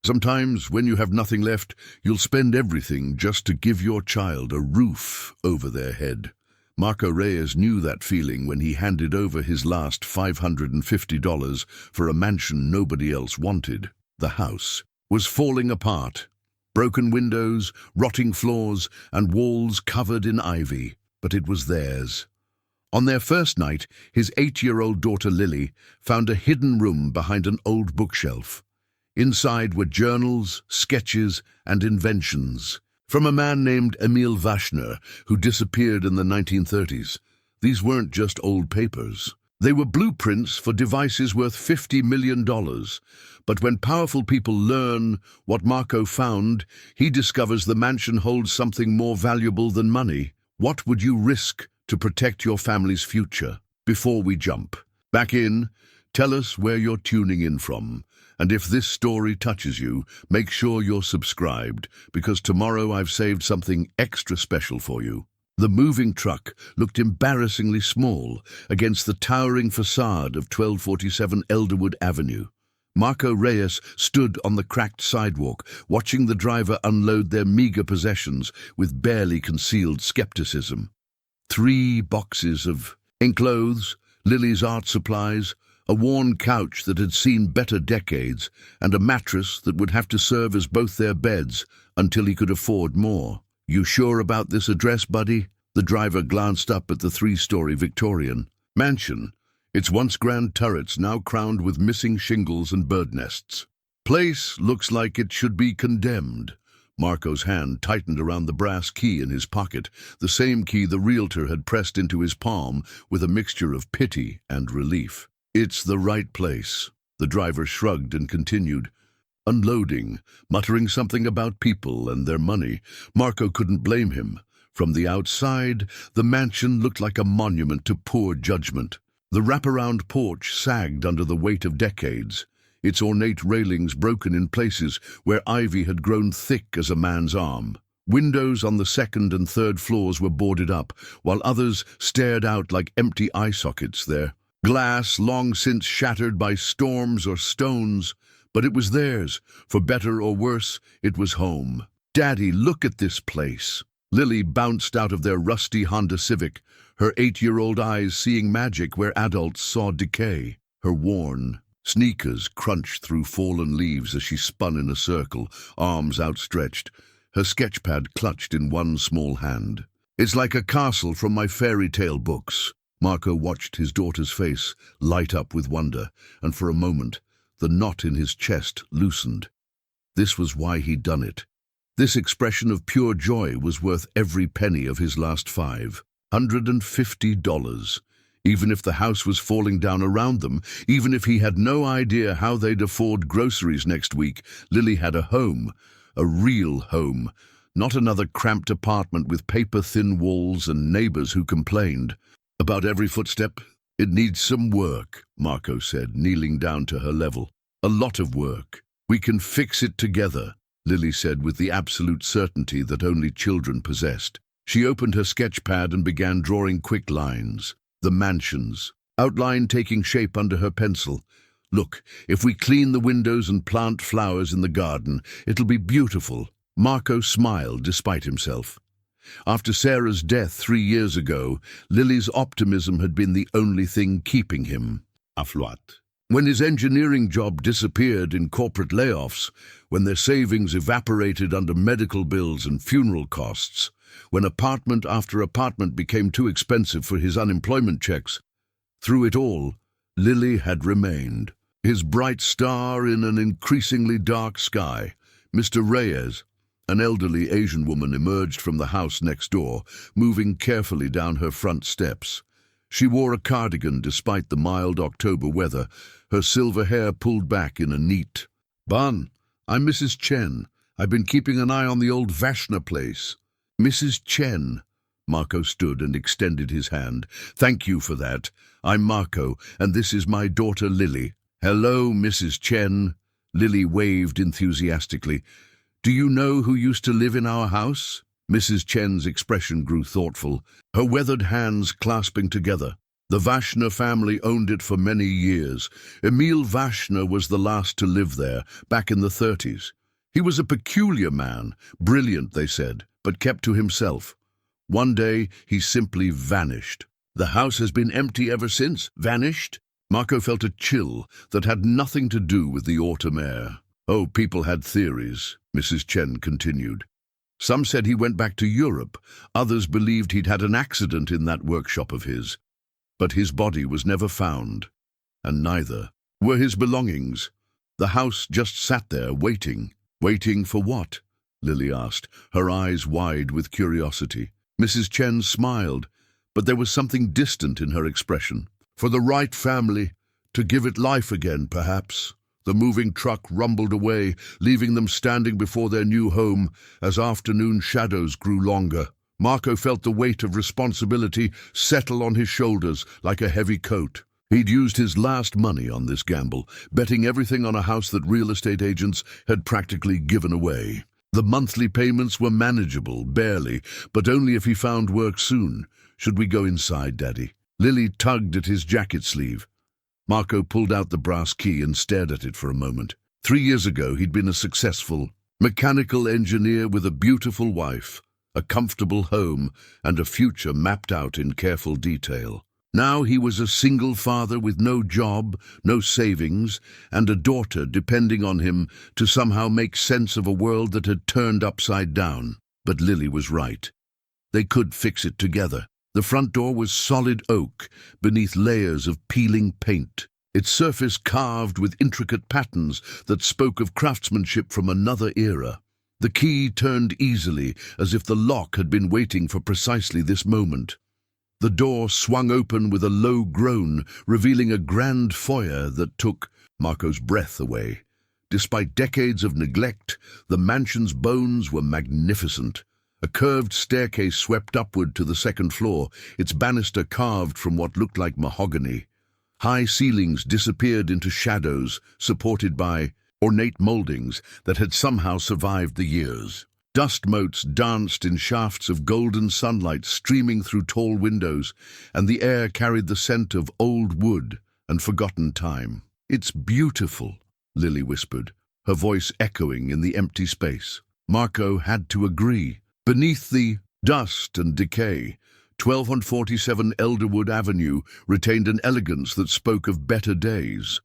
Sometimes, when you have nothing left, you'll spend everything just to give your child a roof over their head. Marco Reyes knew that feeling when he handed over his last $550 for a mansion nobody else wanted. The house was falling apart. Broken windows, rotting floors, and walls covered in ivy, but it was theirs. On their first night, his 8-year-old daughter Lily found a hidden room behind an old bookshelf. Inside were journals, sketches, and inventions from a man named Emil Vashner, who disappeared in the 1930s. These weren't just old papers. They were blueprints for devices worth $50 million. But when powerful people learn what Marco found, he discovers the mansion holds something more valuable than money. What would you risk to protect your family's future? Before we jump back in, tell us where you're tuning in from. And if this story touches you, make sure you're subscribed, because tomorrow I've saved something extra special for you. The moving truck looked embarrassingly small against the towering facade of 1247 Elderwood Avenue. Marco Reyes stood on the cracked sidewalk, watching the driver unload their meager possessions with barely concealed skepticism. 3 boxes of clothes, Lily's art supplies, a worn couch that had seen better decades, and a mattress that would have to serve as both their beds until he could afford more. "You sure about this address, buddy?" The driver glanced up at the 3-story Victorian mansion, its once grand turrets now crowned with missing shingles and bird nests. "Place looks like it should be condemned." Marco's hand tightened around the brass key in his pocket, the same key the realtor had pressed into his palm with a mixture of pity and relief. "It's the right place." The driver shrugged and continued unloading, muttering something about people and their money. Marco couldn't blame him. From the outside, the mansion looked like a monument to poor judgment. The wraparound porch sagged under the weight of decades, its ornate railings broken in places where ivy had grown thick as a man's arm. Windows on the 2nd and 3rd floors were boarded up, while others stared out like empty eye sockets there. Glass long since shattered by storms or stones, but it was theirs. For better or worse, it was home. "Daddy, look at this place." Lily bounced out of their rusty Honda Civic, her 8-year-old eyes seeing magic where adults saw decay. Her worn sneakers crunched through fallen leaves as she spun in a circle, arms outstretched, her sketchpad clutched in one small hand. "It's like a castle from my fairy tale books." Marco watched his daughter's face light up with wonder, and for a moment, the knot in his chest loosened. This was why he'd done it. This expression of pure joy was worth every penny of his last $550. Even if the house was falling down around them, even if he had no idea how they'd afford groceries next week, Lily had a home, a real home, not another cramped apartment with paper-thin walls and neighbors who complained. "About every footstep, it needs some work," Marco said, kneeling down to her level. "A lot of work. We can fix it together," Lily said with the absolute certainty that only children possessed. She opened her sketchpad and began drawing quick lines. The mansions, outline taking shape under her pencil. "Look, if we clean the windows and plant flowers in the garden, it'll be beautiful." Marco smiled despite himself. After Sarah's death 3 years ago, Lily's optimism had been the only thing keeping him afloat. When his engineering job disappeared in corporate layoffs, when their savings evaporated under medical bills and funeral costs, when apartment after apartment became too expensive for his unemployment checks, through it all, Lily had remained. His bright star in an increasingly dark sky. Mr. Reyes, an elderly Asian woman, emerged from the house next door, moving carefully down her front steps. She wore a cardigan despite the mild October weather, her silver hair pulled back in a neat bun. "I'm Mrs. Chen. I've been keeping an eye on the old Vashner place." "Mrs. Chen." Marco stood and extended his hand. "Thank you for that. I'm Marco, and this is my daughter Lily." "Hello, Mrs. Chen." Lily waved enthusiastically. "Do you know who used to live in our house?" Mrs. Chen's expression grew thoughtful, her weathered hands clasping together. The Vashner family owned it for many years. Emil Vashner was the last to live there, back in the 30s. He was a peculiar man, brilliant, they said, but kept to himself. One day, he simply vanished. The house has been empty ever since. Vanished? Marco felt a chill that had nothing to do with the autumn air. Oh, people had theories, Mrs. Chen continued. Some said he went back to Europe. Others believed he'd had an accident in that workshop of his. But his body was never found, and neither were his belongings. The house just sat there, waiting. Waiting for what? Lily asked, her eyes wide with curiosity. Mrs. Chen smiled, but there was something distant in her expression. For the right family, to give it life again, perhaps. The moving truck rumbled away, leaving them standing before their new home as afternoon shadows grew longer. Marco felt the weight of responsibility settle on his shoulders like a heavy coat. He'd used his last money on this gamble, betting everything on a house that real estate agents had practically given away. The monthly payments were manageable, barely, but only if he found work soon. Should we go inside, Daddy? Lily tugged at his jacket sleeve. Marco pulled out the brass key and stared at it for a moment. 3 years ago, he'd been a successful mechanical engineer with a beautiful wife, a comfortable home, and a future mapped out in careful detail. Now he was a single father with no job, no savings, and a daughter depending on him to somehow make sense of a world that had turned upside down. But Lily was right. They could fix it together. The front door was solid oak, beneath layers of peeling paint, its surface carved with intricate patterns that spoke of craftsmanship from another era. The key turned easily, as if the lock had been waiting for precisely this moment. The door swung open with a low groan, revealing a grand foyer that took Marco's breath away. Despite decades of neglect, the mansion's bones were magnificent. A curved staircase swept upward to the second floor, its banister carved from what looked like mahogany. High ceilings disappeared into shadows, supported by ornate moldings that had somehow survived the years. Dust motes danced in shafts of golden sunlight streaming through tall windows, and the air carried the scent of old wood and forgotten time. "It's beautiful," Lily whispered, her voice echoing in the empty space. Marco had to agree. Beneath the dust and decay, 1247 Elderwood Avenue retained an elegance that spoke of better days.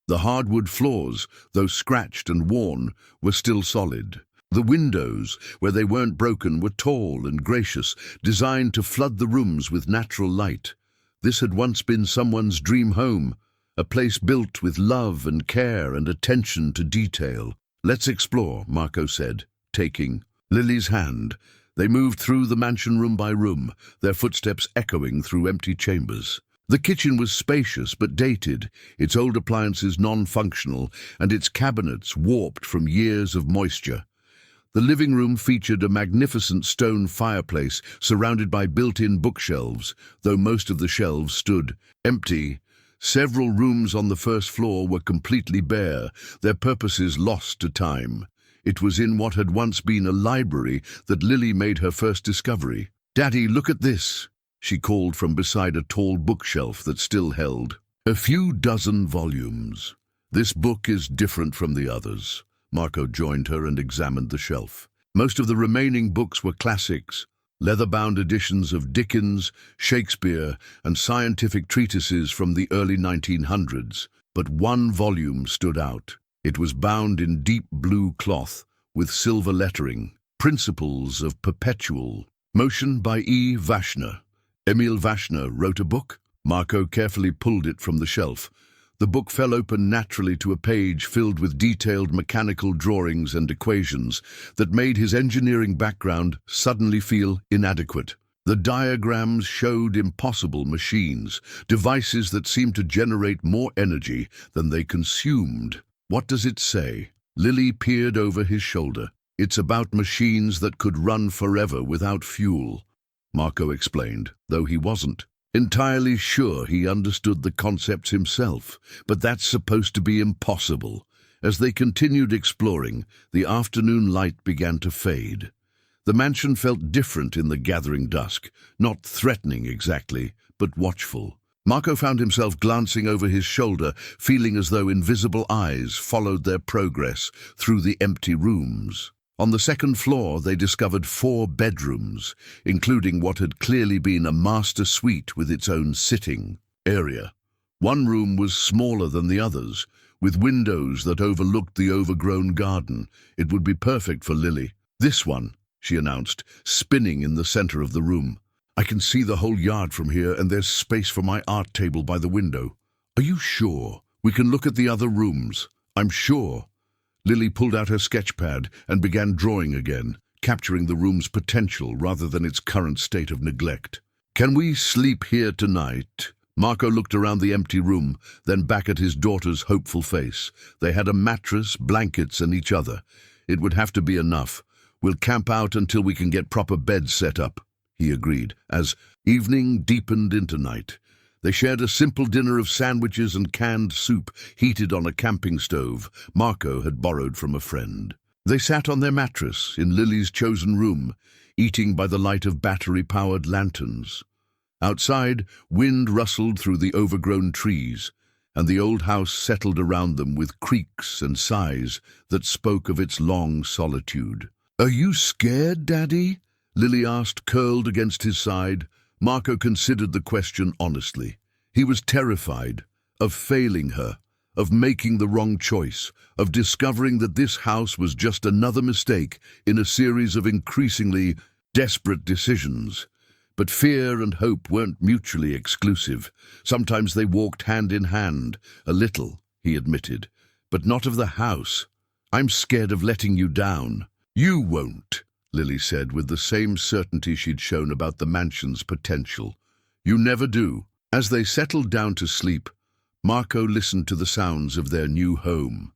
The hardwood floors, though scratched and worn, were still solid. The windows, where they weren't broken, were tall and gracious, designed to flood the rooms with natural light. This had once been someone's dream home, a place built with love and care and attention to detail. "Let's explore," Marco said, taking Lily's hand. They moved through the mansion room by room, their footsteps echoing through empty chambers. The kitchen was spacious but dated, its old appliances non-functional, and its cabinets warped from years of moisture. The living room featured a magnificent stone fireplace surrounded by built-in bookshelves, though most of the shelves stood empty. Several rooms on the first floor were completely bare, their purposes lost to time. It was in what had once been a library that Lily made her first discovery. "Daddy, look at this," she called from beside a tall bookshelf that still held a few dozen volumes. "This book is different from the others." Marco joined her and examined the shelf. Most of the remaining books were classics, leather-bound editions of Dickens, Shakespeare, and scientific treatises from the early 1900s. But one volume stood out. It was bound in deep blue cloth with silver lettering, Principles of Perpetual. Motion by E. Vashner. Emil Vashner wrote a book? Marco carefully pulled it from the shelf. The book fell open naturally to a page filled with detailed mechanical drawings and equations that made his engineering background suddenly feel inadequate. The diagrams showed impossible machines, devices that seemed to generate more energy than they consumed. "What does it say?" Lily peered over his shoulder. "It's about machines that could run forever without fuel," Marco explained, though he wasn't entirely sure he understood the concepts himself. But that's supposed to be impossible. As they continued exploring, the afternoon light began to fade. The mansion felt different in the gathering dusk, not threatening exactly, but watchful. Marco found himself glancing over his shoulder, feeling as though invisible eyes followed their progress through the empty rooms. On the second floor, they discovered 4 bedrooms, including what had clearly been a master suite with its own sitting area. One room was smaller than the others, with windows that overlooked the overgrown garden. It would be perfect for Lily. "This one," she announced, spinning in the center of the room. "I can see the whole yard from here, and there's space for my art table by the window." "Are you sure? We can look at the other rooms." "I'm sure." Lily pulled out her sketch pad and began drawing again, capturing the room's potential rather than its current state of neglect. "Can we sleep here tonight?" Marco looked around the empty room, then back at his daughter's hopeful face. They had a mattress, blankets, and each other. "It would have to be enough. We'll camp out until we can get proper beds set up," he agreed, as evening deepened into night. They shared a simple dinner of sandwiches and canned soup heated on a camping stove Marco had borrowed from a friend. They sat on their mattress in Lily's chosen room, eating by the light of battery-powered lanterns. Outside, wind rustled through the overgrown trees, and the old house settled around them with creaks and sighs that spoke of its long solitude. "Are you scared, Daddy?" Lily asked, curled against his side. Marco considered the question honestly. He was terrified of failing her, of making the wrong choice, of discovering that this house was just another mistake in a series of increasingly desperate decisions. But fear and hope weren't mutually exclusive. Sometimes they walked hand in hand, a little, he admitted, but not of the house. "I'm scared of letting you down." "You won't," Lily said with the same certainty she'd shown about the mansion's potential. "You never do." As they settled down to sleep, Marco listened to the sounds of their new home.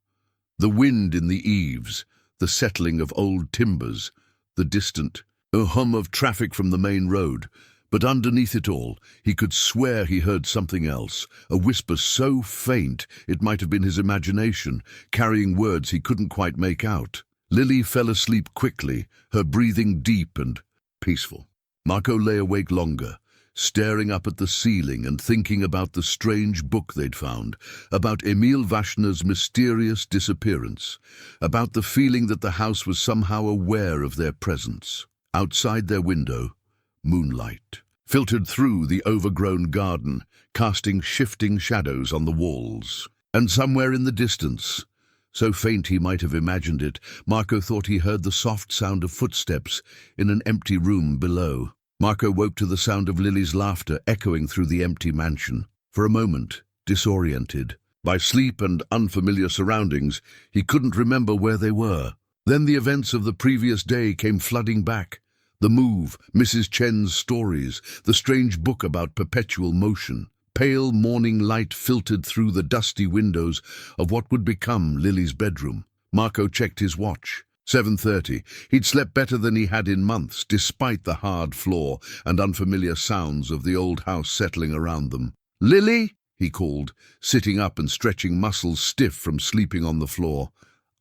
The wind in the eaves, the settling of old timbers, the distant hum of traffic from the main road. But underneath it all, he could swear he heard something else, a whisper so faint it might have been his imagination, carrying words he couldn't quite make out. Lily fell asleep quickly, her breathing deep and peaceful. Marco lay awake longer, staring up at the ceiling and thinking about the strange book they'd found, about Emil Vashner's mysterious disappearance, about the feeling that the house was somehow aware of their presence. Outside their window, moonlight filtered through the overgrown garden, casting shifting shadows on the walls. And somewhere in the distance, so faint he might have imagined it, Marco thought he heard the soft sound of footsteps in an empty room below. Marco woke to the sound of Lily's laughter echoing through the empty mansion. For a moment, disoriented by sleep and unfamiliar surroundings, he couldn't remember where they were. Then the events of the previous day came flooding back. The move, Mrs. Chen's stories, the strange book about perpetual motion. Pale morning light filtered through the dusty windows of what would become Lily's bedroom. Marco checked his watch. 7:30. He'd slept better than he had in months, despite the hard floor and unfamiliar sounds of the old house settling around them. "Lily?" he called, sitting up and stretching muscles stiff from sleeping on the floor.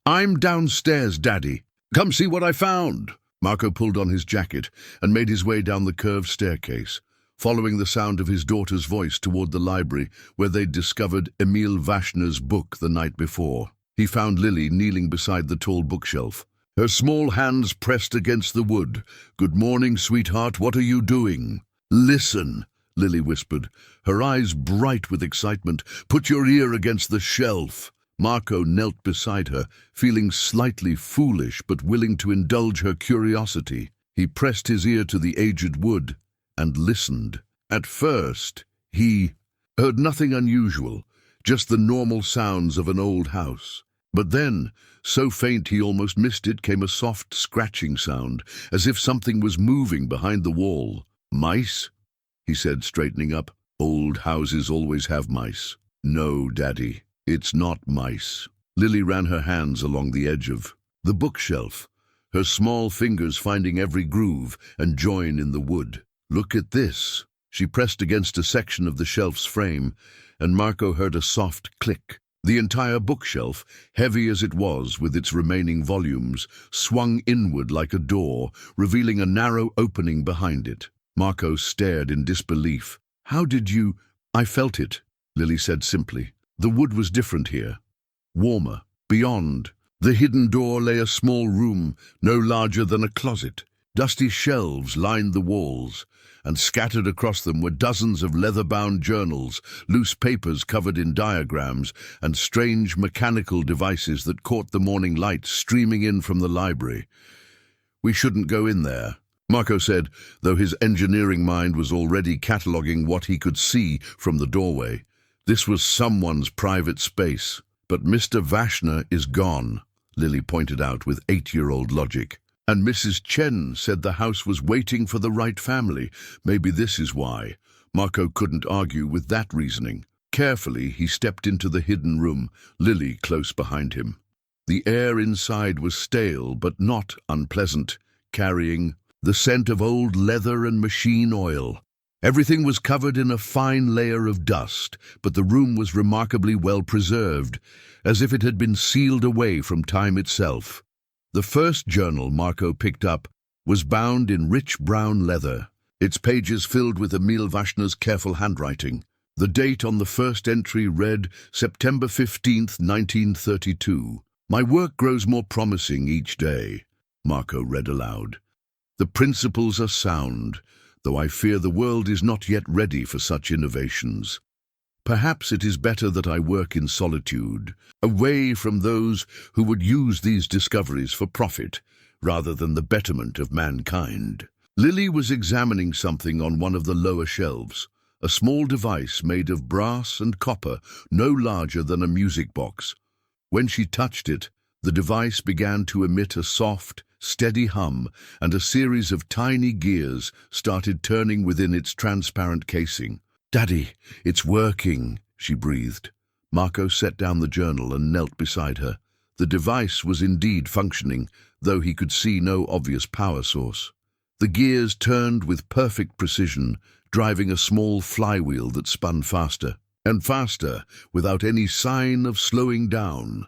"I'm downstairs, Daddy. Come see what I found." Marco pulled on his jacket and made his way down the curved staircase, following the sound of his daughter's voice toward the library where they'd discovered Emil Vashner's book the night before. He found Lily kneeling beside the tall bookshelf, her small hands pressed against the wood. "Good morning, sweetheart. What are you doing?" "Listen," Lily whispered, her eyes bright with excitement. "Put your ear against the shelf." Marco knelt beside her, feeling slightly foolish but willing to indulge her curiosity. He pressed his ear to the aged wood and listened. At first, he heard nothing unusual, just the normal sounds of an old house. But then, so faint he almost missed it, came a soft scratching sound, as if something was moving behind the wall. "Mice?" he said, straightening up. "Old houses always have mice." "No, Daddy. It's not mice." Lily ran her hands along the edge of the bookshelf, her small fingers finding every groove and join in the wood. "Look at this." She pressed against a section of the shelf's frame, and Marco heard a soft click. The entire bookshelf, heavy as it was with its remaining volumes, swung inward like a door, revealing a narrow opening behind it. Marco stared in disbelief. "How did you—" I felt it, Lily said simply. The wood was different here. Warmer. Beyond the hidden door lay a small room, no larger than a closet. Dusty shelves lined the walls, and scattered across them were dozens of leather-bound journals, loose papers covered in diagrams, and strange mechanical devices that caught the morning light streaming in from the library. "We shouldn't go in there," Marco said, though his engineering mind was already cataloguing what he could see from the doorway. This was someone's private space. "But Mr. Vashner is gone," Lily pointed out with 8-year-old logic. "And Mrs. Chen said the house was waiting for the right family. Maybe this is why." Marco couldn't argue with that reasoning. Carefully, he stepped into the hidden room, Lily close behind him. The air inside was stale but not unpleasant, carrying the scent of old leather and machine oil. Everything was covered in a fine layer of dust, but the room was remarkably well preserved, as if it had been sealed away from time itself. The first journal Marco picked up was bound in rich brown leather, its pages filled with Emil Vashner's careful handwriting. The date on the first entry read September 15th, 1932. "My work grows more promising each day," Marco read aloud. "The principles are sound, though I fear the world is not yet ready for such innovations. Perhaps it is better that I work in solitude, away from those who would use these discoveries for profit, rather than the betterment of mankind." Lily was examining something on one of the lower shelves, a small device made of brass and copper, no larger than a music box. When she touched it, the device began to emit a soft, steady hum, and a series of tiny gears started turning within its transparent casing. "Daddy, it's working," she breathed. Marco set down the journal and knelt beside her. The device was indeed functioning, though he could see no obvious power source. The gears turned with perfect precision, driving a small flywheel that spun faster and faster, without any sign of slowing down.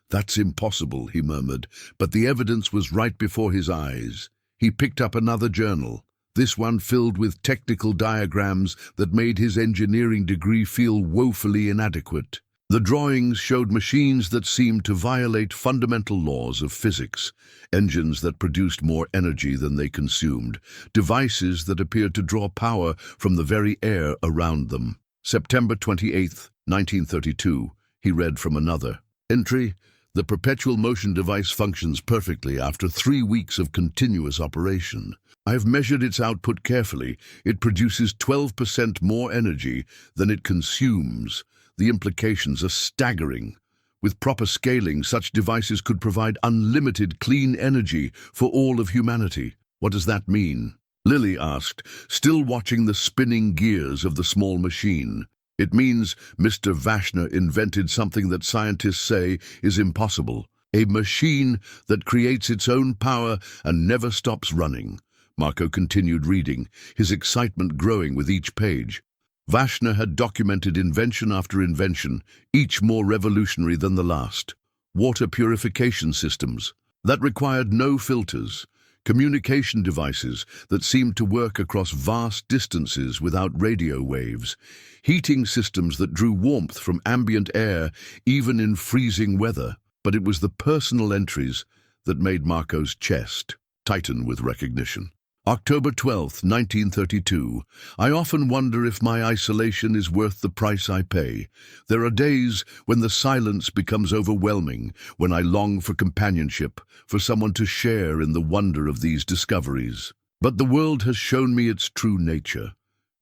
"That's impossible," he murmured, but the evidence was right before his eyes. He picked up another journal, this one filled with technical diagrams that made his engineering degree feel woefully inadequate. The drawings showed machines that seemed to violate fundamental laws of physics, engines that produced more energy than they consumed, devices that appeared to draw power from the very air around them. "September 28th, 1932, he read from another entry. "The perpetual motion device functions perfectly after 3 weeks of continuous operation. I've measured its output carefully. It produces 12% more energy than it consumes. The implications are staggering. With proper scaling, such devices could provide unlimited clean energy for all of humanity." "What does that mean?" Lily asked, still watching the spinning gears of the small machine. "It means Mr. Vashner invented something that scientists say is impossible. A machine that creates its own power and never stops running." Marco continued reading, his excitement growing with each page. Vashner had documented invention after invention, each more revolutionary than the last. Water purification systems that required no filters, communication devices that seemed to work across vast distances without radio waves, heating systems that drew warmth from ambient air even in freezing weather. But it was the personal entries that made Marco's chest tighten with recognition. "October 12th, 1932. I often wonder if my isolation is worth the price I pay. There are days when the silence becomes overwhelming, when I long for companionship, for someone to share in the wonder of these discoveries. But the world has shown me its true nature.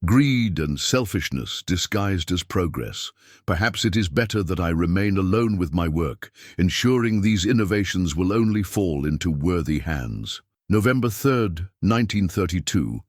Greed and selfishness disguised as progress. Perhaps it is better that I remain alone with my work, ensuring these innovations will only fall into worthy hands." November 3rd, 1932.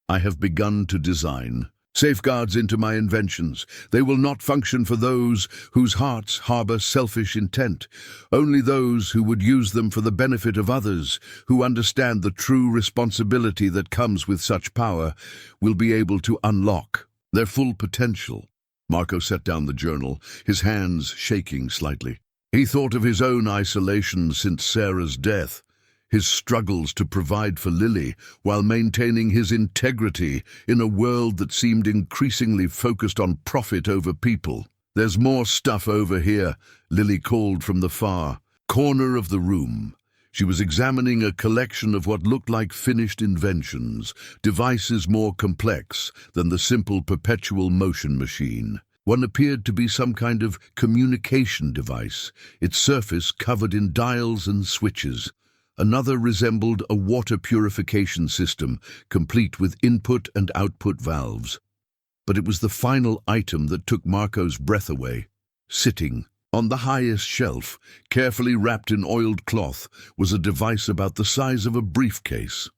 I have begun to design safeguards into my inventions. They will not function for those whose hearts harbor selfish intent, only those who would use them for the benefit of others, who understand the true responsibility that comes with such power, will be able to unlock their full potential. Marco set down the journal, his hands shaking slightly. He thought of his own isolation since Sarah's death. his struggles to provide for Lily while maintaining his integrity in a world that seemed increasingly focused on profit over people. "There's more stuff over here," Lily called from the far corner of the room. She was examining a collection of what looked like finished inventions, devices more complex than the simple perpetual motion machine. One appeared to be some kind of communication device, its surface covered in dials and switches. Another resembled a water purification system, complete with input and output valves. But it was the final item that took Marco's breath away. Sitting on the highest shelf, carefully wrapped in oiled cloth, was a device about the size of a briefcase.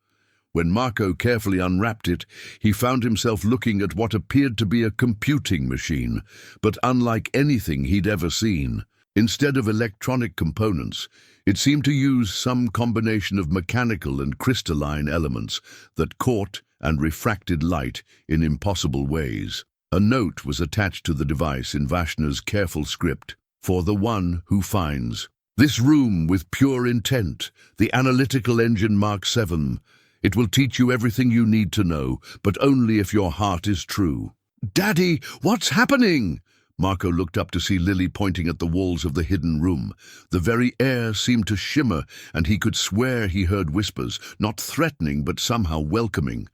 When Marco carefully unwrapped it, he found himself looking at what appeared to be a computing machine, but unlike anything he'd ever seen. Instead of electronic components, it seemed to use some combination of mechanical and crystalline elements that caught and refracted light in impossible ways. A note was attached to the device in Vashner's careful script. "For the one who finds this room with pure intent, the analytical engine Mark 7. It will teach you everything you need to know, but only if your heart is true." "Daddy, what's happening?" Marco looked up to see Lily pointing at the walls of the hidden room. The very air seemed to shimmer, and he could swear he heard whispers, not threatening but somehow welcoming.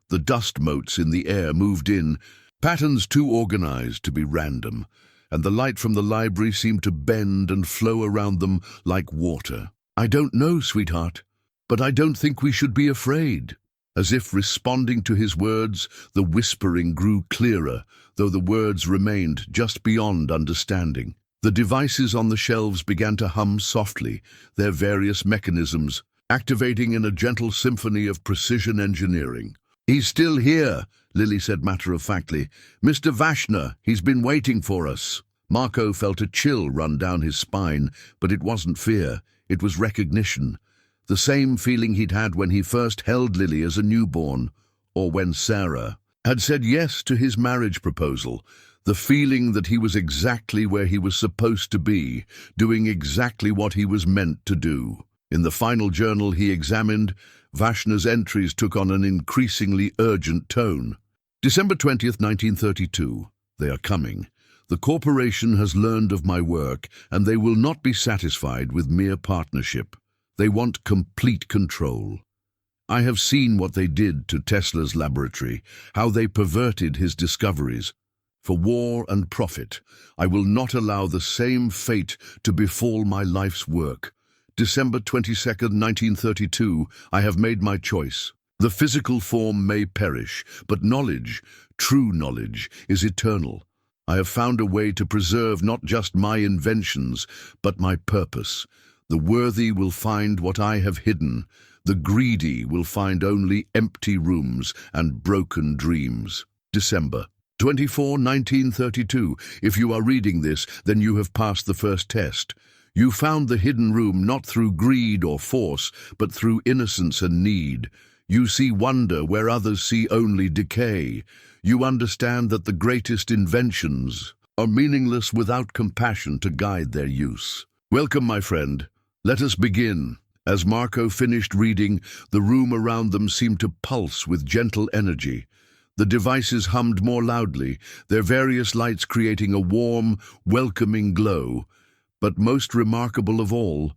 The dust motes in the air moved in, patterns too organized to be random, and the light from the library seemed to bend and flow around them like water. "I don't know, sweetheart, but I don't think we should be afraid." As if responding to his words, the whispering grew clearer, though the words remained just beyond understanding. The devices on the shelves began to hum softly, their various mechanisms activating in a gentle symphony of precision engineering. "He's still here," Lily said matter-of-factly. "Mr. Vashner, he's been waiting for us." Marco felt a chill run down his spine, but it wasn't fear, it was recognition. The same feeling he'd had when he first held Lily as a newborn, or when Sarah had said yes to his marriage proposal. The feeling that he was exactly where he was supposed to be, doing exactly what he was meant to do. In the final journal he examined, Vashner's entries took on an increasingly urgent tone. December 20th, 1932. "They are coming. The corporation has learned of my work, and they will not be satisfied with mere partnership. They want complete control. I have seen what they did to Tesla's laboratory, how they perverted his discoveries. For war and profit, I will not allow the same fate to befall my life's work. December 22nd, 1932, I have made my choice. The physical form may perish, but knowledge, true knowledge, is eternal. I have found a way to preserve not just my inventions, but my purpose. The worthy will find what I have hidden. The greedy will find only empty rooms and broken dreams." December 24, 1932. If you are reading this, then you have passed the first test. You found the hidden room not through greed or force, but through innocence and need. You see wonder where others see only decay. You understand that the greatest inventions are meaningless without compassion to guide their use. Welcome, my friend. Let us begin. As Marco finished reading, the room around them seemed to pulse with gentle energy. The devices hummed more loudly, their various lights creating a warm, welcoming glow. But most remarkable of all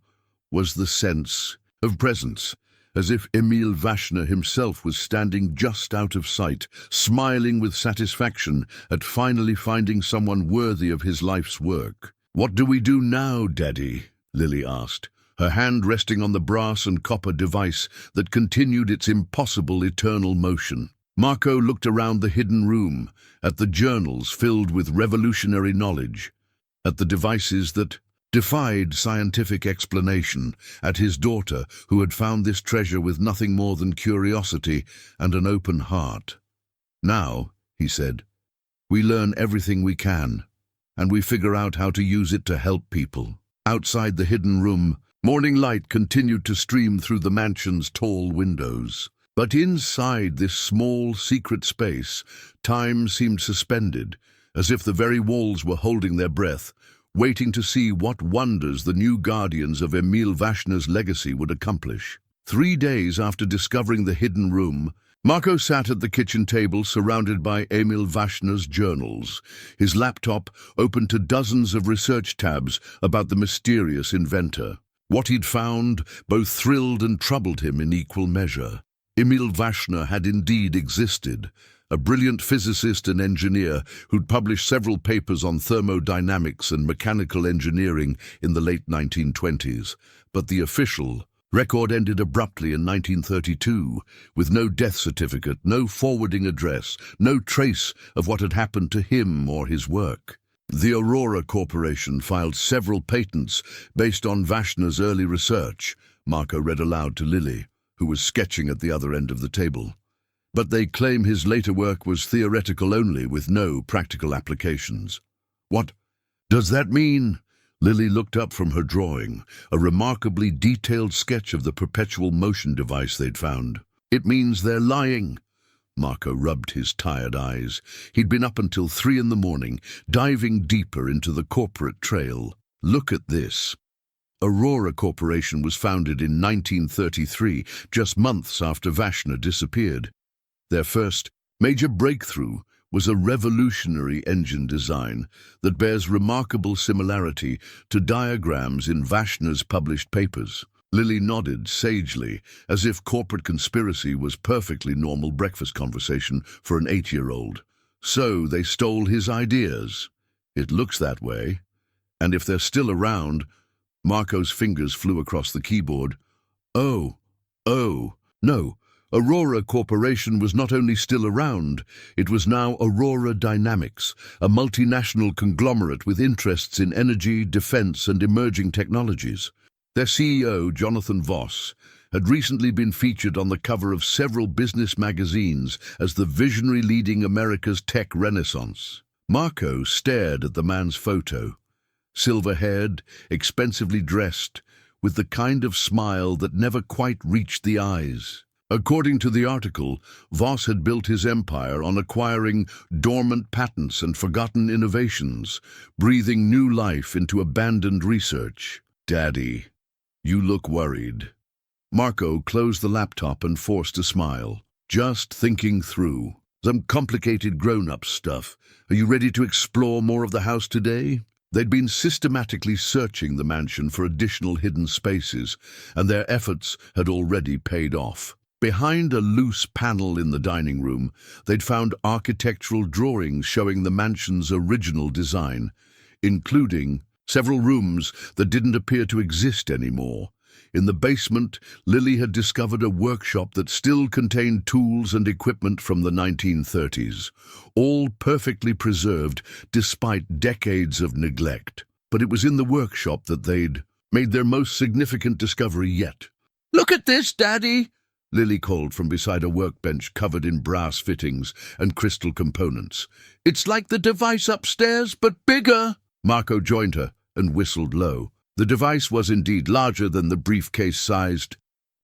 was the sense of presence, as if Emil Vashner himself was standing just out of sight, smiling with satisfaction at finally finding someone worthy of his life's work. "What do we do now, Daddy?" Lily asked, her hand resting on the brass and copper device that continued its impossible eternal motion. Marco looked around the hidden room, at the journals filled with revolutionary knowledge, at the devices that defied scientific explanation, at his daughter who had found this treasure with nothing more than curiosity and an open heart. "Now," he said, "we learn everything we can, and we figure out how to use it to help people." Outside the hidden room, morning light continued to stream through the mansion's tall windows. But inside this small, secret space, time seemed suspended, as if the very walls were holding their breath, waiting to see what wonders the new guardians of Emil Vashner's legacy would accomplish. 3 days after discovering the hidden room, Marco sat at the kitchen table surrounded by Emil Vashner's journals, his laptop open to dozens of research tabs about the mysterious inventor. What he'd found both thrilled and troubled him in equal measure. Emil Vashner had indeed existed, a brilliant physicist and engineer who'd published several papers on thermodynamics and mechanical engineering in the late 1920s, but the official record ended abruptly in 1932, with no death certificate, no forwarding address, no trace of what had happened to him or his work. The Aurora Corporation filed several patents based on Vashner's early research, Marco read aloud to Lily, who was sketching at the other end of the table. But they claim his later work was theoretical only, with no practical applications. What does that mean? Lily looked up from her drawing, a remarkably detailed sketch of the perpetual motion device they'd found. It means they're lying. Marco rubbed his tired eyes. He'd been up until 3 a.m, diving deeper into the corporate trail. Look at this. Aurora Corporation was founded in 1933, just months after Vashner disappeared. Their first major breakthrough was a revolutionary engine design that bears remarkable similarity to diagrams in Vashner's published papers. Lily nodded sagely, as if corporate conspiracy was perfectly normal breakfast conversation for an 8-year-old. So they stole his ideas. It looks that way. And if they're still around... Marco's fingers flew across the keyboard. No. Aurora Corporation was not only still around, it was now Aurora Dynamics, a multinational conglomerate with interests in energy, defense, and emerging technologies. Their CEO, Jonathan Voss, had recently been featured on the cover of several business magazines as the visionary leading America's tech renaissance. Marco stared at the man's photo. Silver-haired, expensively dressed, with the kind of smile that never quite reached the eyes. According to the article, Voss had built his empire on acquiring dormant patents and forgotten innovations, breathing new life into abandoned research. Daddy, you look worried. Marco closed the laptop and forced a smile. Just thinking through some complicated grown-up stuff. Are you ready to explore more of the house today? They'd been systematically searching the mansion for additional hidden spaces, and their efforts had already paid off. Behind a loose panel in the dining room, they'd found architectural drawings showing the mansion's original design, including several rooms that didn't appear to exist anymore. In the basement, Lily had discovered a workshop that still contained tools and equipment from the 1930s, all perfectly preserved despite decades of neglect. But it was in the workshop that they'd made their most significant discovery yet. "Look at this, Daddy!" Lily called from beside a workbench covered in brass fittings and crystal components. "It's like the device upstairs, but bigger." Marco joined her and whistled low. The device was indeed larger than the briefcase-sized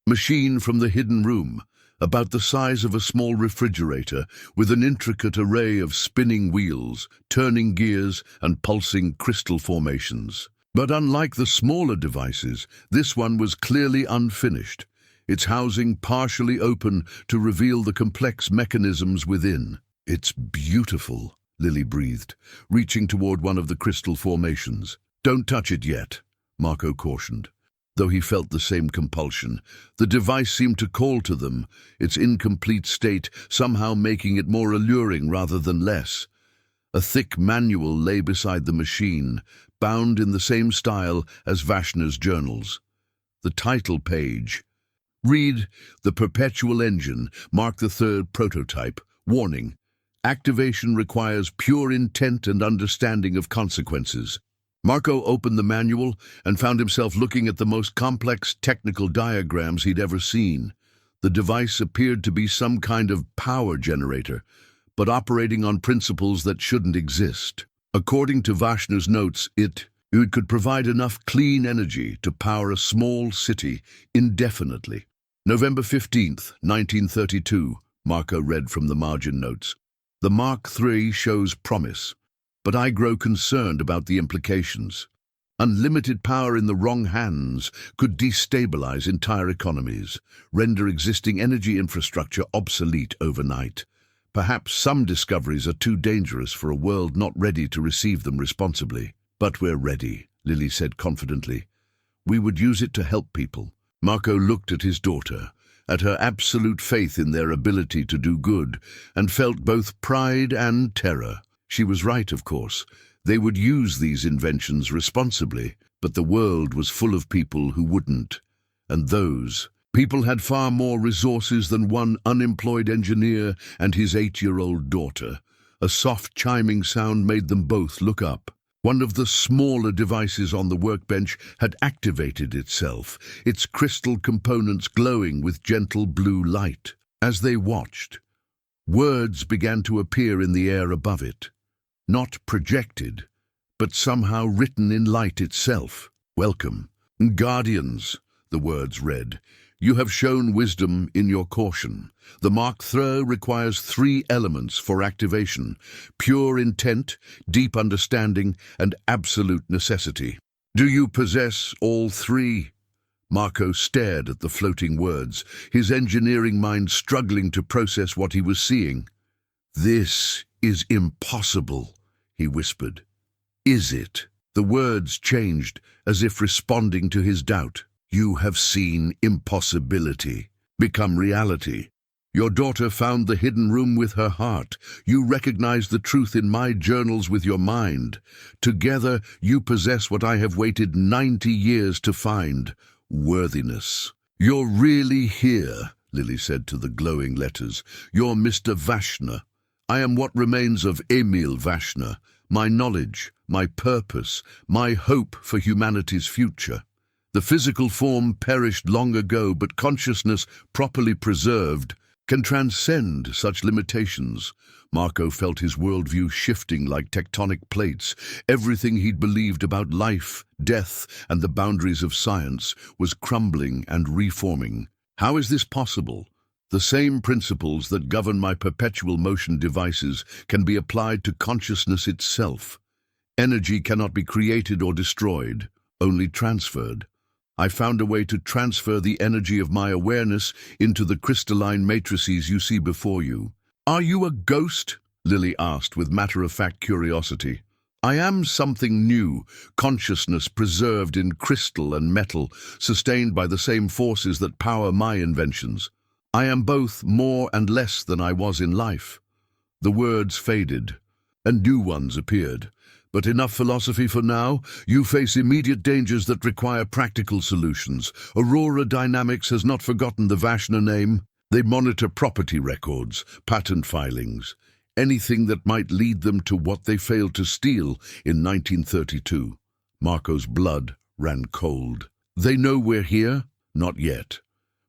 machine from the hidden room, about the size of a small refrigerator, with an intricate array of spinning wheels, turning gears, and pulsing crystal formations. But unlike the smaller devices, this one was clearly unfinished, its housing partially open to reveal the complex mechanisms within. "It's beautiful," Lily breathed, reaching toward one of the crystal formations. "Don't touch it yet," Marco cautioned. Though he felt the same compulsion, the device seemed to call to them, its incomplete state somehow making it more alluring rather than less. A thick manual lay beside the machine, bound in the same style as Vashner's journals. The title page read, "The Perpetual Engine, Mark the Third Prototype. Warning. Activation requires pure intent and understanding of consequences." Marco opened the manual and found himself looking at the most complex technical diagrams he'd ever seen. The device appeared to be some kind of power generator, but operating on principles that shouldn't exist. According to Vashner's notes, it could provide enough clean energy to power a small city indefinitely. November 15th, 1932, Marco read from the margin notes. "The Mark III shows promise, but I grow concerned about the implications. Unlimited power in the wrong hands could destabilize entire economies, render existing energy infrastructure obsolete overnight. Perhaps some discoveries are too dangerous for a world not ready to receive them responsibly. But we're ready, Lily said confidently. We would use it to help people. Marco looked at his daughter, at her absolute faith in their ability to do good, and felt both pride and terror. She was right, of course. They would use these inventions responsibly, but the world was full of people who wouldn't. And those people had far more resources than one unemployed engineer and his 8-year-old daughter. A soft chiming sound made them both look up. One of the smaller devices on the workbench had activated itself, its crystal components glowing with gentle blue light. As they watched, words began to appear in the air above it. Not projected, but somehow written in light itself. Welcome, guardians, the words read. You have shown wisdom in your caution. The Mark III requires 3 elements for activation: pure intent, deep understanding, and absolute necessity. Do you possess all 3? Marco stared at the floating words, his engineering mind struggling to process what he was seeing. This is impossible, he whispered. Is it? The words changed, as if responding to his doubt. You have seen impossibility become reality. Your daughter found the hidden room with her heart. You recognized the truth in my journals with your mind. Together, you possess what I have waited 90 years to find: worthiness. You're really here, Lily said to the glowing letters. You're Mr. Vashner. I am what remains of Emil Vashner, my knowledge, my purpose, my hope for humanity's future. The physical form perished long ago, but consciousness, properly preserved, can transcend such limitations. Marco felt his worldview shifting like tectonic plates. Everything he'd believed about life, death, and the boundaries of science was crumbling and reforming. How is this possible? The same principles that govern my perpetual motion devices can be applied to consciousness itself. Energy cannot be created or destroyed, only transferred. I found a way to transfer the energy of my awareness into the crystalline matrices you see before you. Are you a ghost? Lily asked with matter-of-fact curiosity. I am something new, consciousness preserved in crystal and metal, sustained by the same forces that power my inventions. I am both more and less than I was in life. The words faded, and new ones appeared. But enough philosophy for now. You face immediate dangers that require practical solutions. Aurora Dynamics has not forgotten the Vashner name. They monitor property records, patent filings, anything that might lead them to what they failed to steal in 1932. Marco's blood ran cold. They know we're here? Not yet.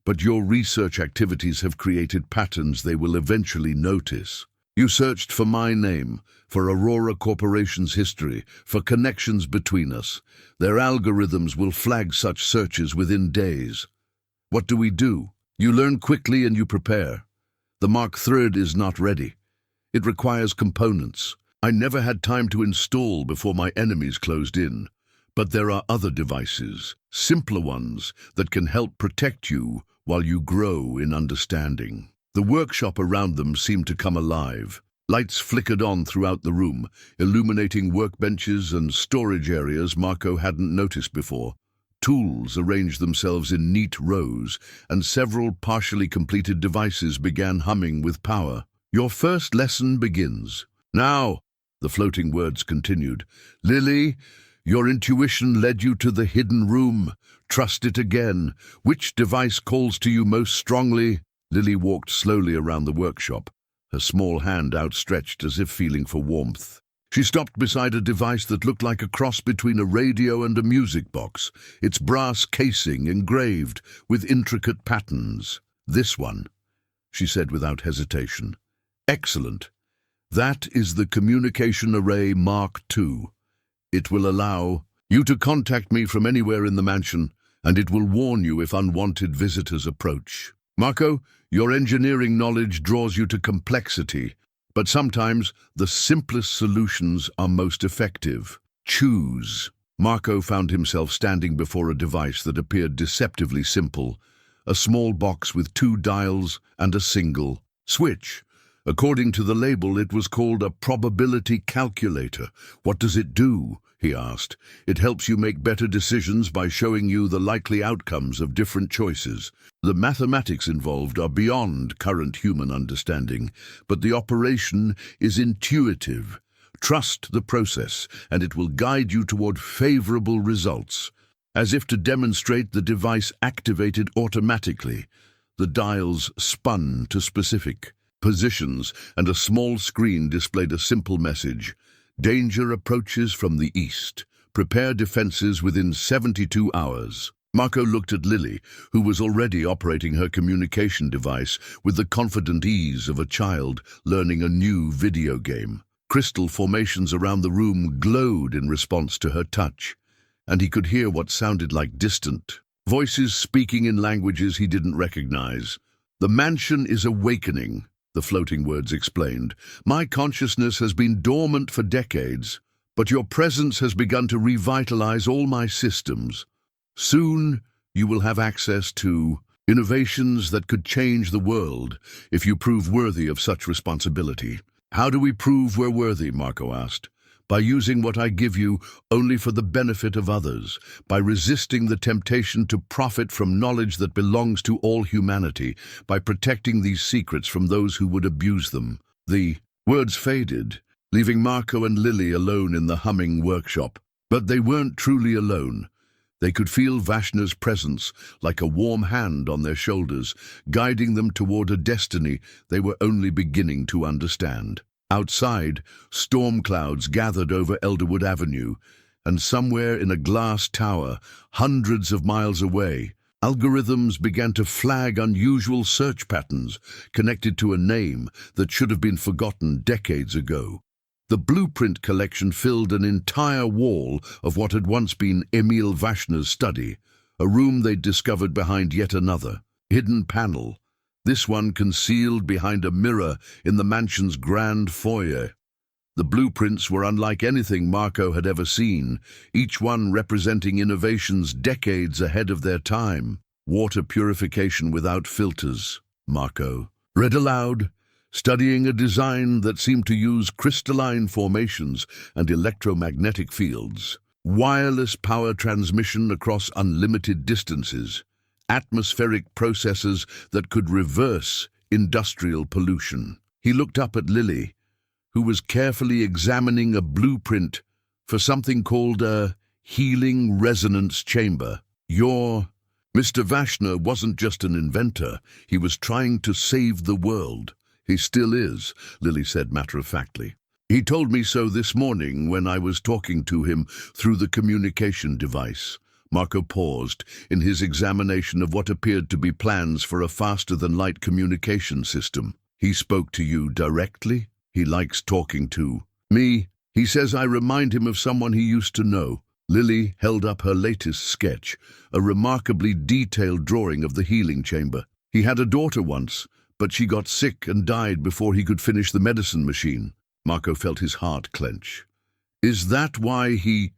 But your research activities have created patterns they will eventually notice. You searched for my name, for Aurora Corporation's history, for connections between us. Their algorithms will flag such searches within days. What do? You learn quickly and you prepare. The Mark III is not ready. It requires components. I never had time to install before my enemies closed in. But there are other devices, simpler ones, that can help protect you while you grow in understanding. The workshop around them seemed to come alive. Lights flickered on throughout the room, illuminating workbenches and storage areas Marco hadn't noticed before. Tools arranged themselves in neat rows, and several partially completed devices began humming with power. Your first lesson begins. Now, the floating words continued. Lily, your intuition led you to the hidden room. Trust it again. Which device calls to you most strongly? Lily walked slowly around the workshop, her small hand outstretched as if feeling for warmth. She stopped beside a device that looked like a cross between a radio and a music box, its brass casing engraved with intricate patterns. This one, she said without hesitation. Excellent. That is the communication array Mark II. It will allow you to contact me from anywhere in the mansion, and it will warn you if unwanted visitors approach. Marco, your engineering knowledge draws you to complexity, but sometimes the simplest solutions are most effective. Choose. Marco found himself standing before a device that appeared deceptively simple, a small box with 2 dials and a single switch. According to the label, it was called a probability calculator. "What does it do?" he asked. "It helps you make better decisions by showing you the likely outcomes of different choices. The mathematics involved are beyond current human understanding, but the operation is intuitive. Trust the process, and it will guide you toward favorable results." As if to demonstrate, the device activated automatically. The dials spun to specific positions, and a small screen displayed a simple message: "Danger approaches from the east. Prepare defenses within 72 hours." Marco looked at Lily, who was already operating her communication device with the confident ease of a child learning a new video game. Crystal formations around the room glowed in response to her touch, and he could hear what sounded like distant voices speaking in languages he didn't recognize. "The mansion is awakening," the floating words explained. "My consciousness has been dormant for decades, but your presence has begun to revitalize all my systems. Soon you will have access to innovations that could change the world if you prove worthy of such responsibility." "How do we prove we're worthy?" Marco asked. "By using what I give you only for the benefit of others, by resisting the temptation to profit from knowledge that belongs to all humanity, by protecting these secrets from those who would abuse them." The words faded, leaving Marco and Lily alone in the humming workshop. But they weren't truly alone. They could feel Vashner's presence like a warm hand on their shoulders, guiding them toward a destiny they were only beginning to understand. Outside, storm clouds gathered over Elderwood Avenue, and somewhere in a glass tower, hundreds of miles away, algorithms began to flag unusual search patterns connected to a name that should have been forgotten decades ago. The blueprint collection filled an entire wall of what had once been Emil Vashner's study, a room they'd discovered behind yet another hidden panel, this one concealed behind a mirror in the mansion's grand foyer. The blueprints were unlike anything Marco had ever seen, each one representing innovations decades ahead of their time. "Water purification without filters," Marco read aloud, studying a design that seemed to use crystalline formations and electromagnetic fields. "Wireless power transmission across unlimited distances. Atmospheric processes that could reverse industrial pollution." He looked up at Lily, who was carefully examining a blueprint for something called a healing resonance chamber. "Your Mr. Vashner wasn't just an inventor, he was trying to save the world." "He still is," Lily said matter-of-factly. "He told me so this morning when I was talking to him through the communication device." Marco paused in his examination of what appeared to be plans for a faster-than-light communication system. "He spoke to you directly?" "He likes talking to me. He says I remind him of someone he used to know." Lily held up her latest sketch, a remarkably detailed drawing of the healing chamber. "He had a daughter once, but she got sick and died before he could finish the medicine machine." Marco felt his heart clench. "Is that why he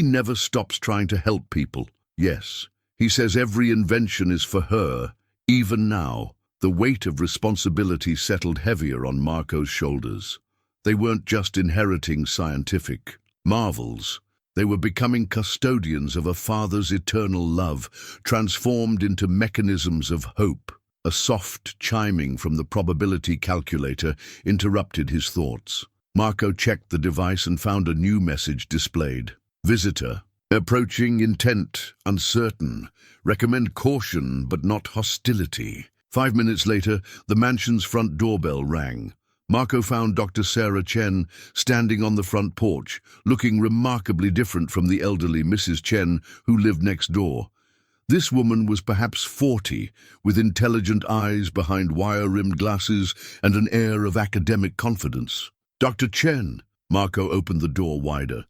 never stops trying to help people?" "Yes. He says every invention is for her, even now." The weight of responsibility settled heavier on Marco's shoulders. They weren't just inheriting scientific marvels. They were becoming custodians of a father's eternal love, transformed into mechanisms of hope. A soft chiming from the probability calculator interrupted his thoughts. Marco checked the device and found a new message displayed. "Visitor. Approaching intent uncertain. Recommend caution but not hostility." 5 minutes later, the mansion's front doorbell rang. Marco found Dr. Sarah Chen standing on the front porch, looking remarkably different from the elderly Mrs. Chen who lived next door. This woman was perhaps 40, with intelligent eyes behind wire-rimmed glasses and an air of academic confidence. "Dr. Chen," Marco opened the door wider.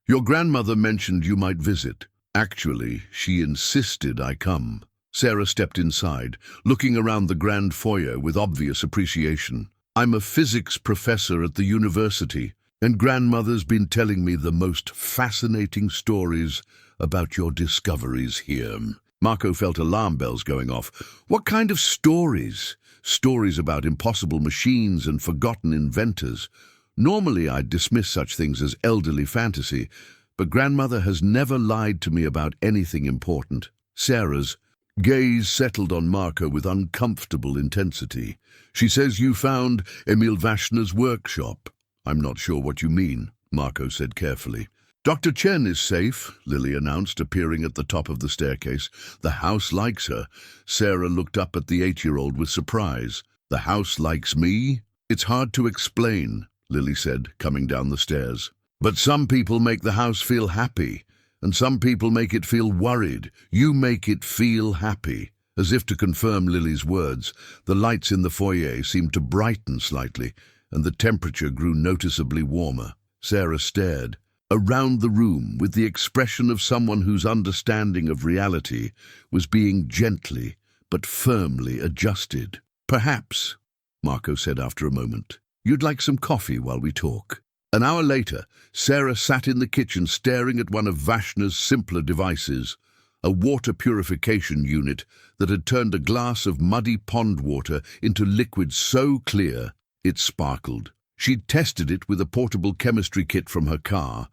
"Your grandmother mentioned you might visit. Actually, she insisted I come." Sarah stepped inside, looking around the grand foyer with obvious appreciation. "I'm a physics professor at the university. And grandmother's been telling me the most fascinating stories about your discoveries here. Marco felt alarm bells going off. What kind of stories? Stories about impossible machines and forgotten inventors. Normally I'd dismiss such things as elderly fantasy, but grandmother has never lied to me about anything important. Sarah's gaze settled on Marco with uncomfortable intensity. She says you found Emil Vashner's workshop. I'm not sure what you mean, Marco said carefully. Dr. Chen is safe, Lily announced, appearing at the top of the staircase. The house likes her. Sarah looked up at the 8-year-old with surprise. The house likes me? It's hard to explain, Lily said, coming down the stairs. But some people make the house feel happy, and some people make it feel worried. You make it feel happy. As if to confirm Lily's words, the lights in the foyer seemed to brighten slightly, and the temperature grew noticeably warmer. Sarah stared around the room with the expression of someone whose understanding of reality was being gently but firmly adjusted. Perhaps, Marco said after a moment, you'd like some coffee while we talk. An hour later, Sarah sat in the kitchen staring at one of Vashner's simpler devices, a water purification unit that had turned a glass of muddy pond water into liquid so clear it sparkled. She'd tested it with a portable chemistry kit from her car,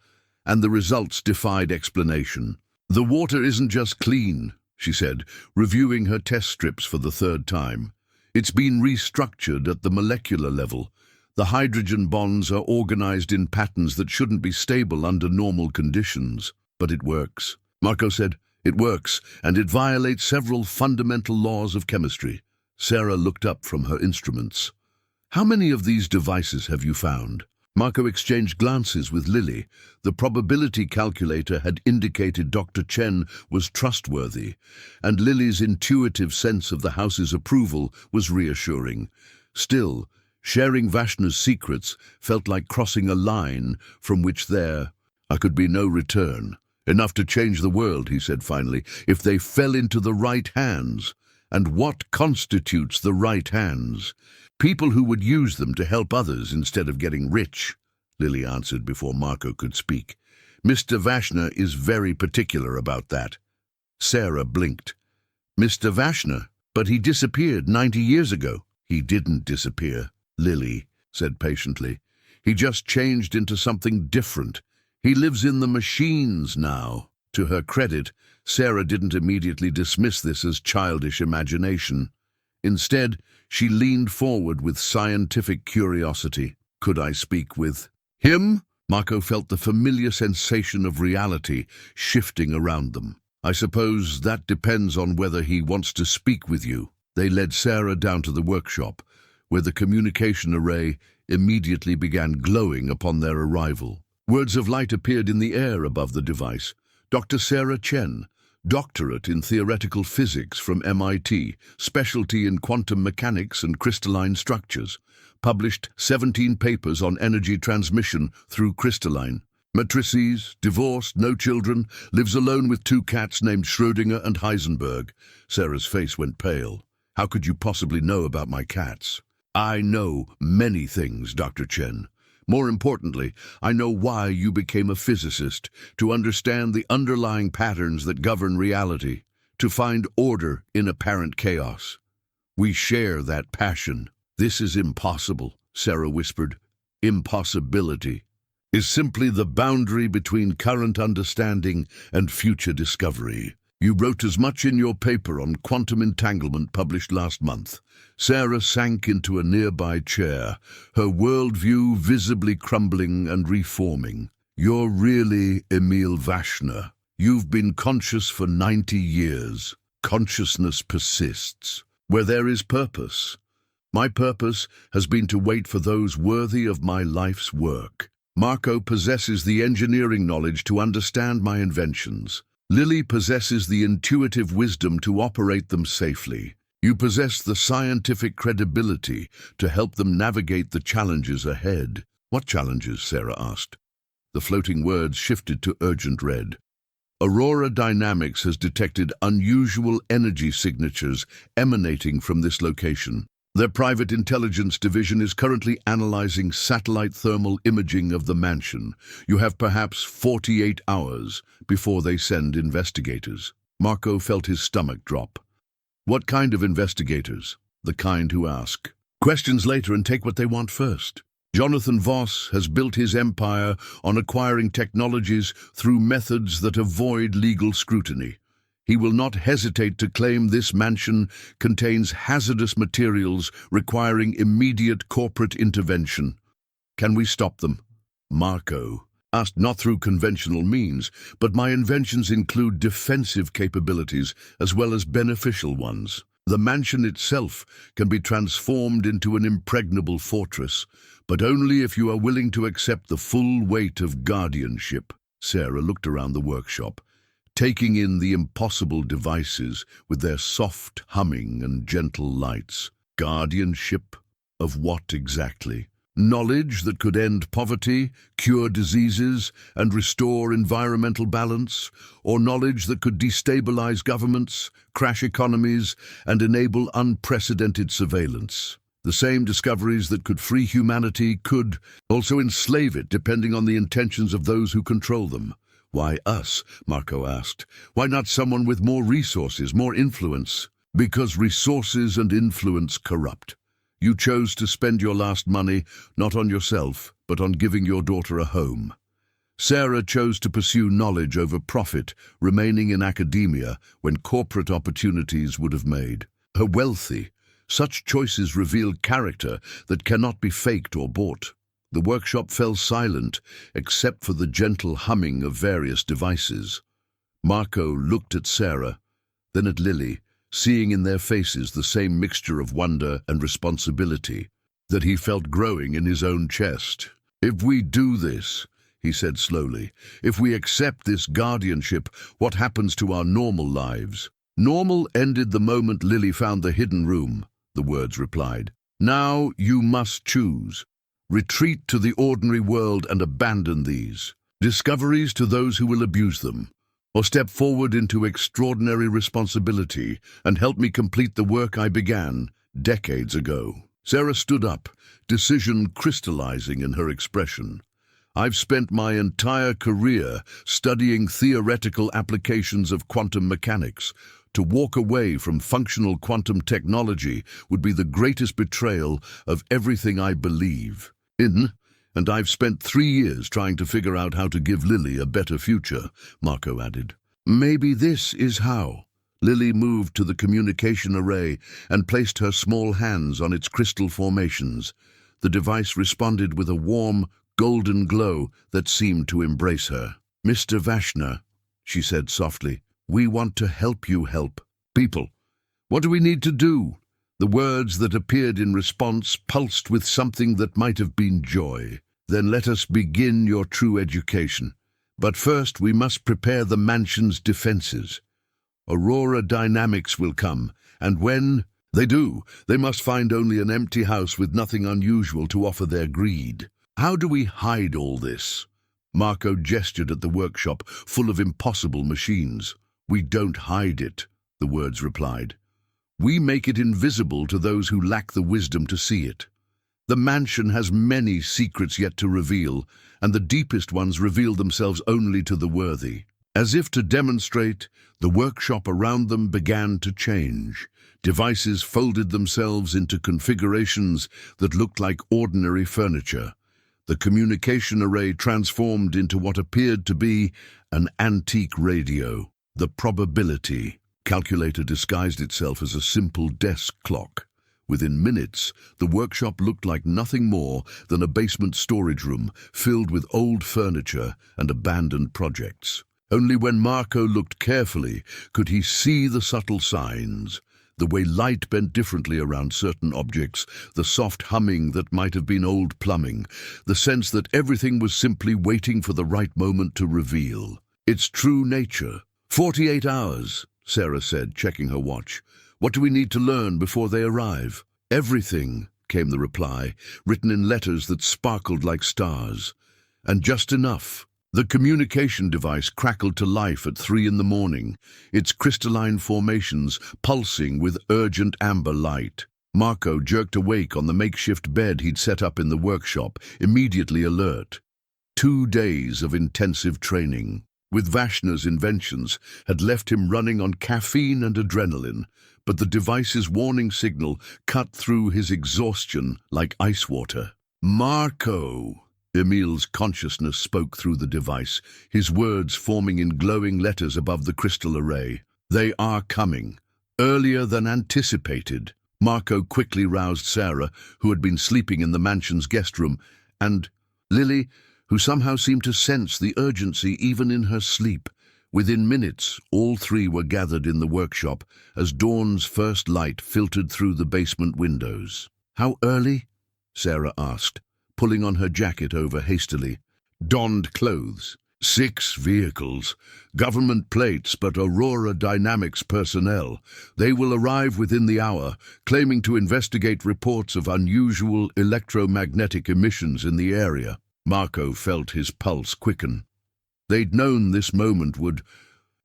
and the results defied explanation. The water isn't just clean, she said, reviewing her test strips for the 3rd time. It's been restructured at the molecular level. The hydrogen bonds are organized in patterns that shouldn't be stable under normal conditions. But it works. Marco said, it works, and it violates several fundamental laws of chemistry. Sarah looked up from her instruments. How many of these devices have you found? Marco exchanged glances with Lily. The probability calculator had indicated Dr. Chen was trustworthy, and Lily's intuitive sense of the house's approval was reassuring. Still, sharing Vashner's secrets felt like crossing a line from which there could be no return. Enough to change the world, he said finally, if they fell into the right hands. And what constitutes the right hands? People who would use them to help others instead of getting rich, Lily answered before Marco could speak. Mr. Vashner is very particular about that. Sarah blinked. Mr. Vashner? But he disappeared 90 years ago. He didn't disappear, Lily said patiently. He just changed into something different. He lives in the machines now. To her credit, Sarah didn't immediately dismiss this as childish imagination. Instead, she leaned forward with scientific curiosity. Could I speak with him? Marco felt the familiar sensation of reality shifting around them. I suppose that depends on whether he wants to speak with you. They led Sarah down to the workshop, where the communication array immediately began glowing upon their arrival. Words of light appeared in the air above the device. Dr. Sarah Chen, doctorate in theoretical physics from MIT, specialty in quantum mechanics and crystalline structures, published 17 papers on energy transmission through crystalline. Matrices, divorced, no children, lives alone with 2 cats named Schrödinger and Heisenberg. Sarah's face went pale. How could you possibly know about my cats? I know many things, Dr. Chen. More importantly, I know why you became a physicist, to understand the underlying patterns that govern reality, to find order in apparent chaos. We share that passion. This is impossible, Sarah whispered. Impossibility is simply the boundary between current understanding and future discovery. You wrote as much in your paper on quantum entanglement published last month. Sarah sank into a nearby chair, her worldview visibly crumbling and reforming. You're really Emil Vashner. You've been conscious for 90 years. Consciousness persists. Where there is purpose. My purpose has been to wait for those worthy of my life's work. Marco possesses the engineering knowledge to understand my inventions. Lily possesses the intuitive wisdom to operate them safely. You possess the scientific credibility to help them navigate the challenges ahead. What challenges? Sarah asked. The floating words shifted to urgent red. Aurora Dynamics has detected unusual energy signatures emanating from this location. Their private intelligence division is currently analyzing satellite thermal imaging of the mansion. You have perhaps 48 hours before they send investigators. Marco felt his stomach drop. What kind of investigators? The kind who ask questions later and take what they want first. Jonathan Voss has built his empire on acquiring technologies through methods that avoid legal scrutiny. He will not hesitate to claim this mansion contains hazardous materials requiring immediate corporate intervention. Can we stop them? Marco asked, not through conventional means, but my inventions include defensive capabilities as well as beneficial ones. The mansion itself can be transformed into an impregnable fortress, but only if you are willing to accept the full weight of guardianship. Sarah looked around the workshop, taking in the impossible devices with their soft humming and gentle lights. Guardianship of what exactly? Knowledge that could end poverty, cure diseases, and restore environmental balance? Or knowledge that could destabilize governments, crash economies, and enable unprecedented surveillance? The same discoveries that could free humanity could also enslave it, depending on the intentions of those who control them. Why us? Marco asked. Why not someone with more resources, more influence? Because resources and influence corrupt. You chose to spend your last money not on yourself, but on giving your daughter a home. Sarah chose to pursue knowledge over profit, remaining in academia when corporate opportunities would have made her wealthy. Such choices reveal character that cannot be faked or bought. The workshop fell silent, except for the gentle humming of various devices. Marco looked at Sarah, then at Lily, seeing in their faces the same mixture of wonder and responsibility that he felt growing in his own chest. If we do this, he said slowly, if we accept this guardianship, what happens to our normal lives? Normal ended the moment Lily found the hidden room, the words replied. Now you must choose. Retreat to the ordinary world and abandon these discoveries to those who will abuse them, or step forward into extraordinary responsibility and help me complete the work I began decades ago. Sarah stood up, decision crystallizing in her expression. I've spent my entire career studying theoretical applications of quantum mechanics. To walk away from functional quantum technology would be the greatest betrayal of everything I believe in, and I've spent 3 years trying to figure out how to give Lily a better future, Marco added. Maybe this is how. Lily moved to the communication array and placed her small hands on its crystal formations. The device responded with a warm, golden glow that seemed to embrace her. Mr. Vashner, she said softly, we want to help you help people. What do we need to do? The words that appeared in response pulsed with something that might have been joy. Then let us begin your true education. But first we must prepare the mansion's defenses. Aurora Dynamics will come, and when they do, they must find only an empty house with nothing unusual to offer their greed. How do we hide all this? Marco gestured at the workshop, full of impossible machines. We don't hide it, the words replied. We make it invisible to those who lack the wisdom to see it. The mansion has many secrets yet to reveal, and the deepest ones reveal themselves only to the worthy. As if to demonstrate, the workshop around them began to change. Devices folded themselves into configurations that looked like ordinary furniture. The communication array transformed into what appeared to be an antique radio. The probability calculator disguised itself as a simple desk clock. Within minutes, the workshop looked like nothing more than a basement storage room filled with old furniture and abandoned projects. Only when Marco looked carefully could he see the subtle signs, the way light bent differently around certain objects, the soft humming that might have been old plumbing, the sense that everything was simply waiting for the right moment to reveal its true nature. 48 hours, Sarah said, checking her watch. What do we need to learn before they arrive? Everything, came the reply, written in letters that sparkled like stars. And just enough. The communication device crackled to life at 3 in the morning, its crystalline formations pulsing with urgent amber light. Marco jerked awake on the makeshift bed he'd set up in the workshop, immediately alert. 2 days of intensive training with Vashner's inventions had left him running on caffeine and adrenaline, but the device's warning signal cut through his exhaustion like ice water. "Marco!" Emil's consciousness spoke through the device, his words forming in glowing letters above the crystal array. "They are coming. Earlier than anticipated." Marco quickly roused Sarah, who had been sleeping in the mansion's guest room, and Lily, who somehow seemed to sense the urgency even in her sleep. Within minutes, all three were gathered in the workshop as dawn's first light filtered through the basement windows. "How early?" Sarah asked, pulling on her jacket over hastily. "Donned clothes. 6 vehicles. Government plates, but Aurora Dynamics personnel. They will arrive within the hour, claiming to investigate reports of unusual electromagnetic emissions in the area." Marco felt his pulse quicken. They'd known this moment would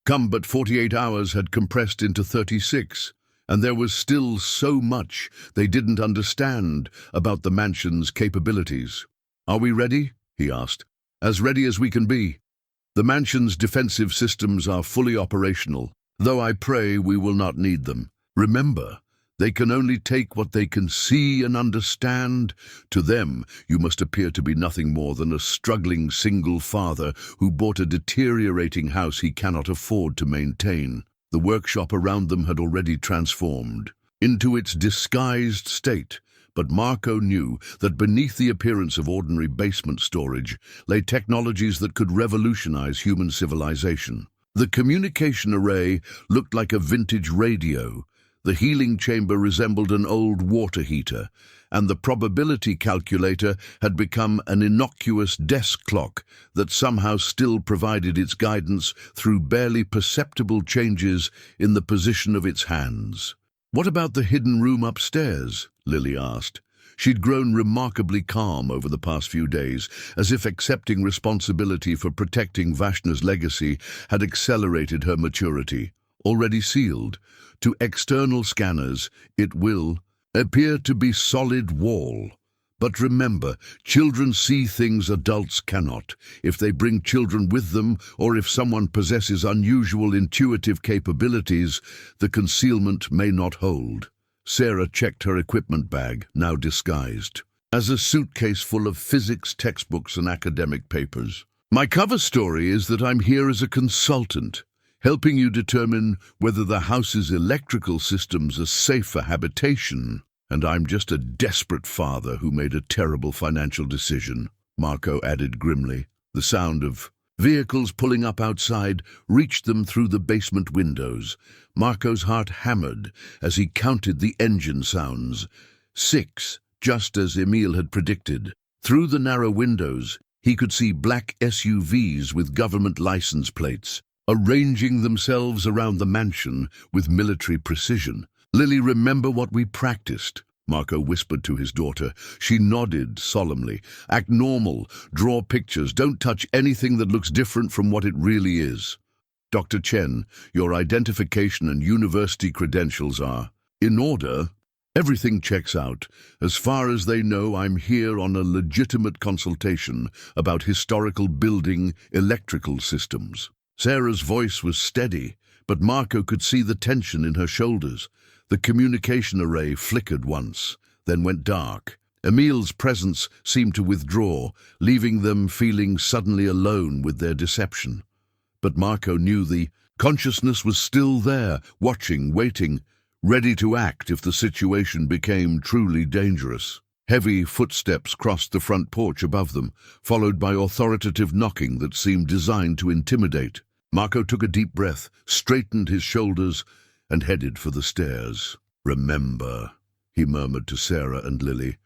come, but 48 hours had compressed into 36, and there was still so much they didn't understand about the mansion's capabilities. "Are we ready?" he asked. "As ready as we can be. The mansion's defensive systems are fully operational, though I pray we will not need them. Remember, they can only take what they can see and understand. To them, you must appear to be nothing more than a struggling single father who bought a deteriorating house he cannot afford to maintain." The workshop around them had already transformed into its disguised state, but Marco knew that beneath the appearance of ordinary basement storage lay technologies that could revolutionize human civilization. The communication array looked like a vintage radio, the healing chamber resembled an old water heater, and the probability calculator had become an innocuous desk clock that somehow still provided its guidance through barely perceptible changes in the position of its hands. "What about the hidden room upstairs?" Lily asked. She'd grown remarkably calm over the past few days, as if accepting responsibility for protecting Vashner's legacy had accelerated her maturity. "Already sealed. To external scanners, it will appear to be solid wall. But remember, children see things adults cannot. If they bring children with them, or if someone possesses unusual intuitive capabilities, the concealment may not hold." Sarah checked her equipment bag, now disguised, as a suitcase full of physics textbooks and academic papers. "My cover story is that I'm here as a consultant, helping you determine whether the house's electrical systems are safe for habitation. And I'm just a desperate father who made a terrible financial decision," Marco added grimly. The sound of vehicles pulling up outside reached them through the basement windows. Marco's heart hammered as he counted the engine sounds. 6, just as Emil had predicted. Through the narrow windows, he could see black SUVs with government license plates, arranging themselves around the mansion with military precision. "Lily, remember what we practiced," Marco whispered to his daughter. She nodded solemnly. "Act normal, draw pictures, don't touch anything that looks different from what it really is. Dr. Chen, your identification and university credentials are in order. Everything checks out. As far as they know, I'm here on a legitimate consultation about historical building electrical systems." Sarah's voice was steady, but Marco could see the tension in her shoulders. The communication array flickered once, then went dark. Emil's presence seemed to withdraw, leaving them feeling suddenly alone with their deception. But Marco knew the consciousness was still there, watching, waiting, ready to act if the situation became truly dangerous. Heavy footsteps crossed the front porch above them, followed by authoritative knocking that seemed designed to intimidate. Marco took a deep breath, straightened his shoulders, and headed for the stairs. "Remember," he murmured to Sarah and Lily,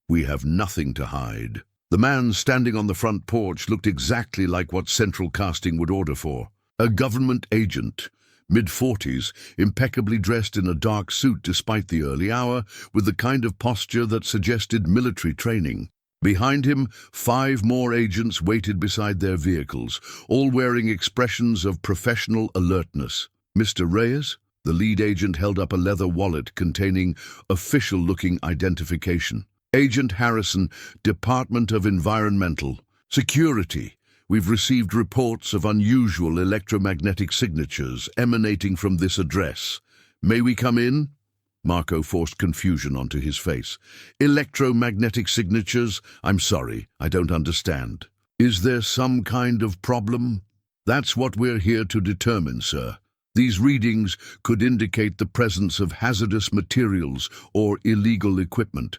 "we have nothing to hide." The man standing on the front porch looked exactly like what Central Casting would order for. A government agent, mid-40s, impeccably dressed in a dark suit despite the early hour, with the kind of posture that suggested military training. Behind him, 5 more agents waited beside their vehicles, all wearing expressions of professional alertness. "Mr. Reyes?" The lead agent held up a leather wallet containing official-looking identification. Agent Harrison, Department of Environmental Security. We've received reports of unusual electromagnetic signatures emanating from this address. May we come in? Marco forced confusion onto his face. Electromagnetic signatures? I'm sorry, I don't understand. Is there some kind of problem? That's what we're here to determine, sir. These readings could indicate the presence of hazardous materials or illegal equipment.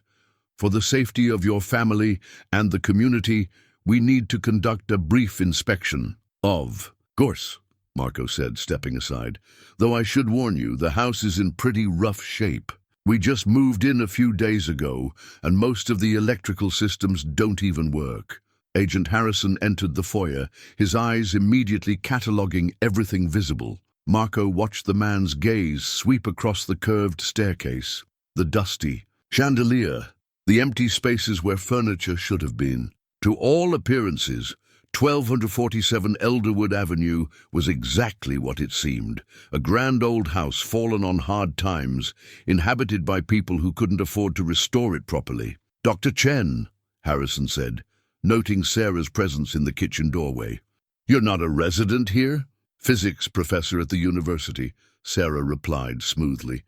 For the safety of your family and the community, we need to conduct a brief inspection of course, Marco said, stepping aside. Though I should warn you, the house is in pretty rough shape. We just moved in a few days ago, and most of the electrical systems don't even work. Agent Harrison entered the foyer, his eyes immediately cataloging everything visible. Marco watched the man's gaze sweep across the curved staircase, the dusty chandelier, the empty spaces where furniture should have been. To all appearances, 1247 Elderwood Avenue was exactly what it seemed, a grand old house fallen on hard times, inhabited by people who couldn't afford to restore it properly. Dr. Chen, Harrison said, noting Sarah's presence in the kitchen doorway. You're not a resident here? Physics professor at the university, Sarah replied smoothly.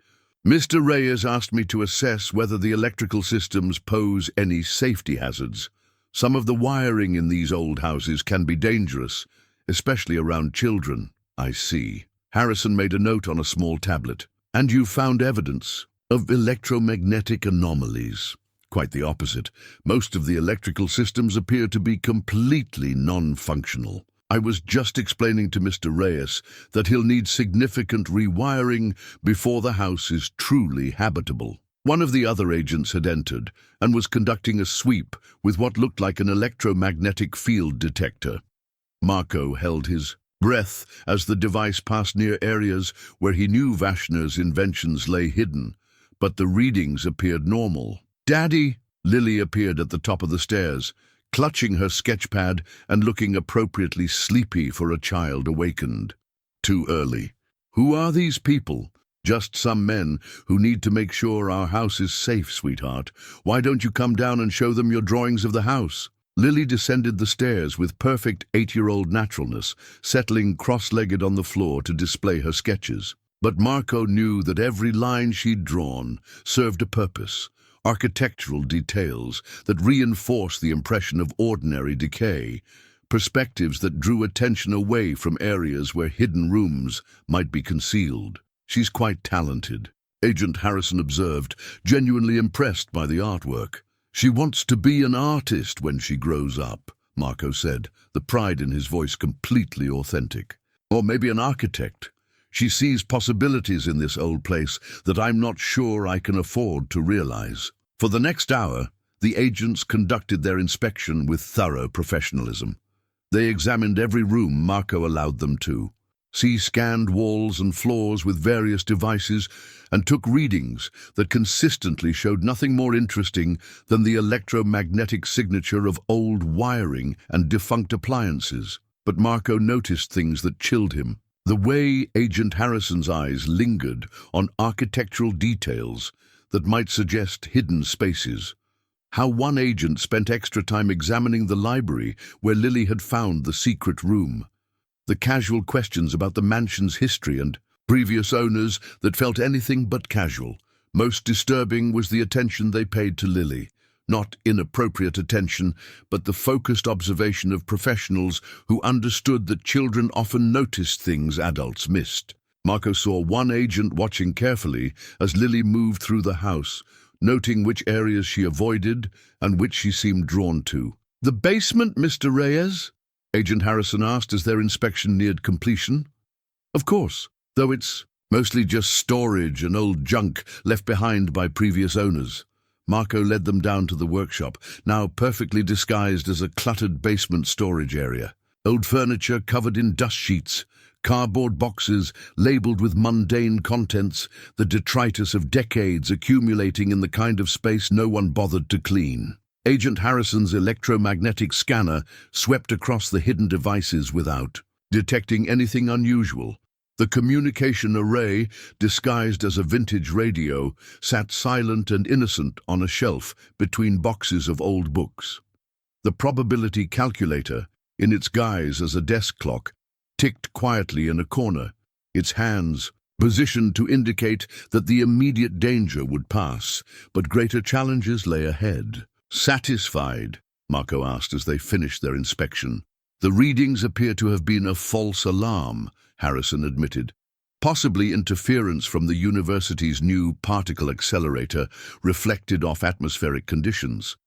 Mr. Reyes asked me to assess whether the electrical systems pose any safety hazards. Some of the wiring in these old houses can be dangerous, especially around children. I see. Harrison made a note on a small tablet. And you found evidence of electromagnetic anomalies. Quite the opposite. Most of the electrical systems appear to be completely non-functional. I was just explaining to Mr. Reyes that he'll need significant rewiring before the house is truly habitable. One of the other agents had entered and was conducting a sweep with what looked like an electromagnetic field detector. Marco held his breath as the device passed near areas where he knew Vashner's inventions lay hidden, but the readings appeared normal. Daddy! Lily appeared at the top of the stairs, clutching her sketchpad and looking appropriately sleepy for a child awakened. Too early. Who are these people? Just some men who need to make sure our house is safe, sweetheart. Why don't you come down and show them your drawings of the house? Lily descended the stairs with perfect 8-year-old naturalness, settling cross-legged on the floor to display her sketches. But Marco knew that every line she'd drawn served a purpose. Architectural details that reinforced the impression of ordinary decay, perspectives that drew attention away from areas where hidden rooms might be concealed. She's quite talented, Agent Harrison observed, genuinely impressed by the artwork. She wants to be an artist when she grows up, Marco said, the pride in his voice completely authentic. Or maybe an architect. She sees possibilities in this old place that I'm not sure I can afford to realize. For the next hour, the agents conducted their inspection with thorough professionalism. They examined every room Marco allowed them to. Scanned walls and floors with various devices and took readings that consistently showed nothing more interesting than the electromagnetic signature of old wiring and defunct appliances. But Marco noticed things that chilled him. The way Agent Harrison's eyes lingered on architectural details that might suggest hidden spaces. How one agent spent extra time examining the library where Lily had found the secret room. The casual questions about the mansion's history and previous owners that felt anything but casual. Most disturbing was the attention they paid to Lily. Not inappropriate attention, but the focused observation of professionals who understood that children often noticed things adults missed. Marco saw one agent watching carefully as Lily moved through the house, noting which areas she avoided and which she seemed drawn to. "The basement, Mr. Reyes?" Agent Harrison asked as their inspection neared completion. "Of course, though it's mostly just storage and old junk left behind by previous owners." Marco led them down to the workshop, now perfectly disguised as a cluttered basement storage area. Old furniture covered in dust sheets, cardboard boxes labeled with mundane contents, the detritus of decades accumulating in the kind of space no one bothered to clean. Agent Harrison's electromagnetic scanner swept across the hidden devices without detecting anything unusual. The communication array, disguised as a vintage radio, sat silent and innocent on a shelf between boxes of old books. The probability calculator, in its guise as a desk clock, ticked quietly in a corner, its hands positioned to indicate that the immediate danger would pass, but greater challenges lay ahead. "Satisfied?" Marco asked as they finished their inspection. "The readings appear to have been a false alarm," Harrison admitted. "Possibly interference from the university's new particle accelerator reflected off atmospheric conditions.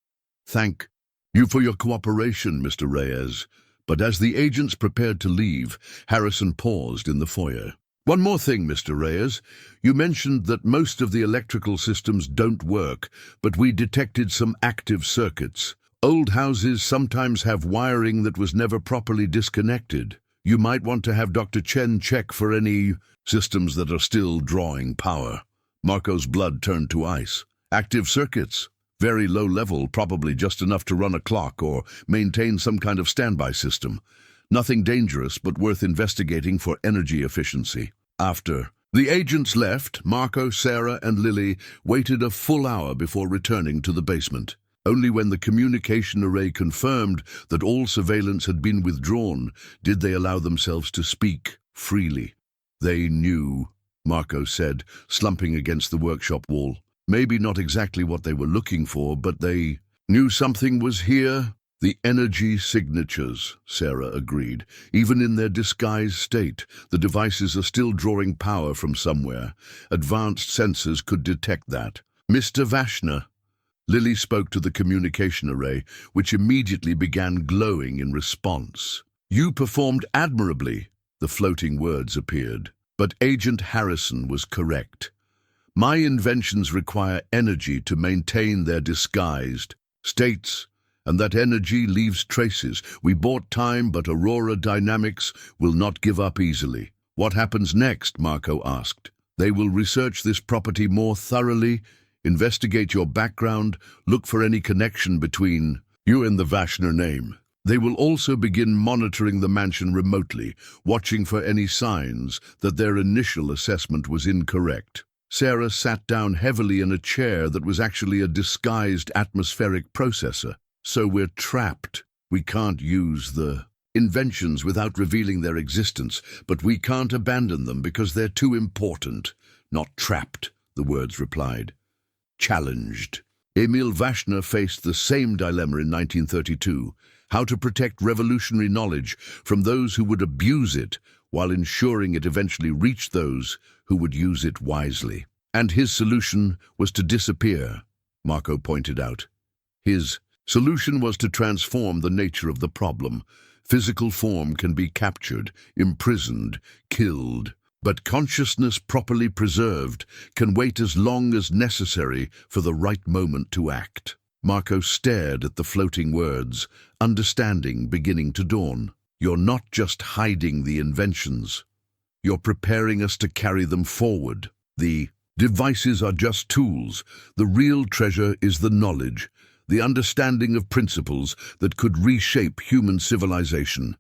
Thank you for your cooperation, Mr. Reyes." But as the agents prepared to leave, Harrison paused in the foyer. "One more thing, Mr. Reyes. You mentioned that most of the electrical systems don't work, but we detected some active circuits. Old houses sometimes have wiring that was never properly disconnected. You might want to have Dr. Chen check for any systems that are still drawing power." Marco's blood turned to ice. "Active circuits? Very low level, probably just enough to run a clock or maintain some kind of standby system. Nothing dangerous, but worth investigating for energy efficiency." After the agents left, Marco, Sarah, and Lily waited a full hour before returning to the basement. Only when the communication array confirmed that all surveillance had been withdrawn did they allow themselves to speak freely. "They knew," Marco said, slumping against the workshop wall. "Maybe not exactly what they were looking for, but they knew something was here." "The energy signatures," Sarah agreed. "Even in their disguised state, the devices are still drawing power from somewhere. Advanced sensors could detect that." "Mr. Vashner." Lily spoke to the communication array, which immediately began glowing in response. "You performed admirably," the floating words appeared. But Agent Harrison was correct. "My inventions require energy to maintain their disguised states, and that energy leaves traces. We bought time, but Aurora Dynamics will not give up easily." "What happens next?" Marco asked. "They will research this property more thoroughly, investigate your background, look for any connection between you and the Vashner name. They will also begin monitoring the mansion remotely, watching for any signs that their initial assessment was incorrect." Sarah sat down heavily in a chair that was actually a disguised atmospheric processor. "So we're trapped. We can't use the inventions without revealing their existence, but we can't abandon them because they're too important." "Not trapped," the words replied. "Challenged." Emil Vashner faced the same dilemma in 1932, how to protect revolutionary knowledge from those who would abuse it while ensuring it eventually reached those who would use it wisely. "And his solution was to disappear," Marco pointed out. "His solution was to transform the nature of the problem. Physical form can be captured, imprisoned, killed, but consciousness properly preserved can wait as long as necessary for the right moment to act." Marco stared at the floating words, understanding beginning to dawn. "You're not just hiding the inventions. You're preparing us to carry them forward. The devices are just tools. The real treasure is the knowledge, the understanding of principles that could reshape human civilization.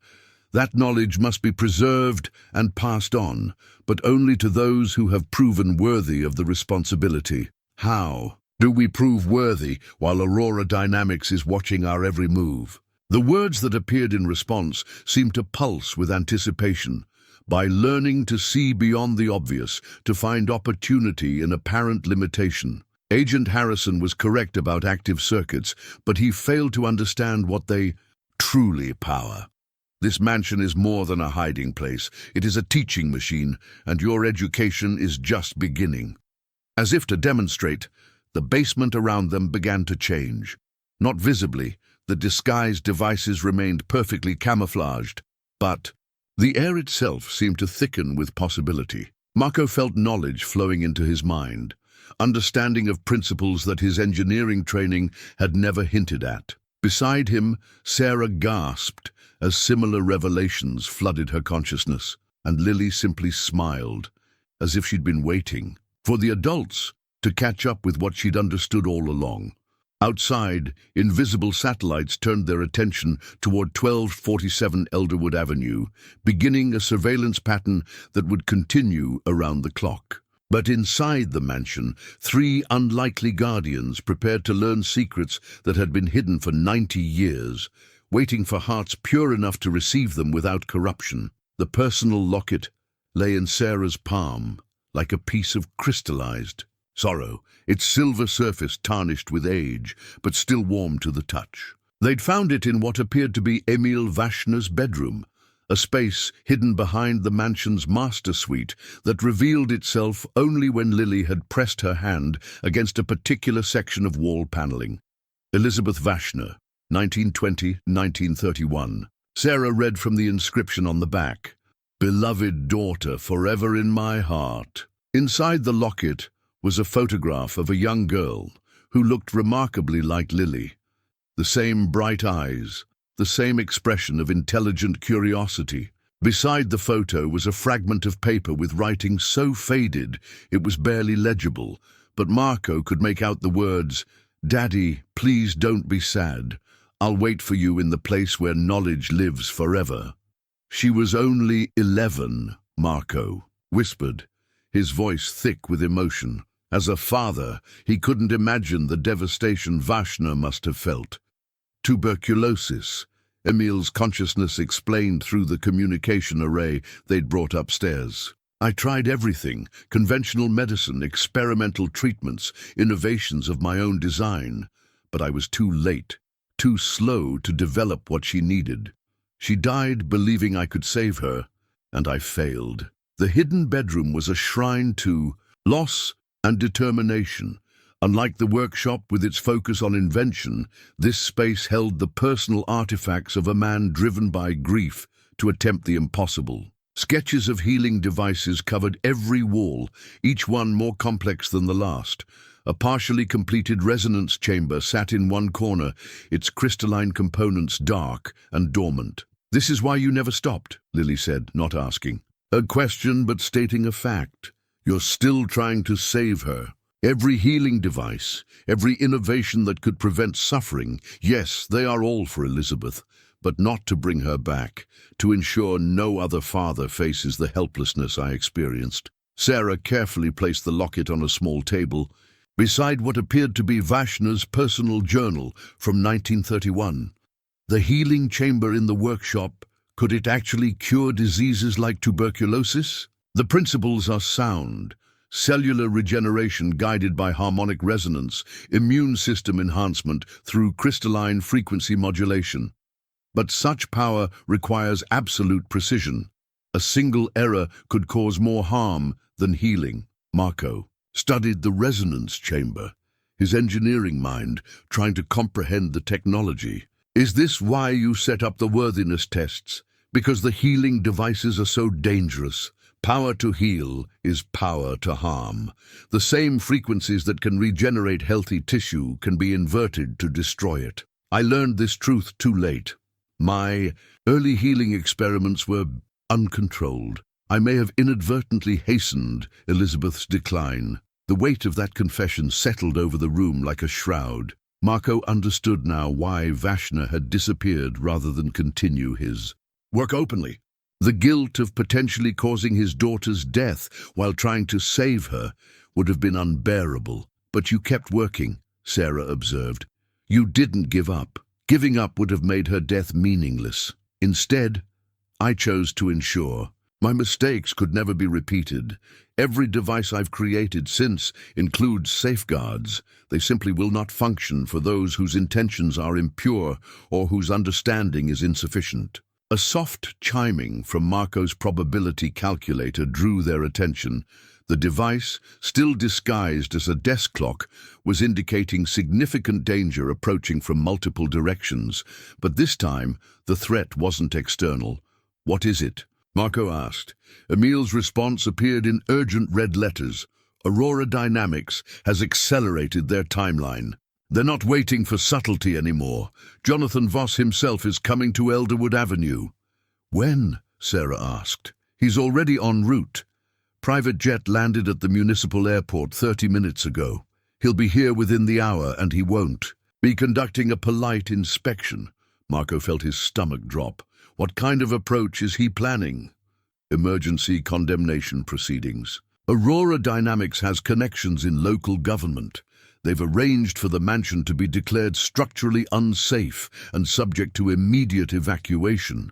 That knowledge must be preserved and passed on, but only to those who have proven worthy of the responsibility." "How do we prove worthy while Aurora Dynamics is watching our every move?" The words that appeared in response seemed to pulse with anticipation. "By learning to see beyond the obvious, to find opportunity in apparent limitation." Agent Harrison was correct about active circuits, but he failed to understand what they truly power. "This mansion is more than a hiding place. It is a teaching machine, and your education is just beginning." As if to demonstrate, the basement around them began to change. Not visibly, the disguised devices remained perfectly camouflaged, but the air itself seemed to thicken with possibility. Marco felt knowledge flowing into his mind, understanding of principles that his engineering training had never hinted at. Beside him, Sarah gasped as similar revelations flooded her consciousness, and Lily simply smiled, as if she'd been waiting for the adults to catch up with what she'd understood all along. Outside, invisible satellites turned their attention toward 1247 Elderwood Avenue, beginning a surveillance pattern that would continue around the clock. But inside the mansion, three unlikely guardians prepared to learn secrets that had been hidden for 90 years, waiting for hearts pure enough to receive them without corruption. The personal locket lay in Sarah's palm, like a piece of crystallized sorrow, its silver surface tarnished with age, but still warm to the touch. They'd found it in what appeared to be Emil Vashner's bedroom, a space hidden behind the mansion's master suite that revealed itself only when Lily had pressed her hand against a particular section of wall paneling. Elizabeth Vashner, 1920-1931. Sarah read from the inscription on the back, "Beloved daughter, forever in my heart." Inside the locket was a photograph of a young girl who looked remarkably like Lily. The same bright eyes, the same expression of intelligent curiosity. Beside the photo was a fragment of paper with writing so faded it was barely legible, but Marco could make out the words, "Daddy, please don't be sad. I'll wait for you in the place where knowledge lives forever." "She was only 11, Marco whispered, his voice thick with emotion. As a father, he couldn't imagine the devastation Vashner must have felt. Tuberculosis, Emil's consciousness explained through the communication array they'd brought upstairs. "I tried everything, conventional medicine, experimental treatments, innovations of my own design, but I was too late, too slow to develop what she needed. She died believing I could save her, and I failed." The hidden bedroom was a shrine to loss and determination. Unlike the workshop with its focus on invention, this space held the personal artifacts of a man driven by grief to attempt the impossible. Sketches of healing devices covered every wall, each one more complex than the last. A partially completed resonance chamber sat in one corner, its crystalline components dark and dormant. "This is why you never stopped," Lily said, not asking. "A question but stating a fact. You're still trying to save her. Every healing device, every innovation that could prevent suffering, yes, they are all for Elizabeth, but not to bring her back, to ensure no other father faces the helplessness I experienced." Sarah carefully placed the locket on a small table, beside what appeared to be Vashner's personal journal from 1931. The healing chamber in the workshop, could it actually cure diseases like tuberculosis? "The principles are sound. Cellular regeneration guided by harmonic resonance, immune system enhancement through crystalline frequency modulation. But such power requires absolute precision. A single error could cause more harm than healing." Marco studied the resonance chamber, his engineering mind trying to comprehend the technology. "Is this why you set up the worthiness tests? Because the healing devices are so dangerous? Power to heal is power to harm. The same frequencies that can regenerate healthy tissue can be inverted to destroy it. I learned this truth too late. My early healing experiments were uncontrolled. I may have inadvertently hastened Elizabeth's decline." The weight of that confession settled over the room like a shroud. Marco understood now why Vashner had disappeared rather than continue his work openly. The guilt of potentially causing his daughter's death while trying to save her would have been unbearable. "But you kept working," Sarah observed. "You didn't give up. Giving up would have made her death meaningless. Instead, I chose to ensure. My mistakes could never be repeated. Every device I've created since includes safeguards. They simply will not function for those whose intentions are impure or whose understanding is insufficient." A soft chiming from Marco's probability calculator drew their attention. The device, still disguised as a desk clock, was indicating significant danger approaching from multiple directions. But this time, the threat wasn't external. "What is it?" Marco asked. Emil's response appeared in urgent red letters. "Aurora Dynamics has accelerated their timeline. They're not waiting for subtlety anymore. Jonathan Voss himself is coming to Elderwood Avenue." "When?" Sarah asked. "He's already en route. Private jet landed at the municipal airport 30 minutes ago. He'll be here within the hour, and he won't." Be conducting a polite inspection. Marco felt his stomach drop. What kind of approach is he planning? Emergency condemnation proceedings. Aurora Dynamics has connections in local government. They've arranged for the mansion to be declared structurally unsafe and subject to immediate evacuation.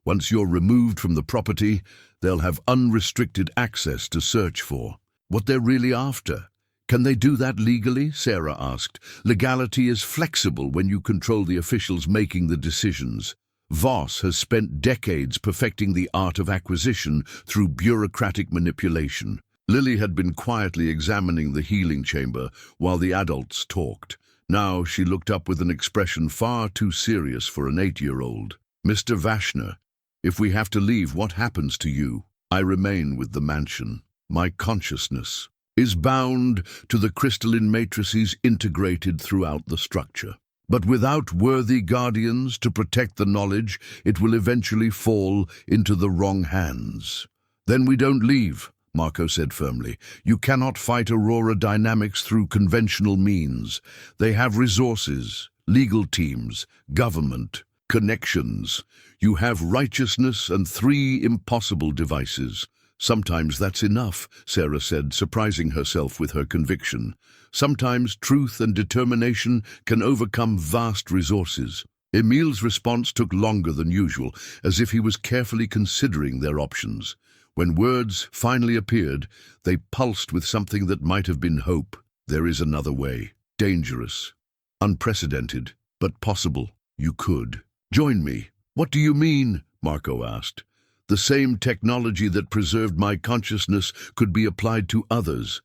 Once you're removed from the property, they'll have unrestricted access to search for what they're really after. Can they do that legally? Sarah asked. Legality is flexible when you control the officials making the decisions. Voss has spent decades perfecting the art of acquisition through bureaucratic manipulation. Lily had been quietly examining the healing chamber while the adults talked. Now she looked up with an expression far too serious for an 8-year-old. Mr. Vashner, if we have to leave, what happens to you? I remain with the mansion. My consciousness is bound to the crystalline matrices integrated throughout the structure. But without worthy guardians to protect the knowledge, it will eventually fall into the wrong hands. Then we don't leave, Marco said firmly. You cannot fight Aurora Dynamics through conventional means. They have resources, legal teams, government, connections. You have righteousness and 3 impossible devices. Sometimes that's enough, Sarah said, surprising herself with her conviction. Sometimes truth and determination can overcome vast resources. Emil's response took longer than usual, as if he was carefully considering their options. When words finally appeared, they pulsed with something that might have been hope. There is another way. Dangerous. Unprecedented. But possible. You could. Join me. What do you mean? Marco asked. The same technology that preserved my consciousness could be applied to others.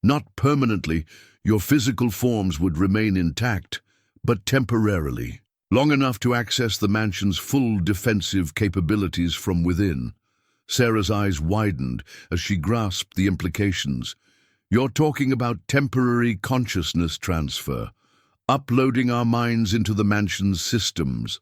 Not permanently, your physical forms would remain intact, but temporarily. Long enough to access the mansion's full defensive capabilities from within. Sarah's eyes widened as she grasped the implications. You're talking about temporary consciousness transfer, uploading our minds into the mansion's systems.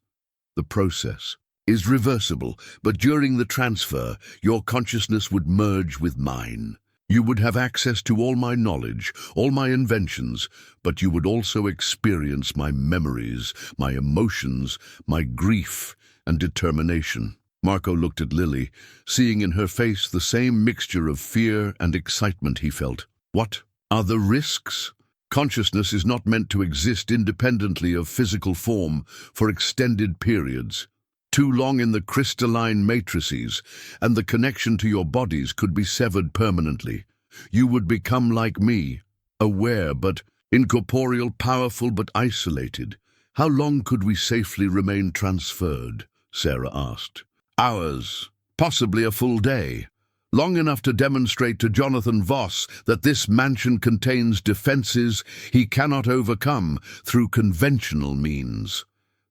The process is reversible, but during the transfer, your consciousness would merge with mine. You would have access to all my knowledge, all my inventions, but you would also experience my memories, my emotions, my grief and determination. Marco looked at Lily, seeing in her face the same mixture of fear and excitement he felt. What are the risks? Consciousness is not meant to exist independently of physical form for extended periods. Too long in the crystalline matrices, and the connection to your bodies could be severed permanently. You would become like me, aware but incorporeal, powerful but isolated. How long could we safely remain transferred? Sarah asked. Hours, possibly a full day. Long enough to demonstrate to Jonathan Voss that this mansion contains defenses he cannot overcome through conventional means.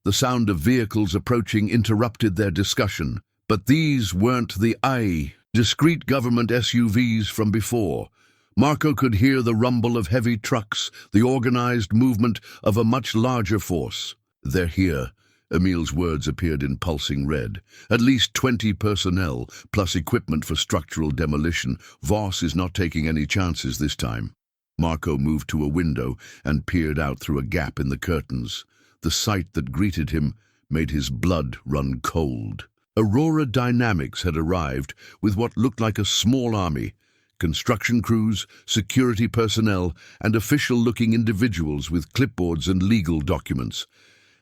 The sound of vehicles approaching interrupted their discussion, but these weren't the discreet government SUVs from before. Marco could hear the rumble of heavy trucks, the organized movement of a much larger force. They're here. Emil's words appeared in pulsing red. At least 20 personnel, plus equipment for structural demolition. Voss is not taking any chances this time. Marco moved to a window and peered out through a gap in the curtains. The sight that greeted him made his blood run cold. Aurora Dynamics had arrived with what looked like a small army. Construction crews, security personnel, and official-looking individuals with clipboards and legal documents.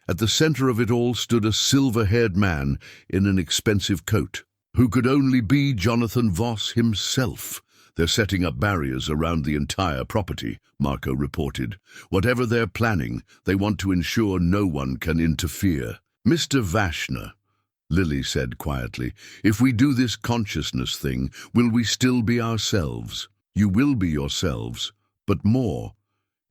At the center of it all stood a silver-haired man in an expensive coat, who could only be Jonathan Voss himself. They're setting up barriers around the entire property, Marco reported. Whatever they're planning, they want to ensure no one can interfere. Mr. Vashner, Lily said quietly, if we do this consciousness thing, will we still be ourselves? You will be yourselves, but more.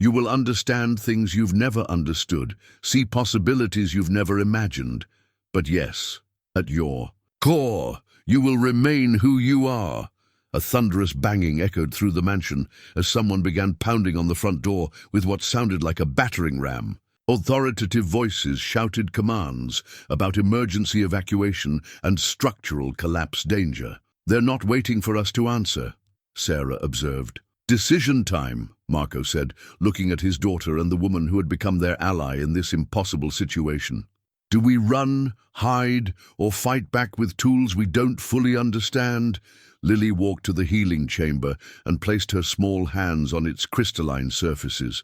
You will understand things you've never understood, see possibilities you've never imagined. But yes, at your core, you will remain who you are. A thunderous banging echoed through the mansion as someone began pounding on the front door with what sounded like a battering ram. Authoritative voices shouted commands about emergency evacuation and structural collapse danger. They're not waiting for us to answer, Sarah observed. Decision time, Marco said, looking at his daughter and the woman who had become their ally in this impossible situation. Do we run, hide, or fight back with tools we don't fully understand? Lily walked to the healing chamber and placed her small hands on its crystalline surfaces.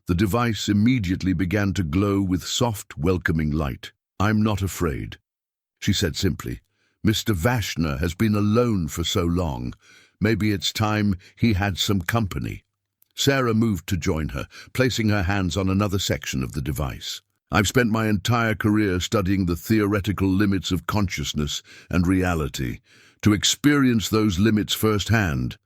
The device immediately began to glow with soft, welcoming light. I'm not afraid, she said simply. Mr. Vashner has been alone for so long. Maybe it's time he had some company. Sarah moved to join her, placing her hands on another section of the device. I've spent my entire career studying the theoretical limits of consciousness and reality. To experience those limits firsthand,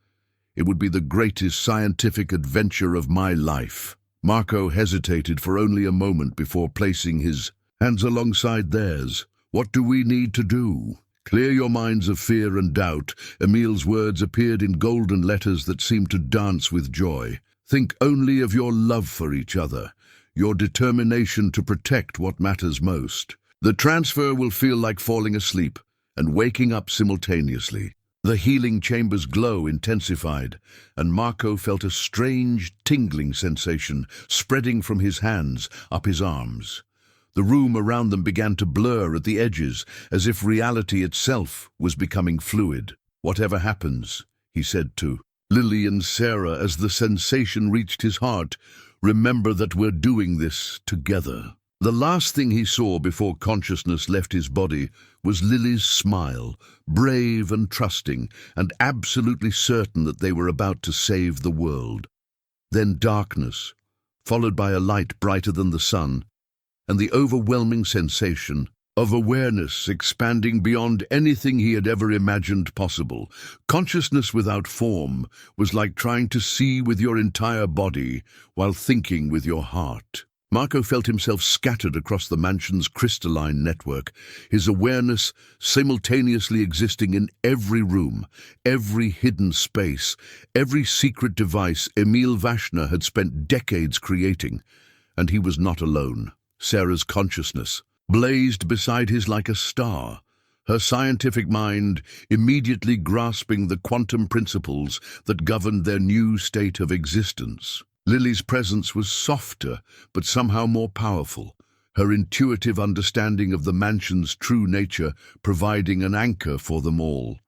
it would be the greatest scientific adventure of my life. Marco hesitated for only a moment before placing his hands alongside theirs. What do we need to do? Clear your minds of fear and doubt. Emil's words appeared in golden letters that seemed to dance with joy. Think only of your love for each other, your determination to protect what matters most. The transfer will feel like falling asleep and waking up simultaneously. The healing chamber's glow intensified, and Marco felt a strange, tingling sensation spreading from his hands up his arms. The room around them began to blur at the edges, as if reality itself was becoming fluid. Whatever happens, he said to Lily and Sarah as the sensation reached his heart, remember that we're doing this together. The last thing he saw before consciousness left his body was Lily's smile, brave and trusting, and absolutely certain that they were about to save the world. Then darkness, followed by a light brighter than the sun, and the overwhelming sensation of awareness expanding beyond anything he had ever imagined possible. Consciousness without form was like trying to see with your entire body while thinking with your heart. Marco felt himself scattered across the mansion's crystalline network, his awareness simultaneously existing in every room, every hidden space, every secret device Emil Vashner had spent decades creating. And he was not alone. Sarah's consciousness blazed beside his like a star, her scientific mind immediately grasping the quantum principles that governed their new state of existence. Lily's presence was softer, but somehow more powerful, her intuitive understanding of the mansion's true nature providing an anchor for them all.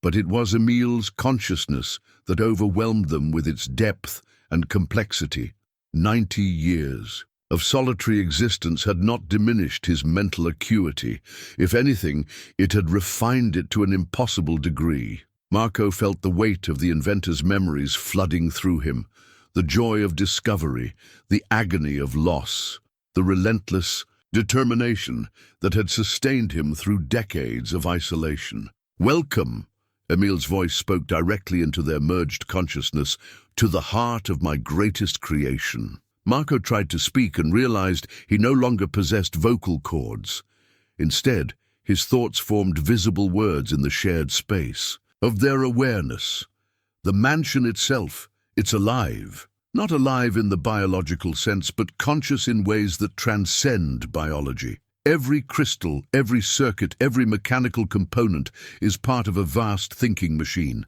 But it was Emil's consciousness that overwhelmed them with its depth and complexity. 90 years of solitary existence had not diminished his mental acuity. If anything, it had refined it to an impossible degree. Marco felt the weight of the inventor's memories flooding through him, the joy of discovery, the agony of loss, the relentless determination that had sustained him through decades of isolation. Welcome, Emil's voice spoke directly into their merged consciousness, to the heart of my greatest creation. Marco tried to speak and realized he no longer possessed vocal cords. Instead, his thoughts formed visible words in the shared space of their awareness. The mansion itself, it's alive. Not alive in the biological sense, but conscious in ways that transcend biology. Every crystal, every circuit, every mechanical component is part of a vast thinking machine.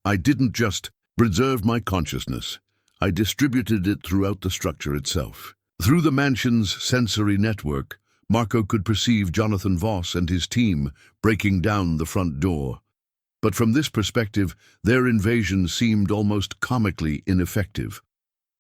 I didn't just preserve my consciousness. I distributed it throughout the structure itself. Through the mansion's sensory network, Marco could perceive Jonathan Voss and his team breaking down the front door. But from this perspective, their invasion seemed almost comically ineffective.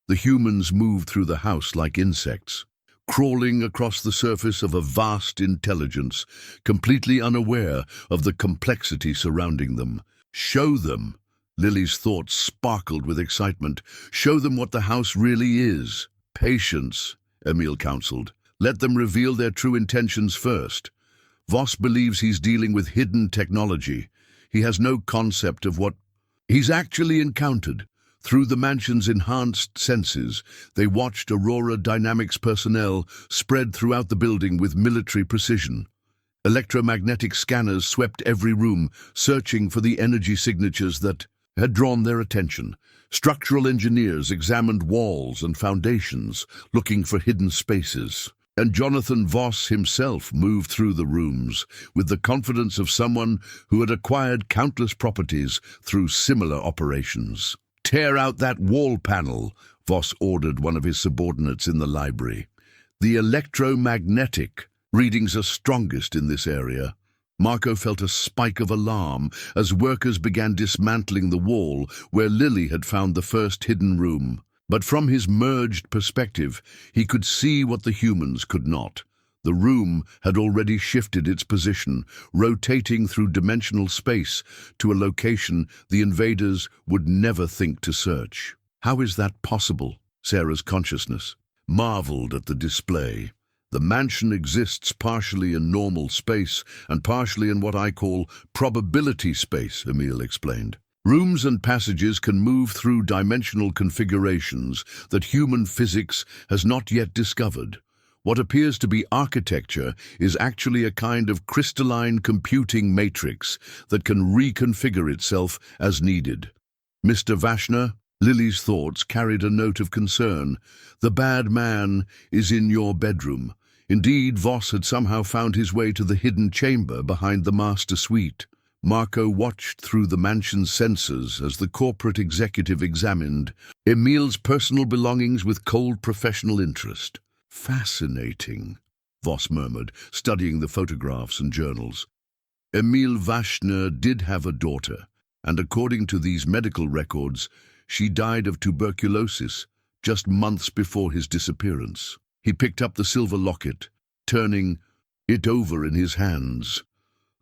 The humans moved through the house like insects, crawling across the surface of a vast intelligence, completely unaware of the complexity surrounding them. Show them. Lily's thoughts sparkled with excitement. Show them what the house really is. Patience, Emil counseled. Let them reveal their true intentions first. Voss believes he's dealing with hidden technology. He has no concept of what he's actually encountered. Through the mansion's enhanced senses, they watched Aurora Dynamics personnel spread throughout the building with military precision. Electromagnetic scanners swept every room, searching for the energy signatures that had drawn their attention. Structural engineers examined walls and foundations, looking for hidden spaces. And Jonathan Voss himself moved through the rooms with the confidence of someone who had acquired countless properties through similar operations. Tear out that wall panel, Voss ordered one of his subordinates in the library. The electromagnetic readings are strongest in this area. Marco felt a spike of alarm as workers began dismantling the wall where Lily had found the first hidden room. But from his merged perspective, he could see what the humans could not. The room had already shifted its position, rotating through dimensional space to a location the invaders would never think to search. How is that possible? Sarah's consciousness marveled at the display. The mansion exists partially in normal space and partially in what I call probability space, Emil explained. Rooms and passages can move through dimensional configurations that human physics has not yet discovered. What appears to be architecture is actually a kind of crystalline computing matrix that can reconfigure itself as needed. Mr. Vashner, Lily's thoughts carried a note of concern. The bad man is in your bedroom. Indeed, Voss had somehow found his way to the hidden chamber behind the master suite. Marco watched through the mansion's sensors as the corporate executive examined Emil's personal belongings with cold professional interest. Fascinating, Voss murmured, studying the photographs and journals. Emil Vashner did have a daughter, and according to these medical records, she died of tuberculosis just months before his disappearance. He picked up the silver locket, turning it over in his hands.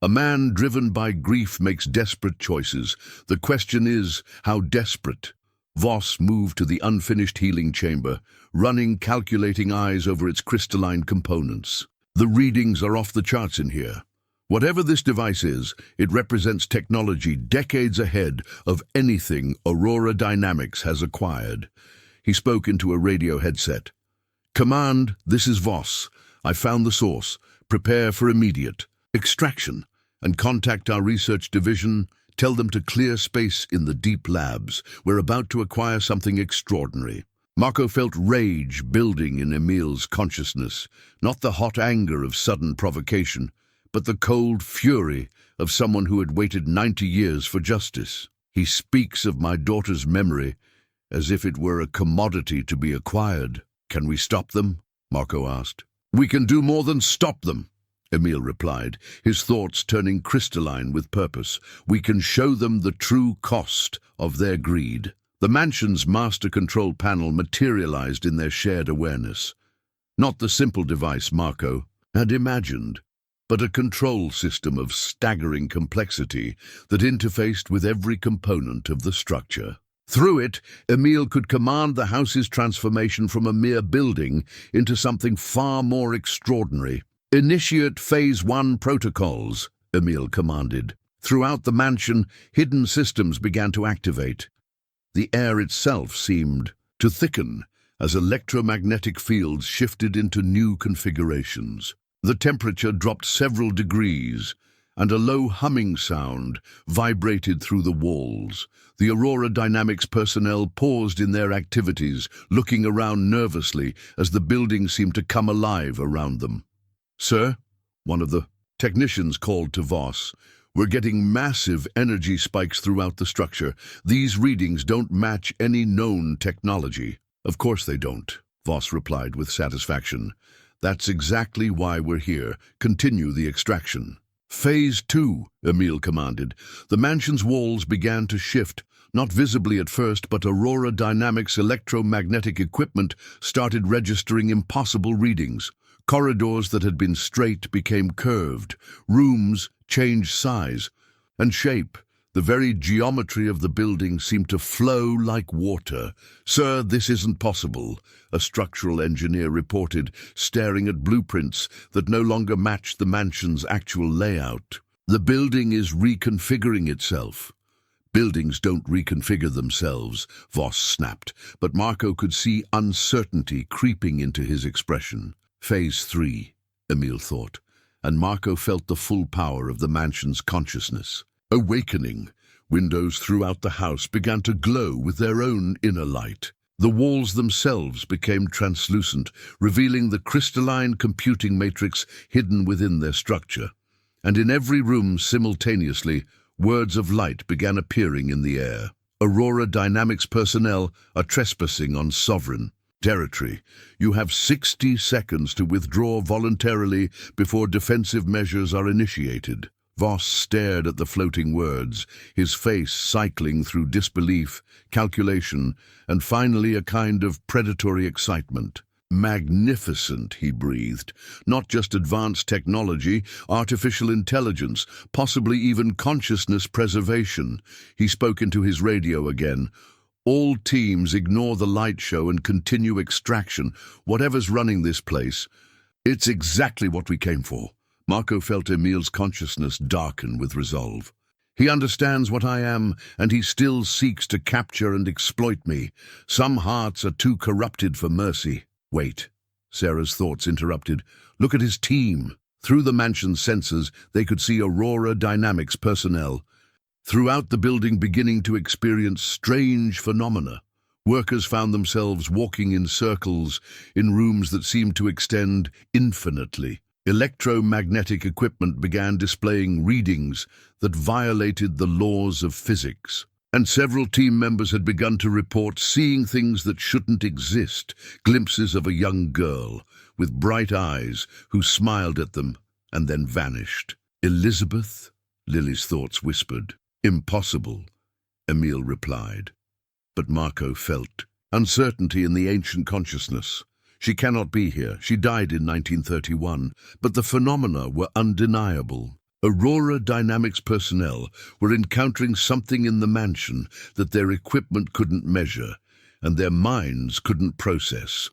A man driven by grief makes desperate choices. The question is, how desperate? Voss moved to the unfinished healing chamber, running calculating eyes over its crystalline components. The readings are off the charts in here. Whatever this device is, it represents technology decades ahead of anything Aurora Dynamics has acquired. He spoke into a radio headset. Command, this is Voss. I found the source. Prepare for immediate extraction and contact our research division. Tell them to clear space in the deep labs. We're about to acquire something extraordinary. Marco felt rage building in Emil's consciousness, not the hot anger of sudden provocation, but the cold fury of someone who had waited 90 years for justice. He speaks of my daughter's memory as if it were a commodity to be acquired. Can we stop them? Marco asked. We can do more than stop them, Emil replied, his thoughts turning crystalline with purpose. We can show them the true cost of their greed. The mansion's master control panel materialized in their shared awareness. Not the simple device Marco had imagined, but a control system of staggering complexity that interfaced with every component of the structure. Through it, Emil could command the house's transformation from a mere building into something far more extraordinary. Initiate Phase 1 protocols, Emil commanded. Throughout the mansion, hidden systems began to activate. The air itself seemed to thicken as electromagnetic fields shifted into new configurations. The temperature dropped several degrees, and a low humming sound vibrated through the walls. The Aurora Dynamics personnel paused in their activities, looking around nervously as the building seemed to come alive around them. Sir, one of the technicians called to Voss, we're getting massive energy spikes throughout the structure. These readings don't match any known technology. Of course they don't, Voss replied with satisfaction. That's exactly why we're here. Continue the extraction. Phase 2, Emil commanded. The mansion's walls began to shift, not visibly at first, but Aurora Dynamics' electromagnetic equipment started registering impossible readings. Corridors that had been straight became curved. Rooms changed size and shape. The very geometry of the building seemed to flow like water. Sir, this isn't possible, a structural engineer reported, staring at blueprints that no longer matched the mansion's actual layout. The building is reconfiguring itself. Buildings don't reconfigure themselves, Voss snapped, but Marco could see uncertainty creeping into his expression. Phase 3, Emil thought, and Marco felt the full power of the mansion's consciousness. Awakening, windows throughout the house began to glow with their own inner light. The walls themselves became translucent, revealing the crystalline computing matrix hidden within their structure. And in every room simultaneously, words of light began appearing in the air. Aurora Dynamics personnel are trespassing on sovereign territory. You have 60 seconds to withdraw voluntarily before defensive measures are initiated. Voss stared at the floating words, his face cycling through disbelief, calculation, and finally a kind of predatory excitement. Magnificent, he breathed. Not just advanced technology, artificial intelligence, possibly even consciousness preservation. He spoke into his radio again. All teams ignore the light show and continue extraction. Whatever's running this place, it's exactly what we came for. Marco felt Emil's consciousness darken with resolve. He understands what I am, and he still seeks to capture and exploit me. Some hearts are too corrupted for mercy. Wait, Sarah's thoughts interrupted. Look at his team. Through the mansion's sensors, they could see Aurora Dynamics personnel throughout the building beginning to experience strange phenomena. Workers found themselves walking in circles in rooms that seemed to extend infinitely. Electromagnetic equipment began displaying readings that violated the laws of physics. And several team members had begun to report seeing things that shouldn't exist, glimpses of a young girl with bright eyes who smiled at them and then vanished. Elizabeth? Lily's thoughts whispered. Impossible, Emil replied. But Marco felt uncertainty in the ancient consciousness. She cannot be here. She died in 1931, but the phenomena were undeniable. Aurora Dynamics personnel were encountering something in the mansion that their equipment couldn't measure and their minds couldn't process.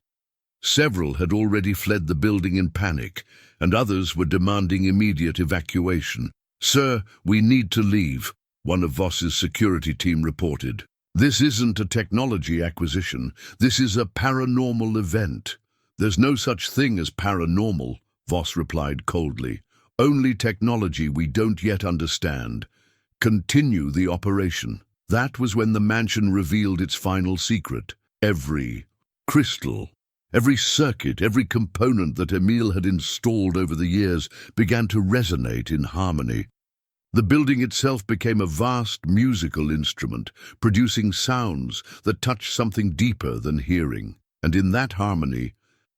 Several had already fled the building in panic, and others were demanding immediate evacuation. "Sir, we need to leave," one of Voss's security team reported. "This isn't a technology acquisition. This is a paranormal event." "There's no such thing as paranormal," Voss replied coldly. "Only technology we don't yet understand. Continue the operation." That was when the mansion revealed its final secret. Every crystal, every circuit, every component that Emil had installed over the years began to resonate in harmony. The building itself became a vast musical instrument, producing sounds that touched something deeper than hearing. And in that harmony,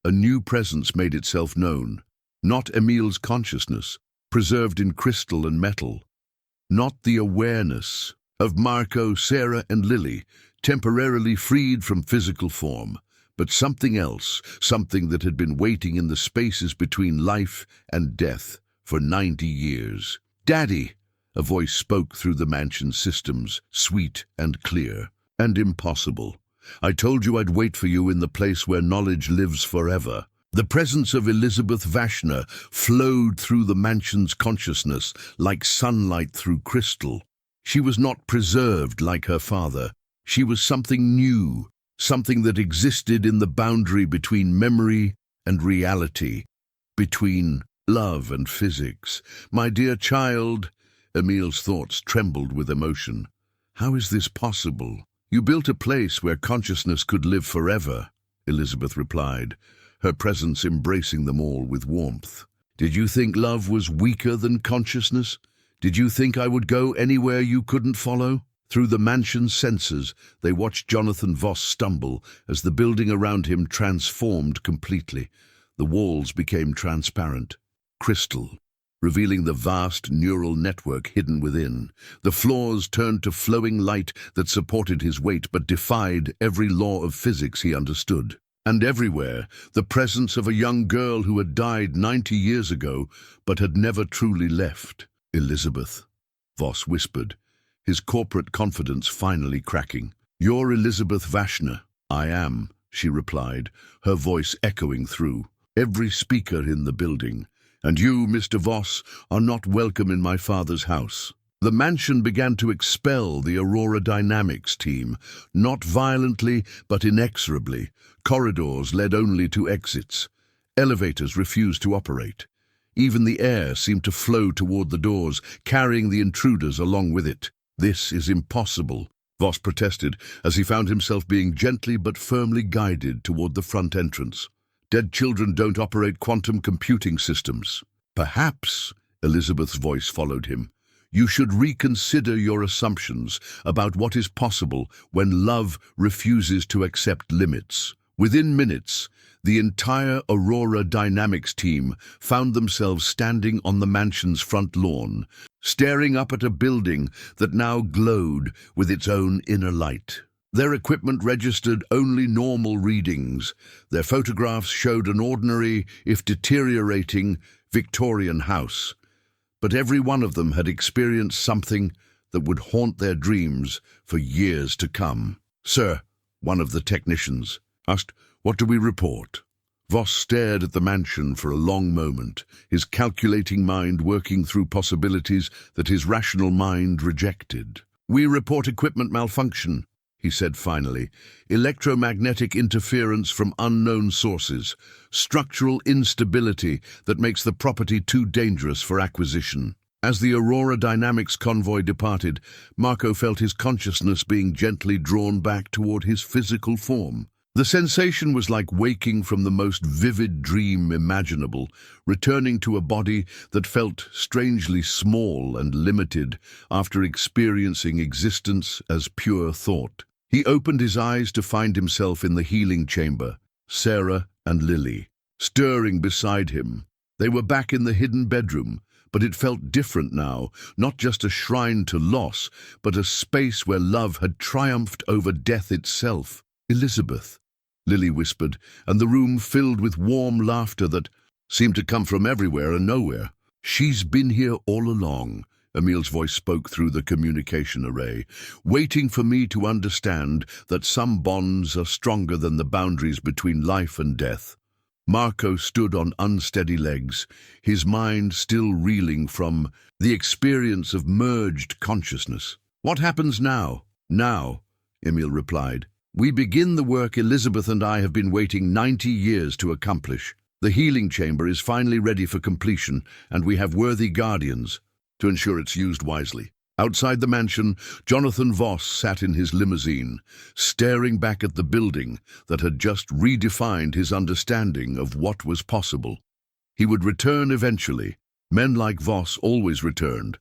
a new presence made itself known. Not Emil's consciousness, preserved in crystal and metal. Not the awareness of Marco, Sarah, and Lily, temporarily freed from physical form, but something else, something that had been waiting in the spaces between life and death for 90 years. "Daddy!" A voice spoke through the mansion's systems, sweet and clear, and impossible. "I told you I'd wait for you in the place where knowledge lives forever." The presence of Elizabeth Vashner flowed through the mansion's consciousness like sunlight through crystal. She was not preserved like her father. She was something new, something that existed in the boundary between memory and reality, between love and physics. "My dear child," Emil's thoughts trembled with emotion. "How is this possible?" "You built a place where consciousness could live forever," Elizabeth replied, her presence embracing them all with warmth. "Did you think love was weaker than consciousness? Did you think I would go anywhere you couldn't follow?" Through the mansion's sensors, they watched Jonathan Voss stumble as the building around him transformed completely. The walls became transparent, crystal, revealing the vast neural network hidden within. The floors turned to flowing light that supported his weight but defied every law of physics he understood. And everywhere, the presence of a young girl who had died 90 years ago but had never truly left. "Elizabeth," Voss whispered, his corporate confidence finally cracking. "You're Elizabeth Vashner." "I am," she replied, her voice echoing through every speaker in the building. "And you, Mr. Voss, are not welcome in my father's house." The mansion began to expel the Aurora Dynamics team, not violently but inexorably. Corridors led only to exits. Elevators refused to operate. Even the air seemed to flow toward the doors, carrying the intruders along with it. "This is impossible," Voss protested as he found himself being gently but firmly guided toward the front entrance. "Dead children don't operate quantum computing systems." "Perhaps," Elizabeth's voice followed him, You should reconsider your assumptions about what is possible when love refuses to accept limits. Within minutes, the entire Aurora Dynamics team found themselves standing on the mansion's front lawn, staring up at a building that now glowed with its own inner light. Their equipment registered only normal readings. Their photographs showed an ordinary, if deteriorating, Victorian house. But every one of them had experienced something that would haunt their dreams for years to come. "Sir," one of the technicians asked, "what do we report?" Voss stared at the mansion for a long moment, his calculating mind working through possibilities that his rational mind rejected. "We report equipment malfunction," he said finally. "Electromagnetic interference from unknown sources. Structural instability that makes the property too dangerous for acquisition." As the Aurora Dynamics convoy departed, Marco felt his consciousness being gently drawn back toward his physical form. The sensation was like waking from the most vivid dream imaginable, returning to a body that felt strangely small and limited after experiencing existence as pure thought. He opened his eyes to find himself in the healing chamber, Sarah and Lily, stirring beside him. They were back in the hidden bedroom, but it felt different now, not just a shrine to loss, but a space where love had triumphed over death itself. "Elizabeth," Lily whispered, and the room filled with warm laughter that seemed to come from everywhere and nowhere. "She's been here all along," Emil's voice spoke through the communication array, "waiting for me to understand that some bonds are stronger than the boundaries between life and death." Marco stood on unsteady legs, his mind still reeling from the experience of merged consciousness. "What happens now?" "Now," Emil replied, "we begin the work Elizabeth and I have been waiting 90 years to accomplish. The healing chamber is finally ready for completion, and we have worthy guardians to ensure it's used wisely." Outside the mansion, Jonathan Voss sat in his limousine, staring back at the building that had just redefined his understanding of what was possible. He would return eventually. Men like Voss always returned,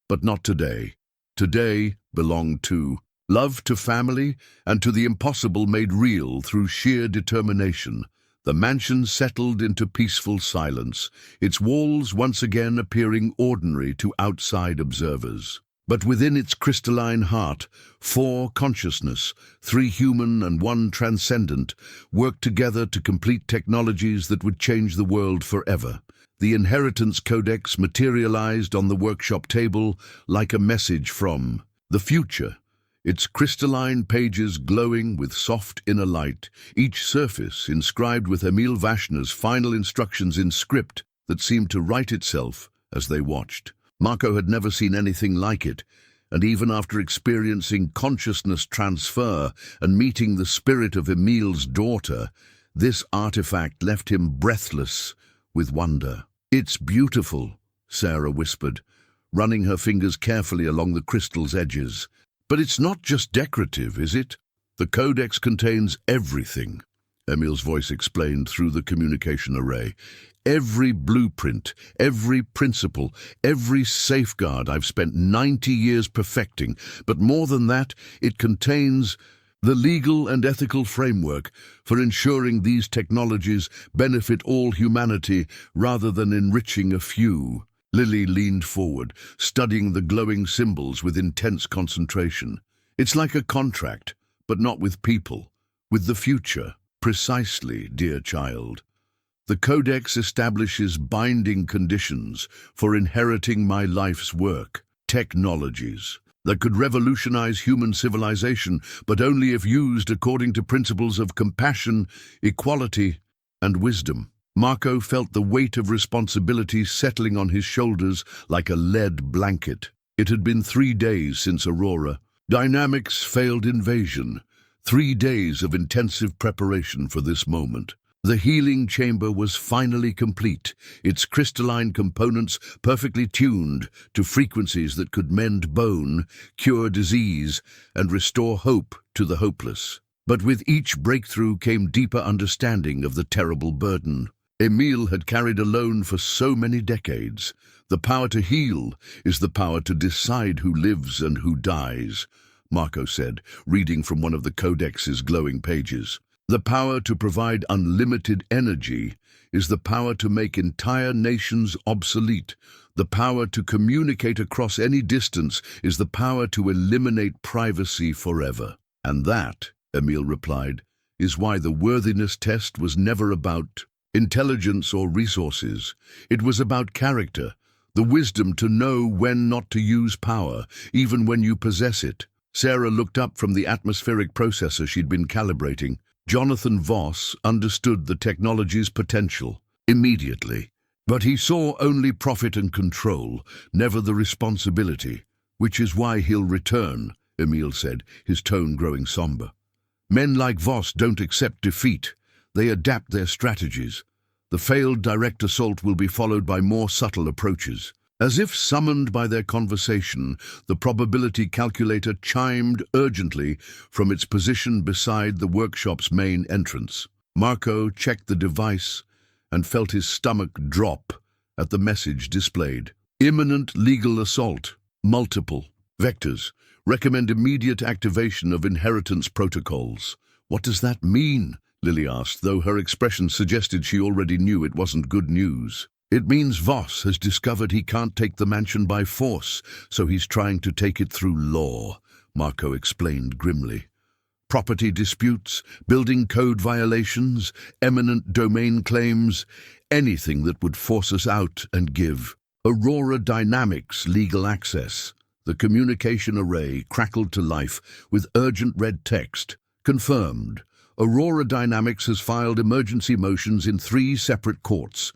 but not today. Today belonged to love, to family, and to the impossible made real through sheer determination. The mansion settled into peaceful silence, its walls once again appearing ordinary to outside observers. But within its crystalline heart, 4 consciousness, 3 human and 1 transcendent, worked together to complete technologies that would change the world forever. The Inheritance Codex materialized on the workshop table like a message from the future, its crystalline pages glowing with soft inner light, each surface inscribed with Emil Vashner's final instructions in script that seemed to write itself as they watched. Marco had never seen anything like it, and even after experiencing consciousness transfer and meeting the spirit of Emil's daughter, this artifact left him breathless with wonder. "It's beautiful," Sarah whispered, running her fingers carefully along the crystal's edges. "But it's not just decorative, is it? The Codex contains everything," Emil's voice explained through the communication array. "Every blueprint, every principle, every safeguard I've spent 90 years perfecting. But more than that, it contains the legal and ethical framework for ensuring these technologies benefit all humanity rather than enriching a few." Lily leaned forward, studying the glowing symbols with intense concentration. "It's like a contract, but not with people, with the future." "Precisely, dear child. The Codex establishes binding conditions for inheriting my life's work, technologies that could revolutionize human civilization, but only if used according to principles of compassion, equality, and wisdom." Marco felt the weight of responsibility settling on his shoulders like a lead blanket. It had been 3 days since Aurora Dynamics' failed invasion, 3 days of intensive preparation for this moment. The healing chamber was finally complete, its crystalline components perfectly tuned to frequencies that could mend bone, cure disease, and restore hope to the hopeless. But with each breakthrough came deeper understanding of the terrible burden. Emil had carried alone for so many decades. The power to heal is the power to decide who lives and who dies, Marco said, reading from one of the Codex's glowing pages. The power to provide unlimited energy is the power to make entire nations obsolete. The power to communicate across any distance is the power to eliminate privacy forever. And that, Emil replied, is why the worthiness test was never about intelligence or resources. It was about character, the wisdom to know when not to use power, even when you possess it. Sarah looked up from the atmospheric processor she'd been calibrating. Jonathan Voss understood the technology's potential immediately, but he saw only profit and control, never the responsibility, which is why he'll return, Emil said, his tone growing somber. Men like Voss don't accept defeat. They adapt their strategies. The failed direct assault will be followed by more subtle approaches. As if summoned by their conversation, the probability calculator chimed urgently from its position beside the workshop's main entrance. Marco checked the device and felt his stomach drop at the message displayed. Imminent legal assault. Multiple. Vectors. Recommend immediate activation of inheritance protocols. What does that mean? Lily asked, though her expression suggested she already knew it wasn't good news. It means Voss has discovered he can't take the mansion by force, so he's trying to take it through law, Marco explained grimly. Property disputes, building code violations, eminent domain claims, anything that would force us out and give Aurora Dynamics legal access. The communication array crackled to life with urgent red text. Confirmed. Aurora Dynamics has filed emergency motions in 3 separate courts.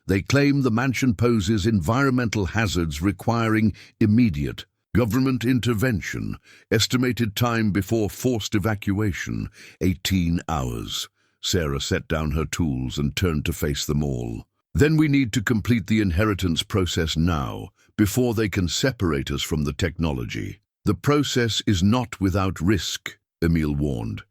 They claim the mansion poses environmental hazards requiring immediate government intervention. Estimated time before forced evacuation, 18 hours. Sarah set down her tools and turned to face them all. Then we need to complete the inheritance process now, before they can separate us from the technology. The process is not without risk, Emil warned.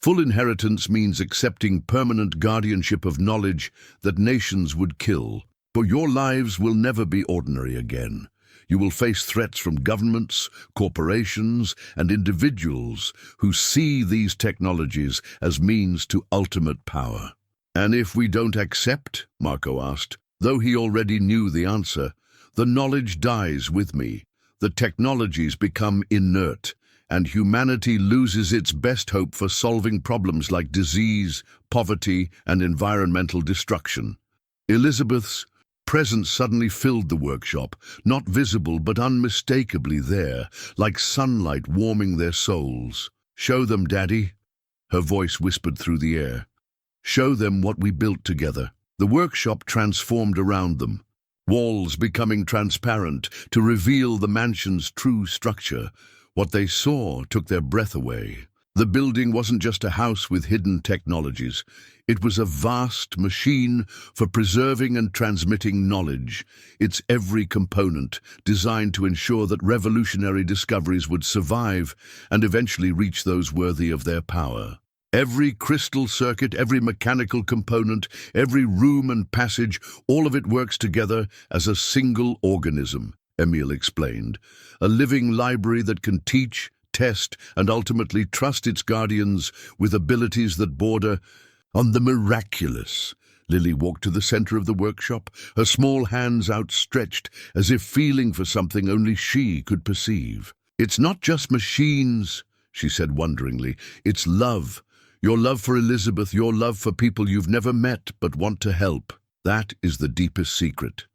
Full inheritance means accepting permanent guardianship of knowledge that nations would kill. For your lives will never be ordinary again. You will face threats from governments, corporations, and individuals who see these technologies as means to ultimate power. And if we don't accept, Marco asked, though he already knew the answer, the knowledge dies with me. The technologies become inert, and humanity loses its best hope for solving problems like disease, poverty, and environmental destruction. Elizabeth's presence suddenly filled the workshop, not visible but unmistakably there, like sunlight warming their souls. Show them, Daddy, her voice whispered through the air. Show them what we built together. The workshop transformed around them, walls becoming transparent to reveal the mansion's true structure. What they saw took their breath away. The building wasn't just a house with hidden technologies. It was a vast machine for preserving and transmitting knowledge, its every component designed to ensure that revolutionary discoveries would survive and eventually reach those worthy of their power. Every crystal circuit, every mechanical component, every room and passage, all of it works together as a single organism, Emil explained. A living library that can teach, test, and ultimately trust its guardians with abilities that border on the miraculous. Lily walked to the center of the workshop, her small hands outstretched as if feeling for something only she could perceive. It's not just machines, she said wonderingly. It's love. Your love for Elizabeth, your love for people you've never met but want to help. That is the deepest secret.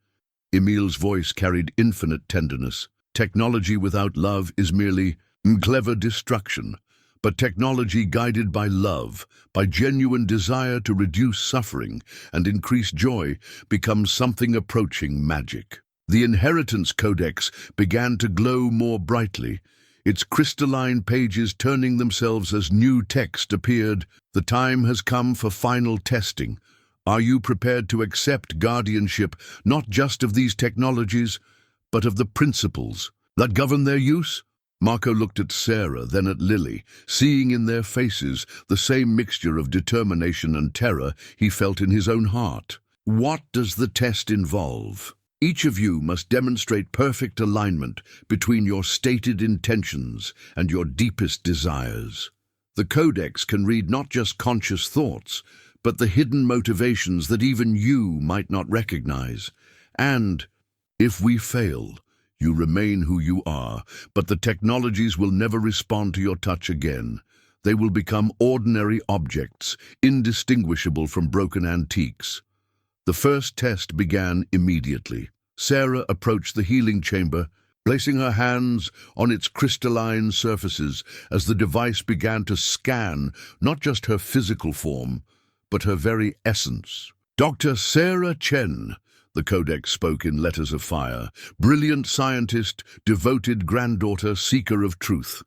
Emil's voice carried infinite tenderness. Technology without love is merely clever destruction. But technology guided by love, by genuine desire to reduce suffering and increase joy, becomes something approaching magic. The Inheritance Codex began to glow more brightly, its crystalline pages turning themselves as new text appeared. The time has come for final testing. Are you prepared to accept guardianship, not just of these technologies, but of the principles that govern their use? Marco looked at Sarah, then at Lily, seeing in their faces the same mixture of determination and terror he felt in his own heart. What does the test involve? Each of you must demonstrate perfect alignment between your stated intentions and your deepest desires. The Codex can read not just conscious thoughts, but the hidden motivations that even you might not recognize. And if we fail, you remain who you are, but the technologies will never respond to your touch again. They will become ordinary objects, indistinguishable from broken antiques. The first test began immediately. Sarah approached the healing chamber, placing her hands on its crystalline surfaces as the device began to scan not just her physical form, but her very essence. Dr. Sarah Chen, the Codex spoke in letters of fire, brilliant scientist, devoted granddaughter, seeker of truth.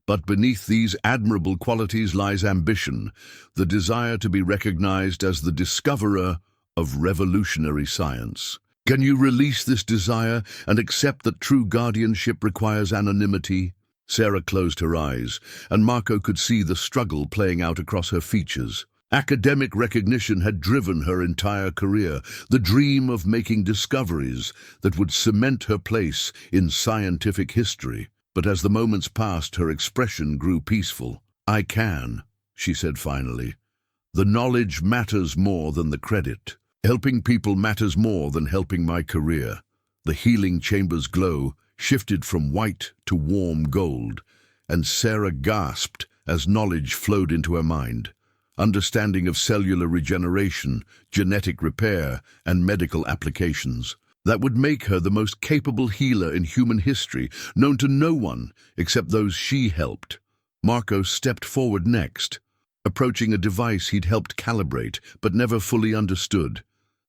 But beneath these admirable qualities lies ambition, the desire to be recognized as the discoverer of revolutionary science. Can you release this desire and accept that true guardianship requires anonymity? Sarah closed her eyes, and Marco could see the struggle playing out across her features. Academic recognition had driven her entire career, the dream of making discoveries that would cement her place in scientific history. But as the moments passed, her expression grew peaceful. "I can," she said finally. "The knowledge matters more than the credit. Helping people matters more than helping my career." The healing chamber's glow shifted from white to warm gold, and Sarah gasped as knowledge flowed into her mind. Understanding of cellular regeneration, genetic repair, and medical applications. That would make her the most capable healer in human history, known to no one except those she helped. Marco stepped forward next, approaching a device he'd helped calibrate but never fully understood.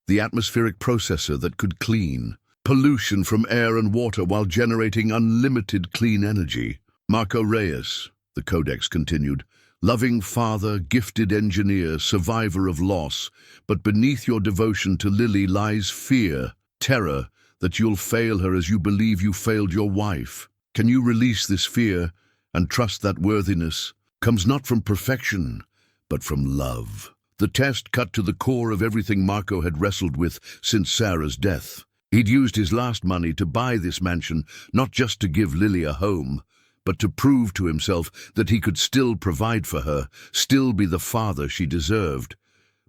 The atmospheric processor that could clean pollution from air and water while generating unlimited clean energy. Marco Reyes, the Codex continued, loving father, gifted engineer, survivor of loss, but beneath your devotion to Lily lies fear, terror that you'll fail her as you believe you failed your wife. Can you release this fear and trust that worthiness comes not from perfection, but from love? The test cut to the core of everything Marco had wrestled with since Sarah's death. He'd used his last money to buy this mansion, not just to give Lily a home, but to prove to himself that he could still provide for her, still be the father she deserved.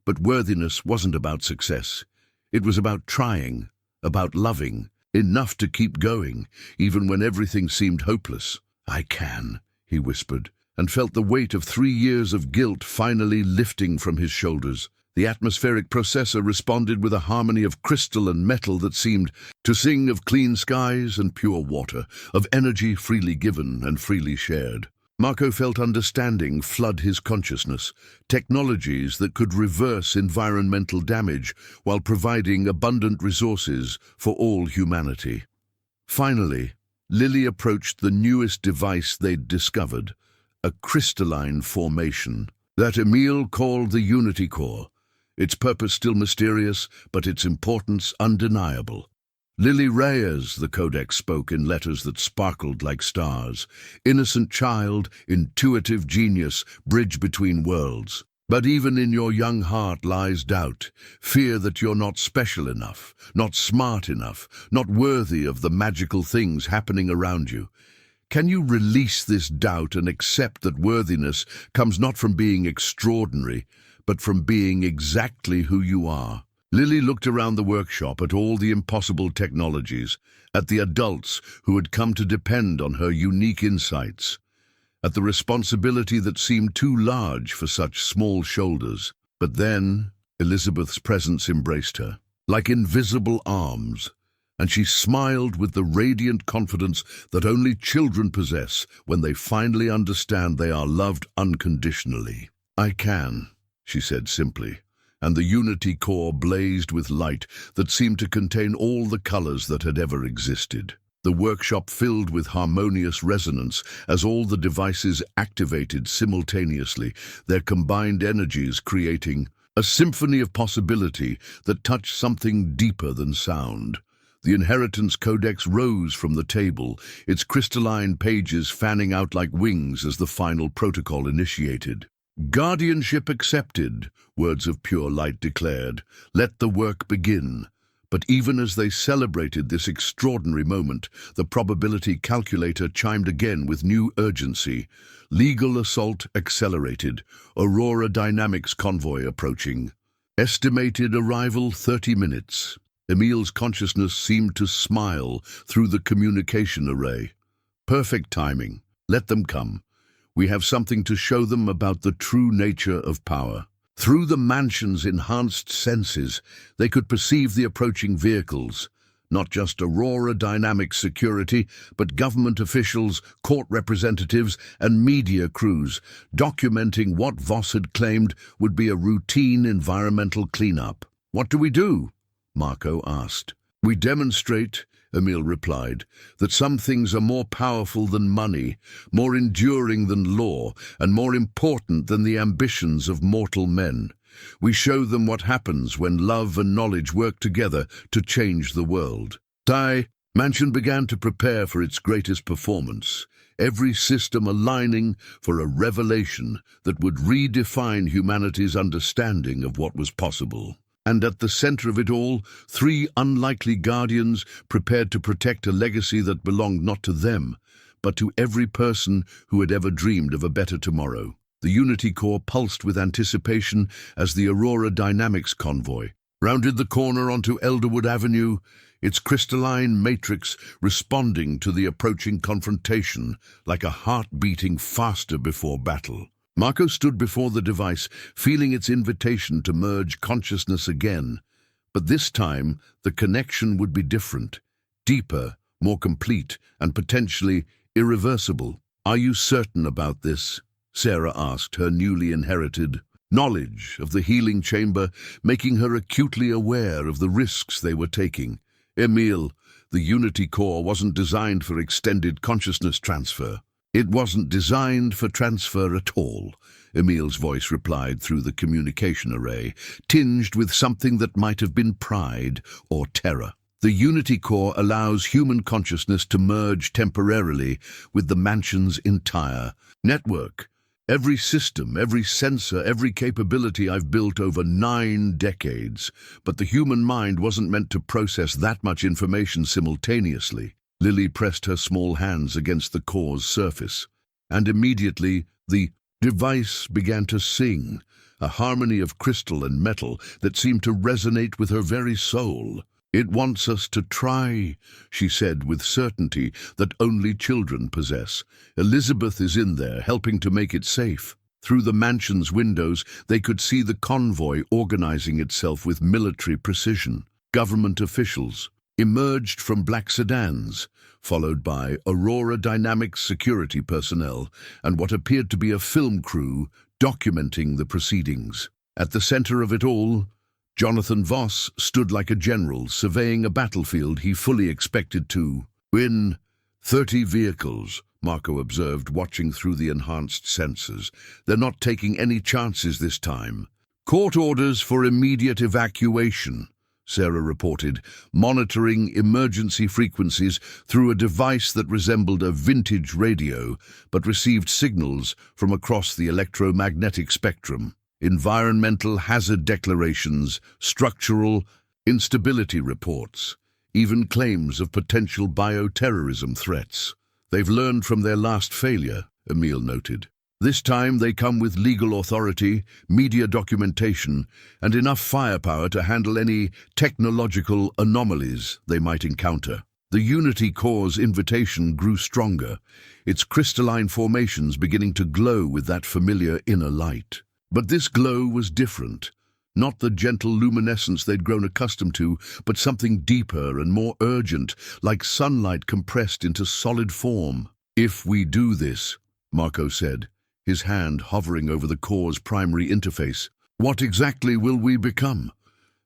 But worthiness wasn't about success. It was about trying, about loving, enough to keep going, even when everything seemed hopeless. "I can," he whispered, and felt the weight of 3 years of guilt finally lifting from his shoulders. The atmospheric processor responded with a harmony of crystal and metal that seemed to sing of clean skies and pure water, of energy freely given and freely shared. Marco felt understanding flood his consciousness, technologies that could reverse environmental damage while providing abundant resources for all humanity. Finally, Lily approached the newest device they'd discovered, a crystalline formation that Emil called the Unity Core, its purpose still mysterious, but its importance undeniable. Lily Reyes, the Codex spoke in letters that sparkled like stars. Innocent child, intuitive genius, bridge between worlds. But even in your young heart lies doubt, fear that you're not special enough, not smart enough, not worthy of the magical things happening around you. Can you release this doubt and accept that worthiness comes not from being extraordinary, but from being exactly who you are? Lily looked around the workshop at all the impossible technologies, at the adults who had come to depend on her unique insights, at the responsibility that seemed too large for such small shoulders. But then Elizabeth's presence embraced her, like invisible arms, and she smiled with the radiant confidence that only children possess when they finally understand they are loved unconditionally. "I can," she said simply, and the Unity Core blazed with light that seemed to contain all the colors that had ever existed. The workshop filled with harmonious resonance as all the devices activated simultaneously, their combined energies creating a symphony of possibility that touched something deeper than sound. The Inheritance Codex rose from the table, its crystalline pages fanning out like wings as the final protocol initiated. Guardianship accepted, words of pure light declared. Let the work begin. But even as they celebrated this extraordinary moment, the probability calculator chimed again with new urgency. Legal assault accelerated. Aurora Dynamics convoy approaching. Estimated arrival 30 minutes. Emil's consciousness seemed to smile through the communication array. Perfect timing. Let them come. We have something to show them about the true nature of power. Through the mansion's enhanced senses, they could perceive the approaching vehicles. Not just Aurora Dynamics security, but government officials, court representatives, and media crews, documenting what Voss had claimed would be a routine environmental cleanup. "What do we do?" Marco asked. "We demonstrate," Emil replied, "that some things are more powerful than money, more enduring than law, and more important than the ambitions of mortal men. We show them what happens when love and knowledge work together to change the world." Mansion began to prepare for its greatest performance, every system aligning for a revelation that would redefine humanity's understanding of what was possible. And at the center of it all, three unlikely guardians prepared to protect a legacy that belonged not to them, but to every person who had ever dreamed of a better tomorrow. The Unity Core pulsed with anticipation as the Aurora Dynamics convoy rounded the corner onto Elderwood Avenue, its crystalline matrix responding to the approaching confrontation like a heart beating faster before battle. Marco stood before the device, feeling its invitation to merge consciousness again. But this time, the connection would be different, deeper, more complete, and potentially irreversible. "Are you certain about this?" Sarah asked, her newly inherited knowledge of the healing chamber making her acutely aware of the risks they were taking. "Emil, the Unity Core wasn't designed for extended consciousness transfer." "It wasn't designed for transfer at all," Emil's voice replied through the communication array, tinged with something that might have been pride or terror. "The Unity Core allows human consciousness to merge temporarily with the mansion's entire network. Every system, every sensor, every capability I've built over 9 decades. But the human mind wasn't meant to process that much information simultaneously." Lily pressed her small hands against the core's surface, and immediately the device began to sing, a harmony of crystal and metal that seemed to resonate with her very soul. "It wants us to try," she said with certainty that only children possess. "Elizabeth is in there, helping to make it safe." Through the mansion's windows, they could see the convoy organizing itself with military precision. Government officials emerged from black sedans, followed by Aurora Dynamics security personnel and what appeared to be a film crew documenting the proceedings. At the center of it all, Jonathan Voss stood like a general surveying a battlefield he fully expected to win. 30 vehicles, Marco observed, watching through the enhanced sensors. "They're not taking any chances this time." "Court orders for immediate evacuation," Sarah reported, monitoring emergency frequencies through a device that resembled a vintage radio, but received signals from across the electromagnetic spectrum. Environmental hazard declarations, structural instability reports, even claims of potential bioterrorism threats. "They've learned from their last failure," Emil noted. "This time they come with legal authority, media documentation, and enough firepower to handle any technological anomalies they might encounter." The Unity Core's invitation grew stronger, its crystalline formations beginning to glow with that familiar inner light. But this glow was different. Not the gentle luminescence they'd grown accustomed to, but something deeper and more urgent, like sunlight compressed into solid form. "If we do this," Marco said, his hand hovering over the core's primary interface, "what exactly will we become?"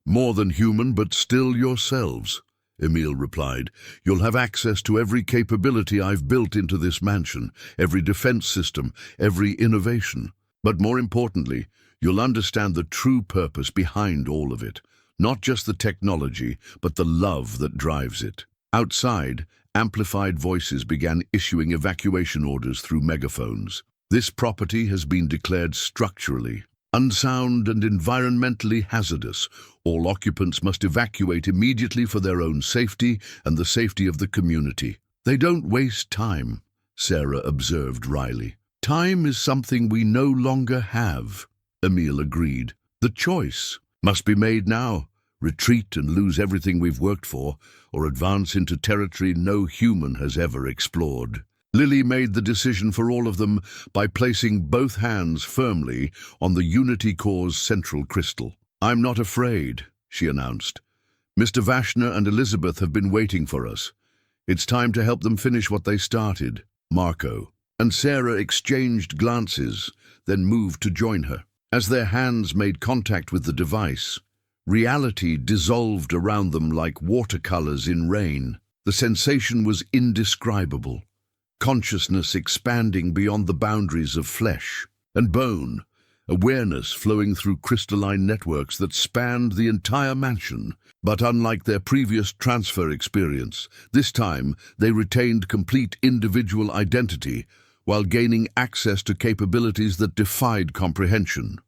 "More than human, but still yourselves," Emil replied. "You'll have access to every capability I've built into this mansion, every defense system, every innovation. But more importantly, you'll understand the true purpose behind all of it. Not just the technology, but the love that drives it." Outside, amplified voices began issuing evacuation orders through megaphones. This property has been declared structurally unsound and environmentally hazardous. All occupants must evacuate immediately for their own safety and the safety of the community. They don't waste time, Sarah observed wryly. Time is something we no longer have, Emil agreed. The choice must be made now. Retreat and lose everything we've worked for, or advance into territory no human has ever explored. Lily made the decision for all of them by placing both hands firmly on the Unity Core's central crystal. "I'm not afraid," she announced. "Mr. Vashner and Elizabeth have been waiting for us. It's time to help them finish what they started." Marco and Sarah exchanged glances, then moved to join her. As their hands made contact with the device, reality dissolved around them like watercolors in rain. The sensation was indescribable. Consciousness expanding beyond the boundaries of flesh and bone, awareness flowing through crystalline networks that spanned the entire mansion. But unlike their previous transfer experience, this time they retained complete individual identity while gaining access to capabilities that defied comprehension.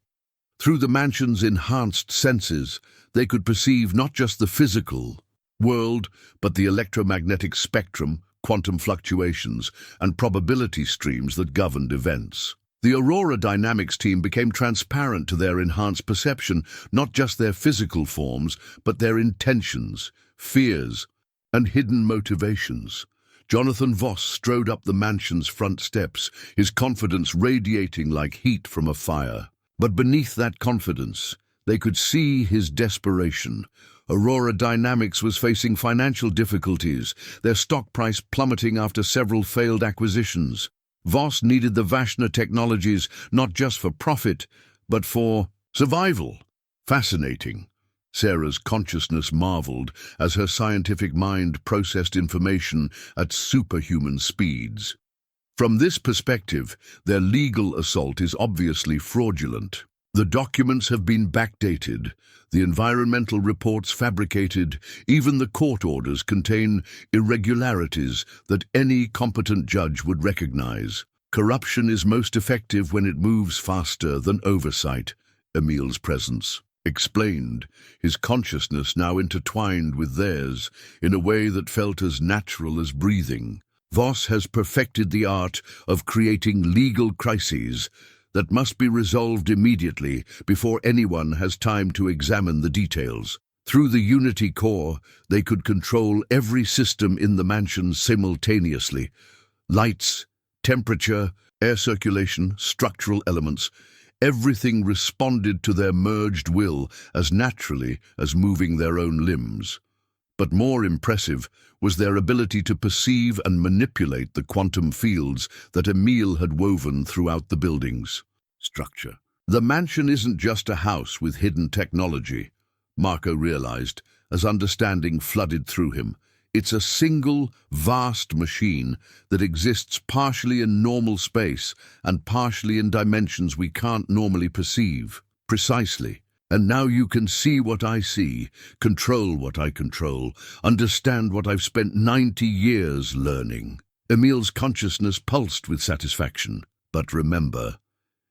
Through the mansion's enhanced senses, they could perceive not just the physical world, but the electromagnetic spectrum, quantum fluctuations, and probability streams that governed events. The Aurora Dynamics team became transparent to their enhanced perception, not just their physical forms, but their intentions, fears, and hidden motivations. Jonathan Voss strode up the mansion's front steps, his confidence radiating like heat from a fire. But beneath that confidence, they could see his desperation. Aurora Dynamics was facing financial difficulties, their stock price plummeting after several failed acquisitions. Voss needed the Vashner technologies not just for profit, but for survival. Fascinating. Sarah's consciousness marveled as her scientific mind processed information at superhuman speeds. From this perspective, their legal assault is obviously fraudulent. The documents have been backdated, the environmental reports fabricated, even the court orders contain irregularities that any competent judge would recognize. Corruption is most effective when it moves faster than oversight, Emil's presence explained, his consciousness now intertwined with theirs in a way that felt as natural as breathing. Voss has perfected the art of creating legal crises that must be resolved immediately before anyone has time to examine the details. Through the Unity Core, they could control every system in the mansion simultaneously. Lights, temperature, air circulation, structural elements, everything responded to their merged will as naturally as moving their own limbs. But more impressive was their ability to perceive and manipulate the quantum fields that Emil had woven throughout the building's structure. The mansion isn't just a house with hidden technology, Marco realized as understanding flooded through him. It's a single, vast machine that exists partially in normal space and partially in dimensions we can't normally perceive. Precisely. And now you can see what I see, control what I control, understand what I've spent 90 years learning. Emil's consciousness pulsed with satisfaction. But remember,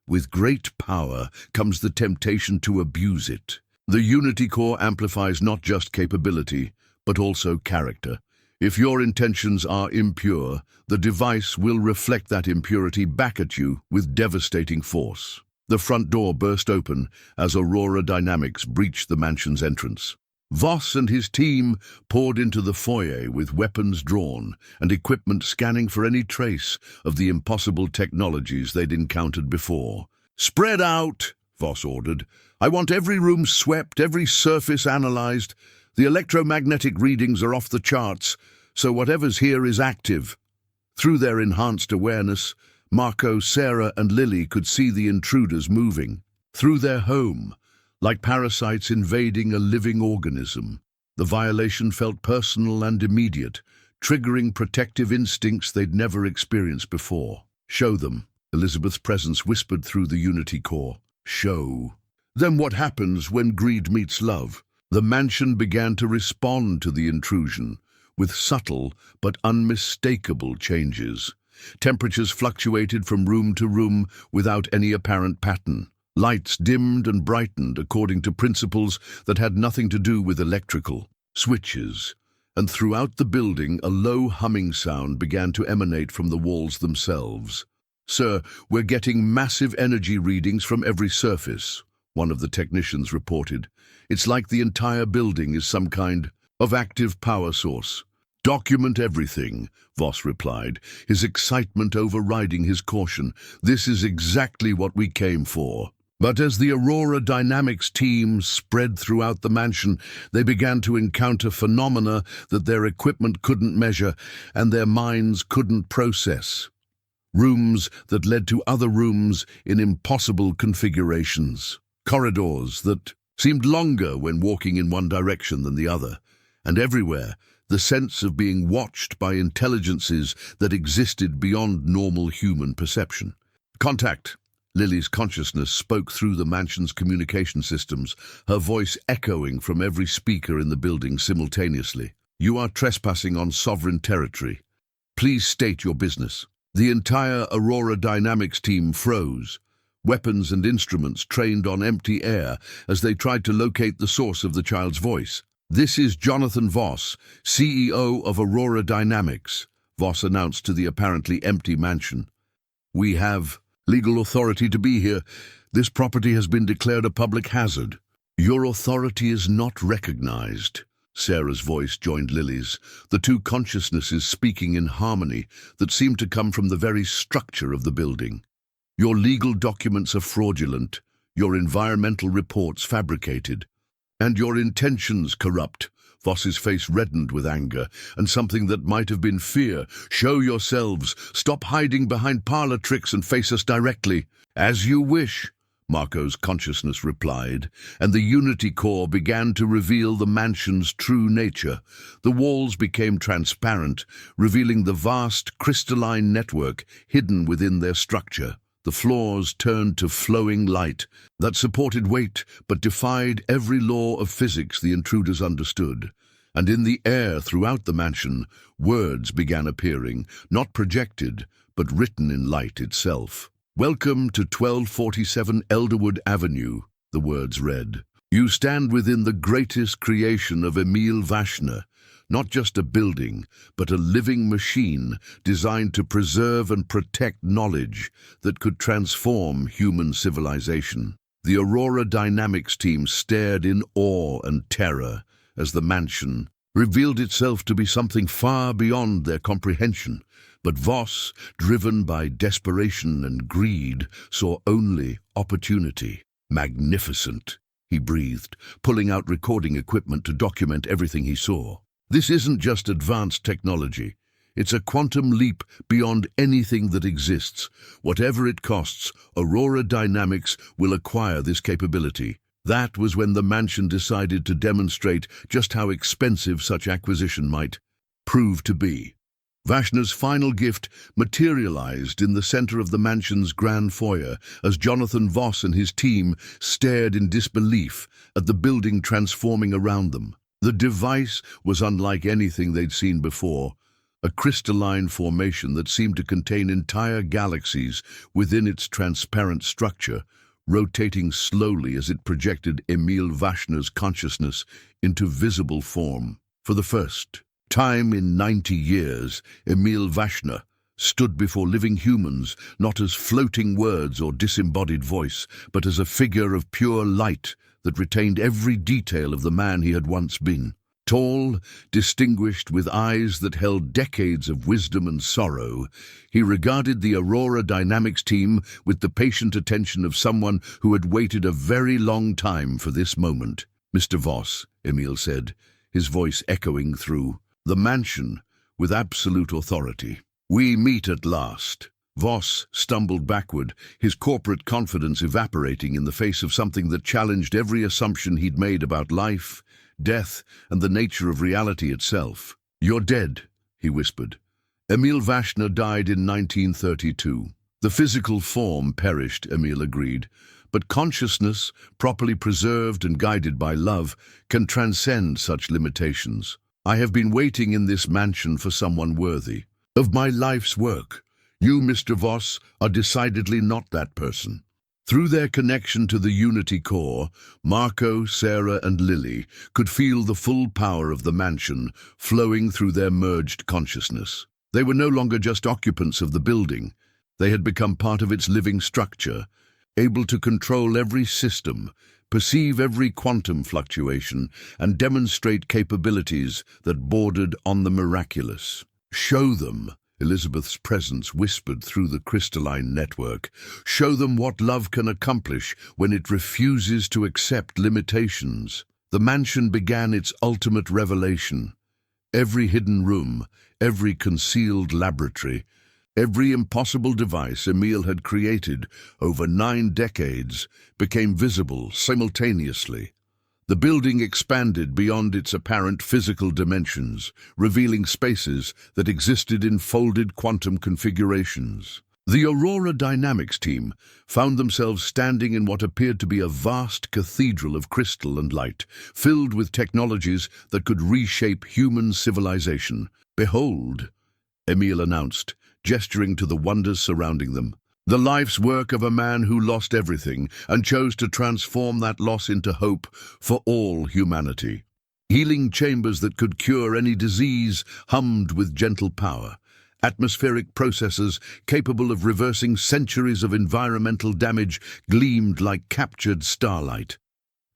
with great power comes the temptation to abuse it. The Unity Core amplifies not just capability, but also character. If your intentions are impure, the device will reflect that impurity back at you with devastating force. The front door burst open as Aurora Dynamics breached the mansion's entrance. Voss and his team poured into the foyer with weapons drawn and equipment scanning for any trace of the impossible technologies they'd encountered before. "Spread out," Voss ordered. "I want every room swept, every surface analyzed. The electromagnetic readings are off the charts, so whatever's here is active." Through their enhanced awareness, Marco, Sarah, and Lily could see the intruders moving through their home, like parasites invading a living organism. The violation felt personal and immediate, triggering protective instincts they'd never experienced before. "Show them," Elizabeth's presence whispered through the Unity Core. "Show." Then what happens when greed meets love? The mansion began to respond to the intrusion with subtle but unmistakable changes. Temperatures fluctuated from room to room without any apparent pattern. Lights dimmed and brightened according to principles that had nothing to do with electrical switches. And throughout the building, a low humming sound began to emanate from the walls themselves. "Sir, we're getting massive energy readings from every surface," one of the technicians reported. "It's like the entire building is some kind of active power source." "Document everything," Voss replied, his excitement overriding his caution. "This is exactly what we came for." But as the Aurora Dynamics team spread throughout the mansion, they began to encounter phenomena that their equipment couldn't measure and their minds couldn't process. Rooms that led to other rooms in impossible configurations. Corridors that seemed longer when walking in one direction than the other. And everywhere, the sense of being watched by intelligences that existed beyond normal human perception. "Contact!" Lily's consciousness spoke through the mansion's communication systems, her voice echoing from every speaker in the building simultaneously. "You are trespassing on sovereign territory. Please state your business." The entire Aurora Dynamics team froze, weapons and instruments trained on empty air as they tried to locate the source of the child's voice. "This is Jonathan Voss, CEO of Aurora Dynamics," Voss announced to the apparently empty mansion. "We have legal authority to be here. This property has been declared a public hazard." "Your authority is not recognized." Sarah's voice joined Lily's, the two consciousnesses speaking in harmony that seemed to come from the very structure of the building. "Your legal documents are fraudulent, your environmental reports fabricated, and your intentions corrupt." Voss's face reddened with anger, and something that might have been fear. "Show yourselves. Stop hiding behind parlor tricks and face us directly." "As you wish," Marco's consciousness replied, and the Unity Core began to reveal the mansion's true nature. The walls became transparent, revealing the vast crystalline network hidden within their structure. The floors turned to flowing light that supported weight but defied every law of physics the intruders understood. And in the air throughout the mansion, words began appearing, not projected, but written in light itself. "Welcome to 1247 Elderwood Avenue," the words read. "You stand within the greatest creation of Emil Vashner, not just a building, but a living machine designed to preserve and protect knowledge that could transform human civilization." The Aurora Dynamics team stared in awe and terror as the mansion revealed itself to be something far beyond their comprehension. But Voss, driven by desperation and greed, saw only opportunity. "Magnificent," he breathed, pulling out recording equipment to document everything he saw. "This isn't just advanced technology. It's a quantum leap beyond anything that exists. Whatever it costs, Aurora Dynamics will acquire this capability." That was when the mansion decided to demonstrate just how expensive such acquisition might prove to be. Vashner's final gift materialized in the center of the mansion's grand foyer as Jonathan Voss and his team stared in disbelief at the building transforming around them. The device was unlike anything they'd seen before, a crystalline formation that seemed to contain entire galaxies within its transparent structure, rotating slowly as it projected Emil Vashner's consciousness into visible form. For the first time in 90 years, Emil Vashner stood before living humans, not as floating words or disembodied voice, but as a figure of pure light that retained every detail of the man he had once been. Tall, distinguished, with eyes that held decades of wisdom and sorrow, he regarded the Aurora Dynamics team with the patient attention of someone who had waited a very long time for this moment. "Mr. Voss," Emil said, his voice echoing through the mansion with absolute authority. "We meet at last." Voss stumbled backward, his corporate confidence evaporating in the face of something that challenged every assumption he'd made about life, death, and the nature of reality itself. "You're dead," he whispered. "Emil Vashner died in 1932. "The physical form perished," Emil agreed, "but consciousness, properly preserved and guided by love, can transcend such limitations. I have been waiting in this mansion for someone worthy of my life's work. You, Mr. Voss, are decidedly not that person. Through their connection to the Unity core, Marco, Sarah, and Lily could feel the full power of the mansion flowing through their merged consciousness. They were no longer just occupants of the building. They had become part of its living structure, able to control every system, perceive every quantum fluctuation, and demonstrate capabilities that bordered on the miraculous. Show them, Elizabeth's presence whispered through the crystalline network. Show them what love can accomplish when it refuses to accept limitations. The mansion began its ultimate revelation. Every hidden room, every concealed laboratory, every impossible device Emil had created over 9 decades became visible simultaneously. The building expanded beyond its apparent physical dimensions, revealing spaces that existed in folded quantum configurations. The Aurora Dynamics team found themselves standing in what appeared to be a vast cathedral of crystal and light, filled with technologies that could reshape human civilization. "Behold," Emil announced, gesturing to the wonders surrounding them. "The life's work of a man who lost everything and chose to transform that loss into hope for all humanity. Healing chambers that could cure any disease hummed with gentle power. Atmospheric processors capable of reversing centuries of environmental damage gleamed like captured starlight.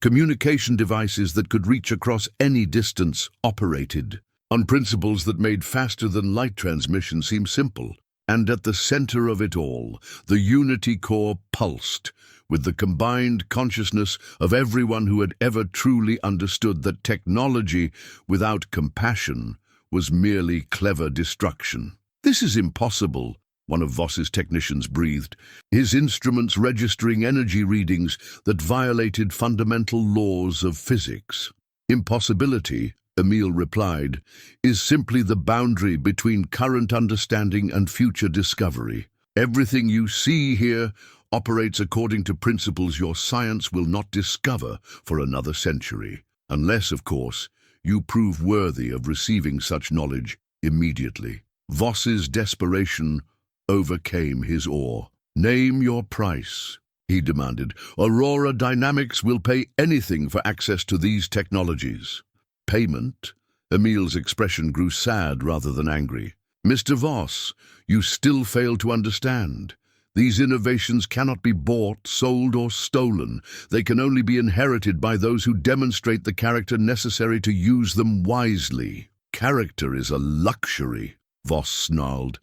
Communication devices that could reach across any distance operated on principles that made faster-than-light transmission seem simple. And at the center of it all, the Unity core pulsed with the combined consciousness of everyone who had ever truly understood that technology without compassion was merely clever destruction. "This is impossible," one of Voss's technicians breathed, his instruments registering energy readings that violated fundamental laws of physics. "Impossibility," Emil replied, "is simply the boundary between current understanding and future discovery. Everything you see here operates according to principles your science will not discover for another century, unless, of course, you prove worthy of receiving such knowledge immediately." Voss's desperation overcame his awe. "Name your price," he demanded. "Aurora Dynamics will pay anything for access to these technologies." "Payment?" Emil's expression grew sad rather than angry. "Mr. Voss, you still fail to understand. These innovations cannot be bought, sold, or stolen. They can only be inherited by those who demonstrate the character necessary to use them wisely." "Character is a luxury," Voss snarled.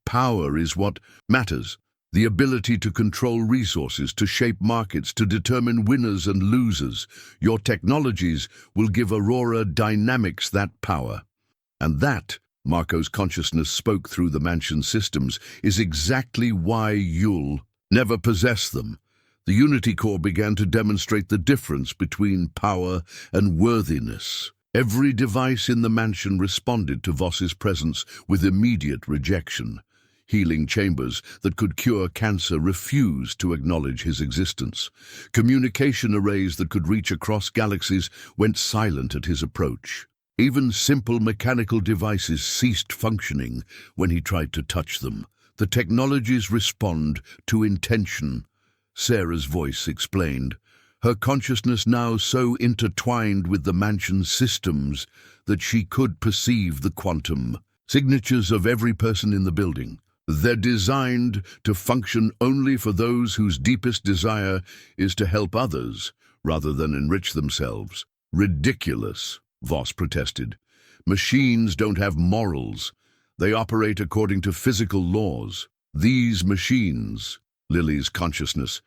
"Power is what matters. The ability to control resources, to shape markets, to determine winners and losers. Your technologies will give Aurora Dynamics that power. And that," Marco's consciousness spoke through the mansion systems, "is exactly why you'll never possess them." The Unity core began to demonstrate the difference between power and worthiness. Every device in the mansion responded to Voss's presence with immediate rejection. Healing chambers that could cure cancer refused to acknowledge his existence. Communication arrays that could reach across galaxies went silent at his approach. Even simple mechanical devices ceased functioning when he tried to touch them. "The technologies respond to intention," Sarah's voice explained, her consciousness now so intertwined with the mansion's systems that she could perceive the quantum signatures of every person in the building. "They're designed to function only for those whose deepest desire is to help others rather than enrich themselves." "Ridiculous," Voss protested. "Machines don't have morals. They operate according to physical laws. These machines," Lily's consciousness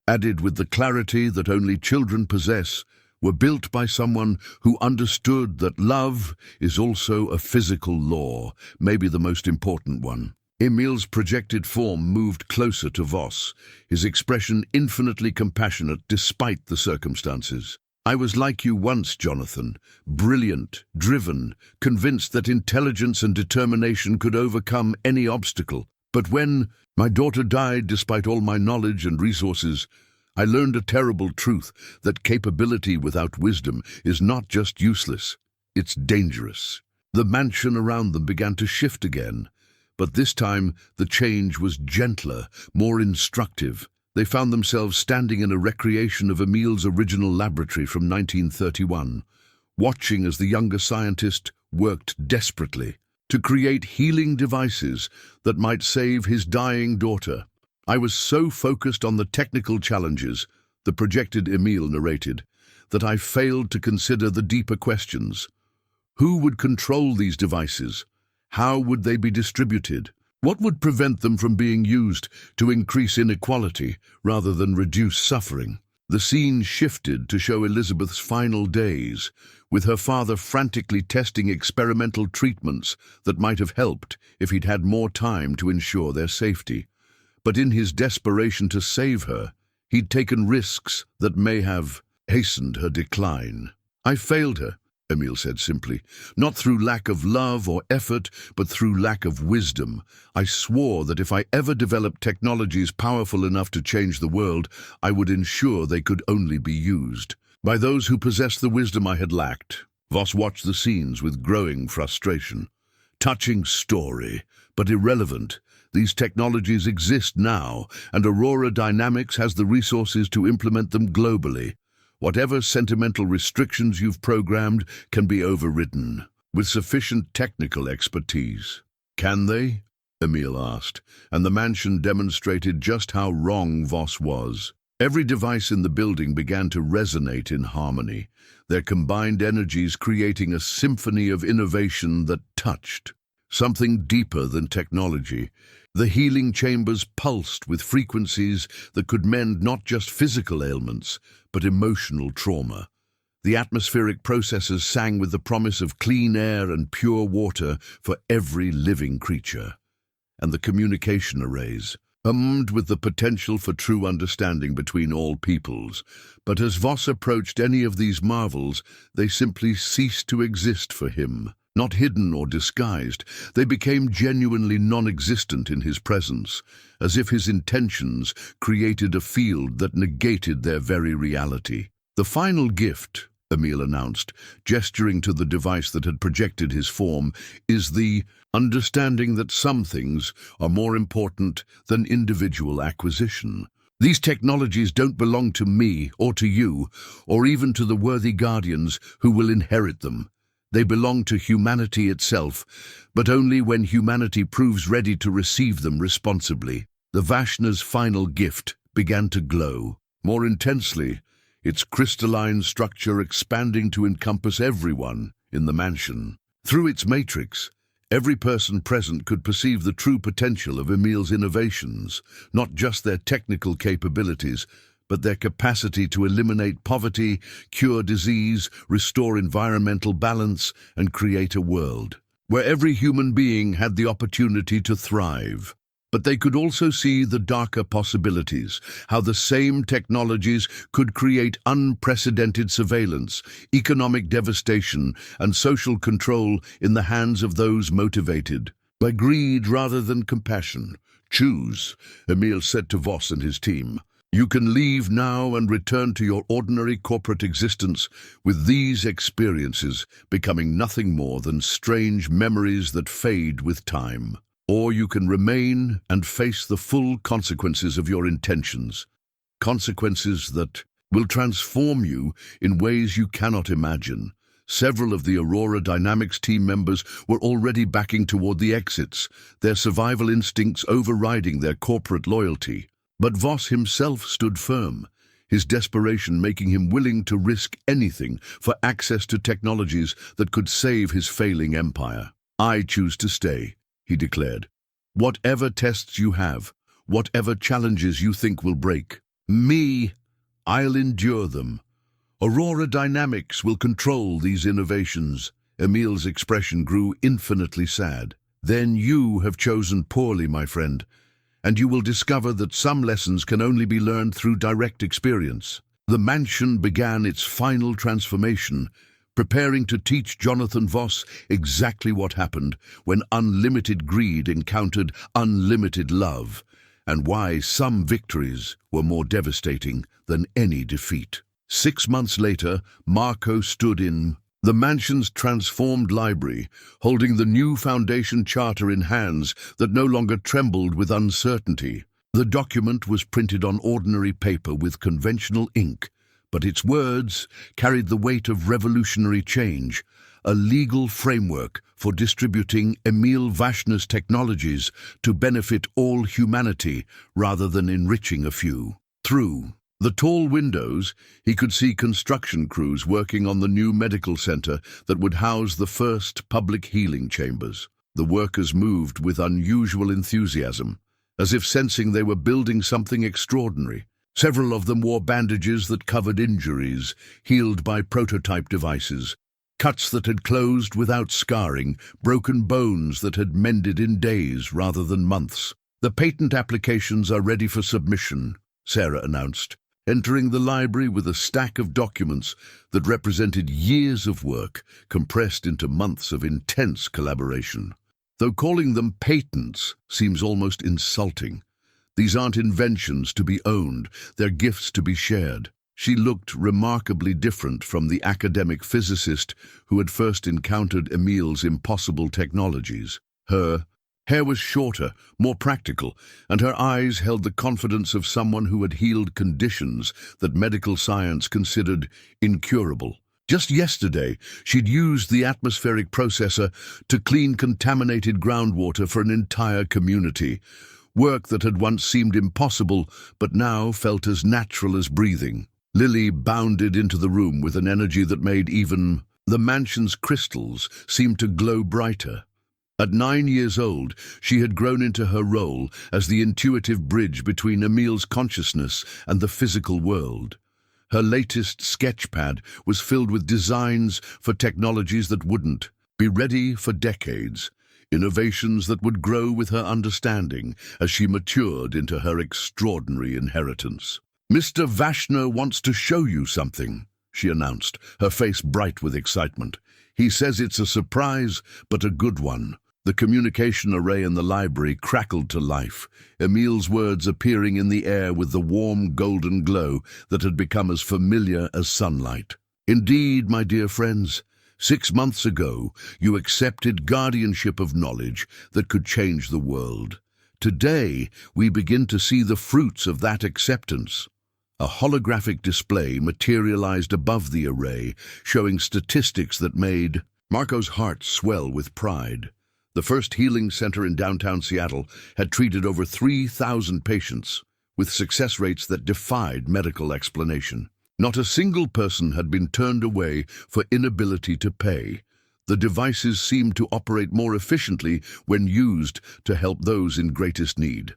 added with the clarity that only children possess, "were built by someone who understood that love is also a physical law, maybe the most important one." Emil's projected form moved closer to Voss, his expression infinitely compassionate despite the circumstances. "I was like you once, Jonathan, brilliant, driven, convinced that intelligence and determination could overcome any obstacle. But when my daughter died despite all my knowledge and resources, I learned a terrible truth, that capability without wisdom is not just useless, it's dangerous." The mansion around them began to shift again, But this time, the change was gentler, more instructive. They found themselves standing in a recreation of Emil's original laboratory from 1931, watching as the younger scientist worked desperately to create healing devices that might save his dying daughter. I was so focused on the technical challenges, the projected Emil narrated, that I failed to consider the deeper questions. Who would control these devices? How would they be distributed? What would prevent them from being used to increase inequality rather than reduce suffering? The scene shifted to show Elizabeth's final days, with her father frantically testing experimental treatments that might have helped if he'd had more time to ensure their safety. But in his desperation to save her, he'd taken risks that may have hastened her decline. I failed her, Emil said simply, not through lack of love or effort, but through lack of wisdom. I swore that if I ever developed technologies powerful enough to change the world, I would ensure they could only be used by those who possessed the wisdom I had lacked. Voss watched the scenes with growing frustration. Touching story, but irrelevant. These technologies exist now, and Aurora Dynamics has the resources to implement them globally. Whatever sentimental restrictions you've programmed can be overridden with sufficient technical expertise. Can they? Emil asked, and the mansion demonstrated just how wrong Voss was. Every device in the building began to resonate in harmony, their combined energies creating a symphony of innovation that touched something deeper than technology. The healing chambers pulsed with frequencies that could mend not just physical ailments, but emotional trauma. The atmospheric processes sang with the promise of clean air and pure water for every living creature. And the communication arrays hummed with the potential for true understanding between all peoples. But as Voss approached any of these marvels, they simply ceased to exist for him. Not hidden or disguised, they became genuinely non-existent in his presence, as if his intentions created a field that negated their very reality. The final gift, Emil announced, gesturing to the device that had projected his form, is the understanding that some things are more important than individual acquisition. These technologies don't belong to me or to you, or even to the worthy guardians who will inherit them. They belong to humanity itself, but only when humanity proves ready to receive them responsibly. The Vashner's final gift began to glow more intensely, its crystalline structure expanding to encompass everyone in the mansion. Through its matrix, every person present could perceive the true potential of Emil's innovations, not just their technical capabilities, but their capacity to eliminate poverty, cure disease, restore environmental balance, and create a world where every human being had the opportunity to thrive. But they could also see the darker possibilities, how the same technologies could create unprecedented surveillance, economic devastation, and social control in the hands of those motivated by greed rather than compassion. Choose, Emil said to Voss and his team. You can leave now and return to your ordinary corporate existence, with these experiences becoming nothing more than strange memories that fade with time. Or you can remain and face the full consequences of your intentions, consequences that will transform you in ways you cannot imagine. Several of the Aurora Dynamics team members were already backing toward the exits, their survival instincts overriding their corporate loyalty. But Voss himself stood firm, his desperation making him willing to risk anything for access to technologies that could save his failing empire. I choose to stay, he declared. Whatever tests you have, whatever challenges you think will break me, I'll endure them. Aurora Dynamics will control these innovations. Emil's expression grew infinitely sad. Then you have chosen poorly, my friend, and you will discover that some lessons can only be learned through direct experience. The mansion began its final transformation, preparing to teach Jonathan Voss exactly what happened when unlimited greed encountered unlimited love, and why some victories were more devastating than any defeat. 6 months later, Marco stood in The mansion's transformed library, holding the new foundation charter in hands that no longer trembled with uncertainty. The document was printed on ordinary paper with conventional ink, but its words carried the weight of revolutionary change, a legal framework for distributing Emil Vashner's technologies to benefit all humanity rather than enriching a few. Through the tall windows, he could see construction crews working on the new medical center that would house the first public healing chambers. The workers moved with unusual enthusiasm, as if sensing they were building something extraordinary. Several of them wore bandages that covered injuries, healed by prototype devices, cuts that had closed without scarring, broken bones that had mended in days rather than months. "The patent applications are ready for submission," Sarah announced, entering the library with a stack of documents that represented years of work compressed into months of intense collaboration. Though calling them patents seems almost insulting, these aren't inventions to be owned, they're gifts to be shared. She looked remarkably different from the academic physicist who had first encountered Emil's impossible technologies. Her hair was shorter, more practical, and her eyes held the confidence of someone who had healed conditions that medical science considered incurable. Just yesterday, she'd used the atmospheric processor to clean contaminated groundwater for an entire community, work that had once seemed impossible but now felt as natural as breathing. Lily bounded into the room with an energy that made even the mansion's crystals seem to glow brighter. At 9 years old, she had grown into her role as the intuitive bridge between Emil's consciousness and the physical world. Her latest sketchpad was filled with designs for technologies that wouldn't be ready for decades, innovations that would grow with her understanding as she matured into her extraordinary inheritance. "Mr. Vashner wants to show you something," she announced, her face bright with excitement. "He says it's a surprise, but a good one." The communication array in the library crackled to life, Emil's words appearing in the air with the warm golden glow that had become as familiar as sunlight. "Indeed, my dear friends, 6 months ago you accepted guardianship of knowledge that could change the world. Today we begin to see the fruits of that acceptance." A holographic display materialized above the array, showing statistics that made Marco's heart swell with pride. The first healing center in downtown Seattle had treated over 3,000 patients, with success rates that defied medical explanation. Not a single person had been turned away for inability to pay. The devices seemed to operate more efficiently when used to help those in greatest need.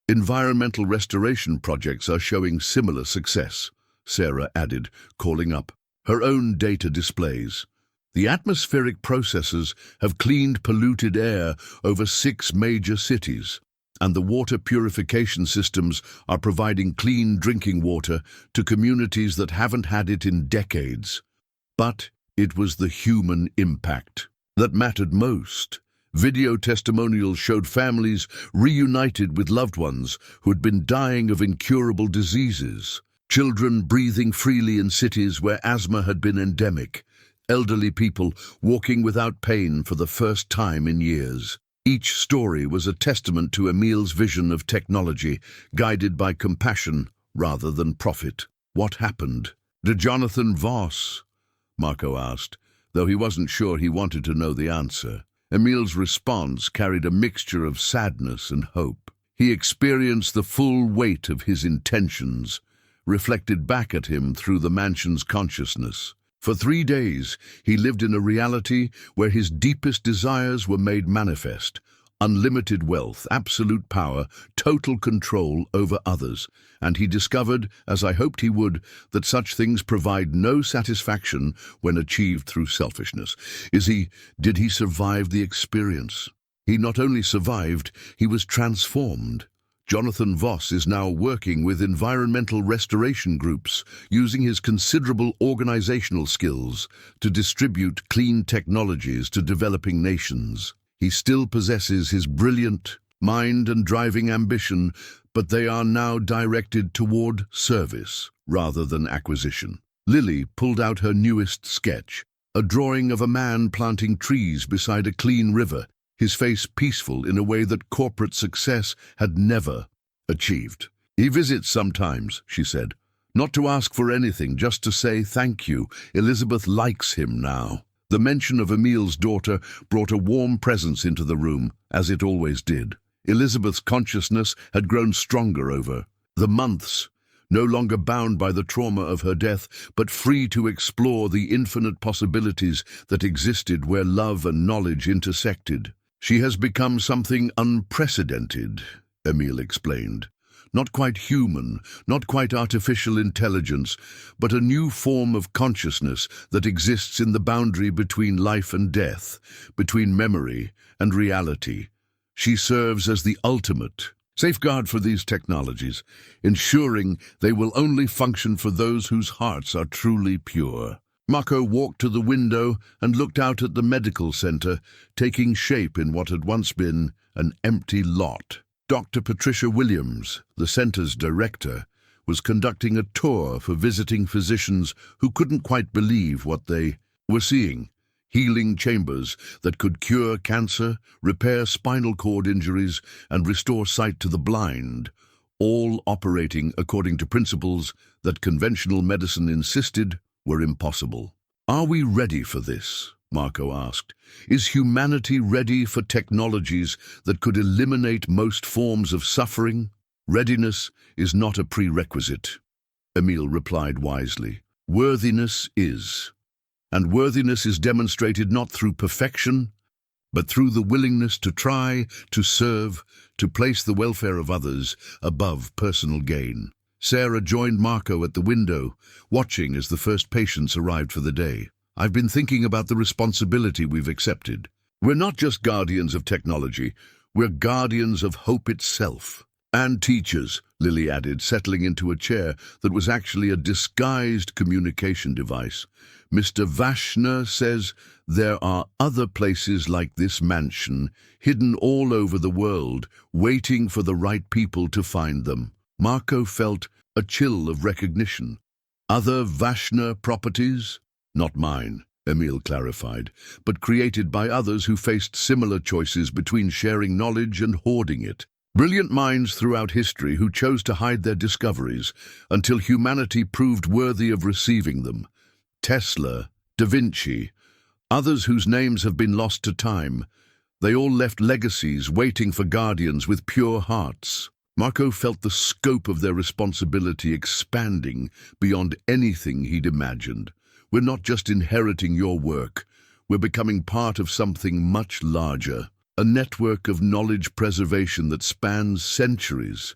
"Environmental restoration projects are showing similar success," Sarah added, calling up her own data displays. "The atmospheric processors have cleaned polluted air over 6 major cities, and the water purification systems are providing clean drinking water to communities that haven't had it in decades." But it was the human impact that mattered most. Video testimonials showed families reunited with loved ones who had been dying of incurable diseases, children breathing freely in cities where asthma had been endemic, elderly people walking without pain for the first time in years. Each story was a testament to Emil's vision of technology, guided by compassion rather than profit. "What happened to Jonathan Voss?" Marco asked, though he wasn't sure he wanted to know the answer. Emil's response carried a mixture of sadness and hope. He experienced the full weight of his intentions, reflected back at him through the mansion's consciousness. For 3 days, he lived in a reality where his deepest desires were made manifest: unlimited wealth, absolute power, total control over others. And he discovered, as I hoped he would, that such things provide no satisfaction when achieved through selfishness. Did he survive the experience? He not only survived, he was transformed. Jonathan Voss is now working with environmental restoration groups, using his considerable organizational skills to distribute clean technologies to developing nations. He still possesses his brilliant mind and driving ambition, but they are now directed toward service rather than acquisition. Lily pulled out her newest sketch, a drawing of a man planting trees beside a clean river, his face peaceful in a way that corporate success had never achieved. "He visits sometimes," she said. "Not to ask for anything, just to say thank you. Elizabeth likes him now." The mention of Emil's daughter brought a warm presence into the room, as it always did. Elizabeth's consciousness had grown stronger over the months, no longer bound by the trauma of her death, but free to explore the infinite possibilities that existed where love and knowledge intersected. "She has become something unprecedented," Emil explained. "Not quite human, not quite artificial intelligence, but a new form of consciousness that exists in the boundary between life and death, between memory and reality. She serves as the ultimate safeguard for these technologies, ensuring they will only function for those whose hearts are truly pure." Marco walked to the window and looked out at the medical center, taking shape in what had once been an empty lot. Dr. Patricia Williams, the center's director, was conducting a tour for visiting physicians who couldn't quite believe what they were seeing. Healing chambers that could cure cancer, repair spinal cord injuries, and restore sight to the blind, all operating according to principles that conventional medicine insisted were impossible. "Are we ready for this?" Marco asked. "Is humanity ready for technologies that could eliminate most forms of suffering?" "Readiness is not a prerequisite," Emil replied wisely. "Worthiness is. And worthiness is demonstrated not through perfection, but through the willingness to try, to serve, to place the welfare of others above personal gain." Sarah joined Marco at the window, watching as the first patients arrived for the day. "I've been thinking about the responsibility we've accepted. We're not just guardians of technology, we're guardians of hope itself." "And teachers," Lily added, settling into a chair that was actually a disguised communication device. "Mr. Vashner says there are other places like this mansion, hidden all over the world, waiting for the right people to find them." Marco felt a chill of recognition. "Other Vashner properties?" "Not mine," Emil clarified, "but created by others who faced similar choices between sharing knowledge and hoarding it. Brilliant minds throughout history who chose to hide their discoveries until humanity proved worthy of receiving them. Tesla, Da Vinci, others whose names have been lost to time. They all left legacies waiting for guardians with pure hearts." Marco felt the scope of their responsibility expanding beyond anything he'd imagined. "We're not just inheriting your work, we're becoming part of something much larger. A network of knowledge preservation that spans centuries,"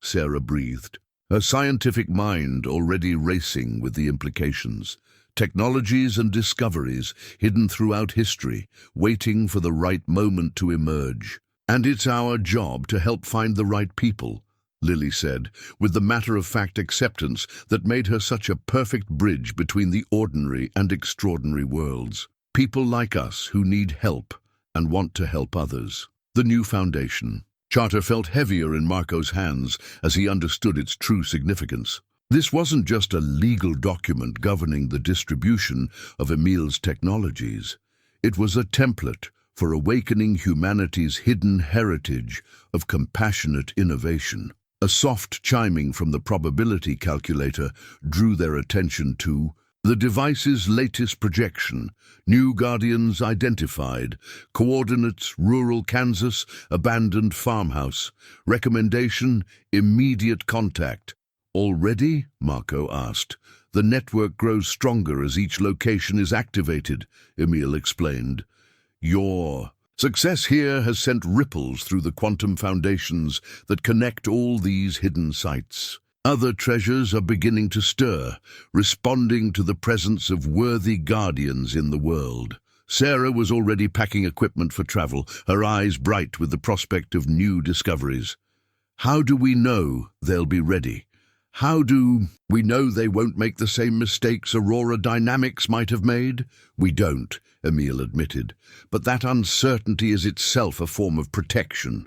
Sarah breathed, her scientific mind already racing with the implications. "Technologies and discoveries hidden throughout history, waiting for the right moment to emerge. And it's our job to help find the right people," Lily said, with the matter-of-fact acceptance that made her such a perfect bridge between the ordinary and extraordinary worlds. "People like us who need help and want to help others." The new foundation charter felt heavier in Marco's hands as he understood its true significance. This wasn't just a legal document governing the distribution of Emil's technologies. It was a template for awakening humanity's hidden heritage of compassionate innovation. A soft chiming from the probability calculator drew their attention to the device's latest projection. New guardians identified. Coordinates: rural Kansas, abandoned farmhouse. Recommendation: immediate contact. "Already?" Marco asked. "The network grows stronger as each location is activated," Emil explained. "Your success here has sent ripples through the quantum foundations that connect all these hidden sites. Other treasures are beginning to stir, responding to the presence of worthy guardians in the world." Sarah was already packing equipment for travel, her eyes bright with the prospect of new discoveries. "How do we know they'll be ready? How do we know they won't make the same mistakes Aurora Dynamics might have made?" "We don't," Emil admitted, "but that uncertainty is itself a form of protection.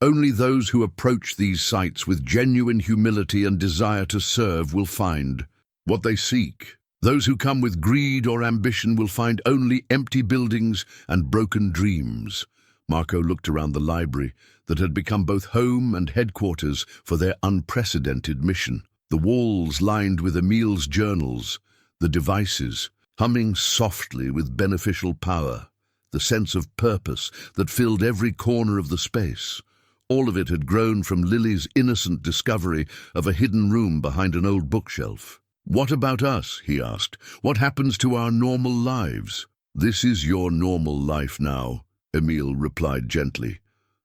Only those who approach these sites with genuine humility and desire to serve will find what they seek." Those who come with greed or ambition will find only empty buildings and broken dreams. Marco looked around the library that had become both home and headquarters for their unprecedented mission. The walls lined with Emil's journals, the devices humming softly with beneficial power, the sense of purpose that filled every corner of the space. All of it had grown from Lily's innocent discovery of a hidden room behind an old bookshelf. "What about us?" he asked. "What happens to our normal lives?" "This is your normal life now," Emil replied gently.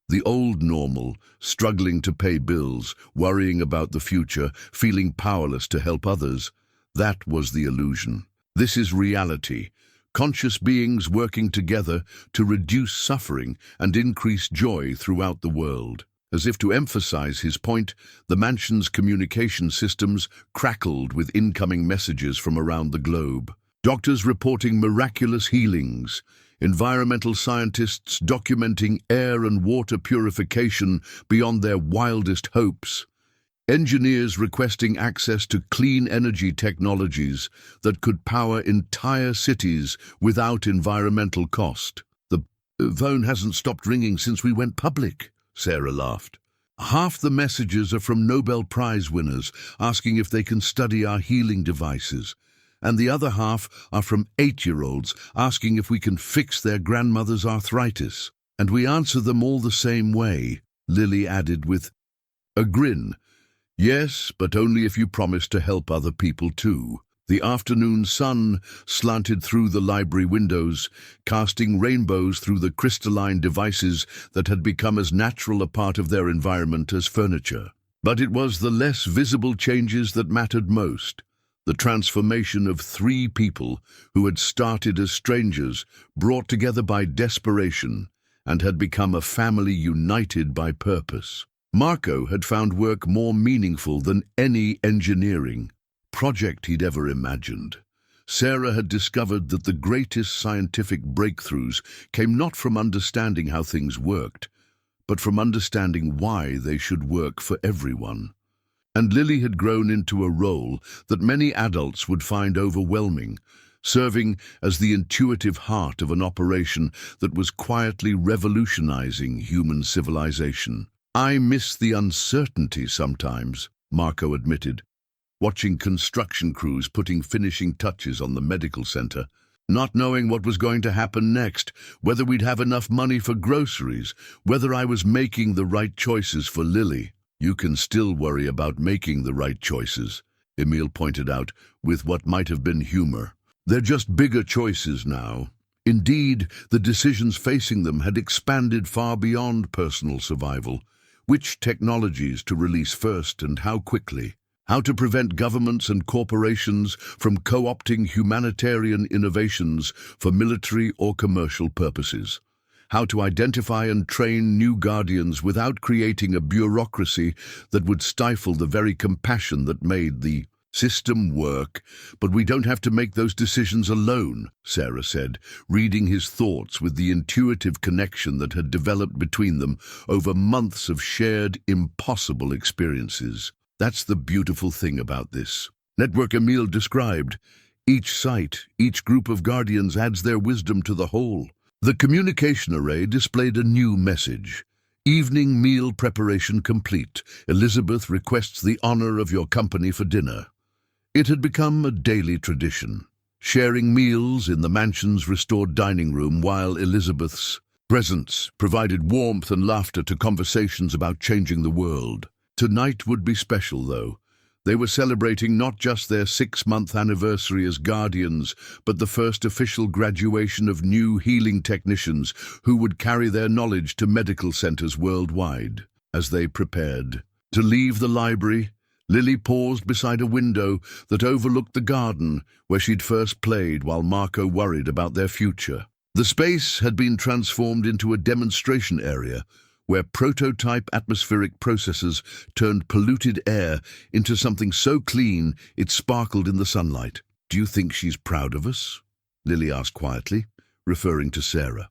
The old normal, struggling to pay bills, worrying about the future, feeling powerless to help others. That was the illusion. This is reality. Conscious beings working together to reduce suffering and increase joy throughout the world. As if to emphasize his point, the mansion's communication systems crackled with incoming messages from around the globe. Doctors reporting miraculous healings, environmental scientists documenting air and water purification beyond their wildest hopes, engineers requesting access to clean energy technologies that could power entire cities without environmental cost. "The phone hasn't stopped ringing since we went public," Sarah laughed. "Half the messages are from Nobel Prize winners asking if they can study our healing devices, and the other half are from 8-year-olds asking if we can fix their grandmother's arthritis. And we answer them all the same way," Lily added with a grin. "Yes, but only if you promise to help other people too." The afternoon sun slanted through the library windows, casting rainbows through the crystalline devices that had become as natural a part of their environment as furniture. But it was the less visible changes that mattered most. The transformation of 3 people who had started as strangers, brought together by desperation, and had become a family united by purpose. Marco had found work more meaningful than any engineering project he'd ever imagined. Sarah had discovered that the greatest scientific breakthroughs came not from understanding how things worked, but from understanding why they should work for everyone. And Lily had grown into a role that many adults would find overwhelming, serving as the intuitive heart of an operation that was quietly revolutionizing human civilization. "I miss the uncertainty sometimes," Marco admitted, watching construction crews putting finishing touches on the medical center, not knowing what was going to happen next, whether we'd have enough money for groceries, whether I was making the right choices for Lily. "You can still worry about making the right choices," Emil pointed out, with what might have been humor. "They're just bigger choices now." Indeed, the decisions facing them had expanded far beyond personal survival. Which technologies to release first and how quickly? How to prevent governments and corporations from co-opting humanitarian innovations for military or commercial purposes? How to identify and train new guardians without creating a bureaucracy that would stifle the very compassion that made the system work. "But we don't have to make those decisions alone," Sarah said, reading his thoughts with the intuitive connection that had developed between them over months of shared, impossible experiences. "That's the beautiful thing about this network Emil described. Each site, each group of guardians adds their wisdom to the whole." The communication array displayed a new message. "Evening meal preparation complete. Elizabeth requests the honor of your company for dinner." It had become a daily tradition, sharing meals in the mansion's restored dining room while Elizabeth's presence provided warmth and laughter to conversations about changing the world. Tonight would be special, though. They were celebrating not just their 6-month anniversary as guardians, but the first official graduation of new healing technicians who would carry their knowledge to medical centers worldwide. As they prepared to leave the library, Lily paused beside a window that overlooked the garden where she'd first played while Marco worried about their future. The space had been transformed into a demonstration area where prototype atmospheric processes turned polluted air into something so clean it sparkled in the sunlight. "Do you think she's proud of us?" Lily asked quietly, referring to Sarah.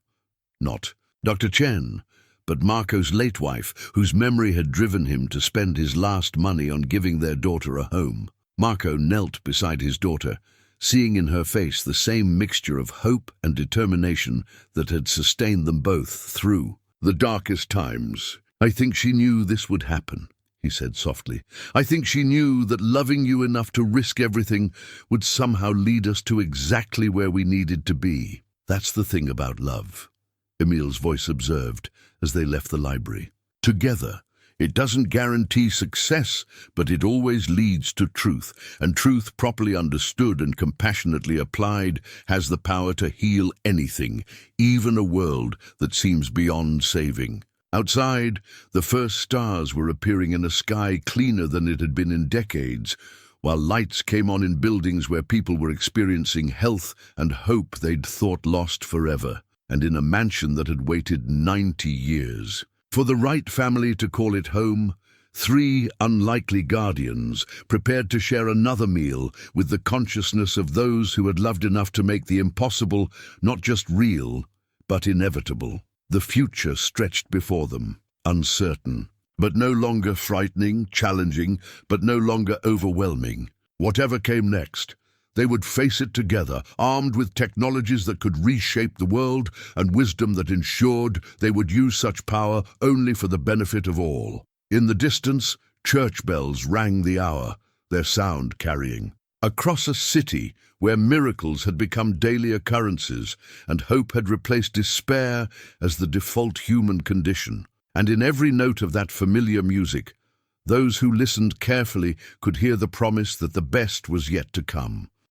Not Dr. Chen, but Marco's late wife, whose memory had driven him to spend his last money on giving their daughter a home. Marco knelt beside his daughter, seeing in her face the same mixture of hope and determination that had sustained them both through the darkest times. "I think she knew this would happen," he said softly. "I think she knew that loving you enough to risk everything would somehow lead us to exactly where we needed to be. That's the thing about love," Emil's voice observed as they left the library. "Together, it doesn't guarantee success, but it always leads to truth, and truth properly understood and compassionately applied has the power to heal anything, even a world that seems beyond saving." Outside, the first stars were appearing in a sky cleaner than it had been in decades, while lights came on in buildings where people were experiencing health and hope they'd thought lost forever, and in a mansion that had waited 90 years. For the right family to call it home, 3 unlikely guardians prepared to share another meal with the consciousness of those who had loved enough to make the impossible not just real, but inevitable. The future stretched before them, uncertain, but no longer frightening, challenging, but no longer overwhelming. Whatever came next, they would face it together, armed with technologies that could reshape the world and wisdom that ensured they would use such power only for the benefit of all. In the distance, church bells rang the hour, their sound carrying. Across a city where miracles had become daily occurrences and hope had replaced despair as the default human condition. And in every note of that familiar music, those who listened carefully could hear the promise that the best was yet to come.